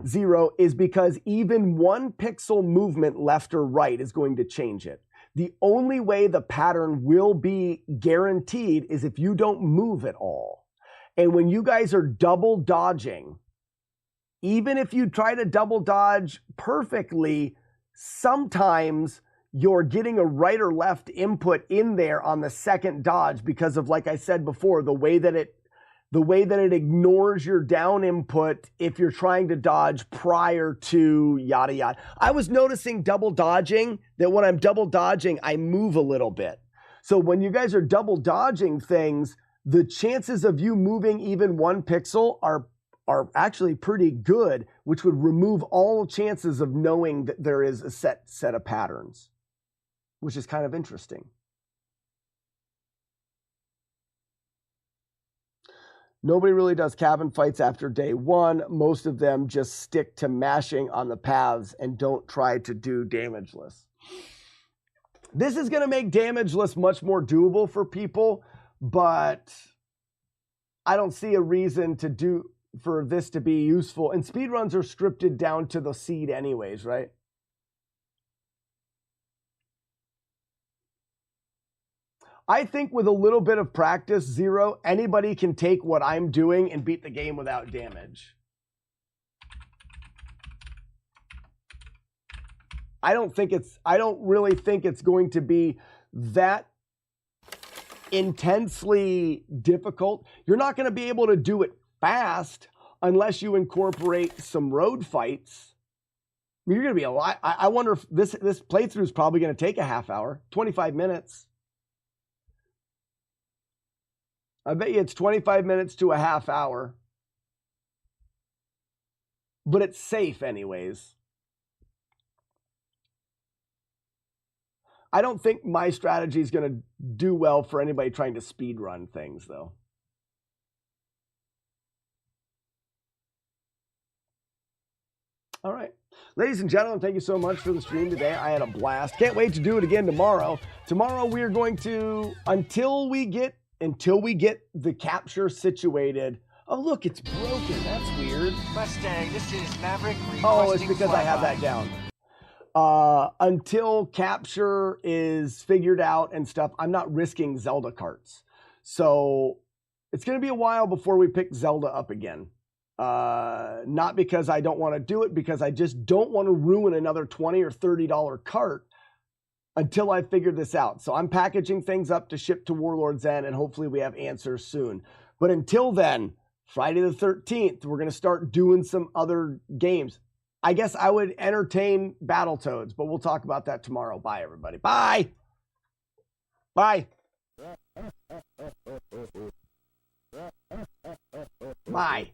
Zero, is because even 1 pixel movement left or right is going to change it. The only way the pattern will be guaranteed is if you don't move at all. And when you guys are double dodging, even if you try to double dodge perfectly, sometimes you're getting a right or left input in there on the second dodge because of, like I said before, the way that it ignores your down input if you're trying to dodge prior to yada yada. I was noticing double dodging, that when I'm double dodging, I move a little bit. So when you guys are double dodging things, the chances of you moving even 1 pixel are actually pretty good, which would remove all chances of knowing that there is a set of patterns, which is kind of interesting. Nobody really does cabin fights after day one. Most of them just stick to mashing on the paths and don't try to do damageless. This is going to make damageless much more doable for people, but I don't see a reason for this to be useful. And speedruns are scripted down to the seed anyways, right? I think with a little bit of practice, Zero, anybody can take what I'm doing and beat the game without damage. I don't really think it's going to be that intensely difficult. You're not going to be able to do it fast unless you incorporate some road fights. You're going to be a lot. I wonder if this playthrough is probably going to take a half hour, 25 minutes. I bet you it's 25 minutes to a half hour. But it's safe anyways. I don't think my strategy is going to do well for anybody trying to speed run things, though. All right. Ladies and gentlemen, thank you so much for the stream today. I had a blast. Can't wait to do it again tomorrow. Tomorrow we are going to, until we get the capture situated. Oh, look, it's broken. That's weird. Mustang, this is Maverick. Oh, it's because I have that down. Until capture is figured out and stuff, I'm not risking Zelda carts. So it's going to be a while before we pick Zelda up again. Not because I don't want to do it, because I just don't want to ruin another $20 or $30 cart until I figure this out. So I'm packaging things up to ship to Warlord's End, and hopefully we have answers soon. But until then, Friday the 13th, we're going to start doing some other games. I guess I would entertain Battletoads, but we'll talk about that tomorrow. Bye, everybody. Bye. Bye. Bye.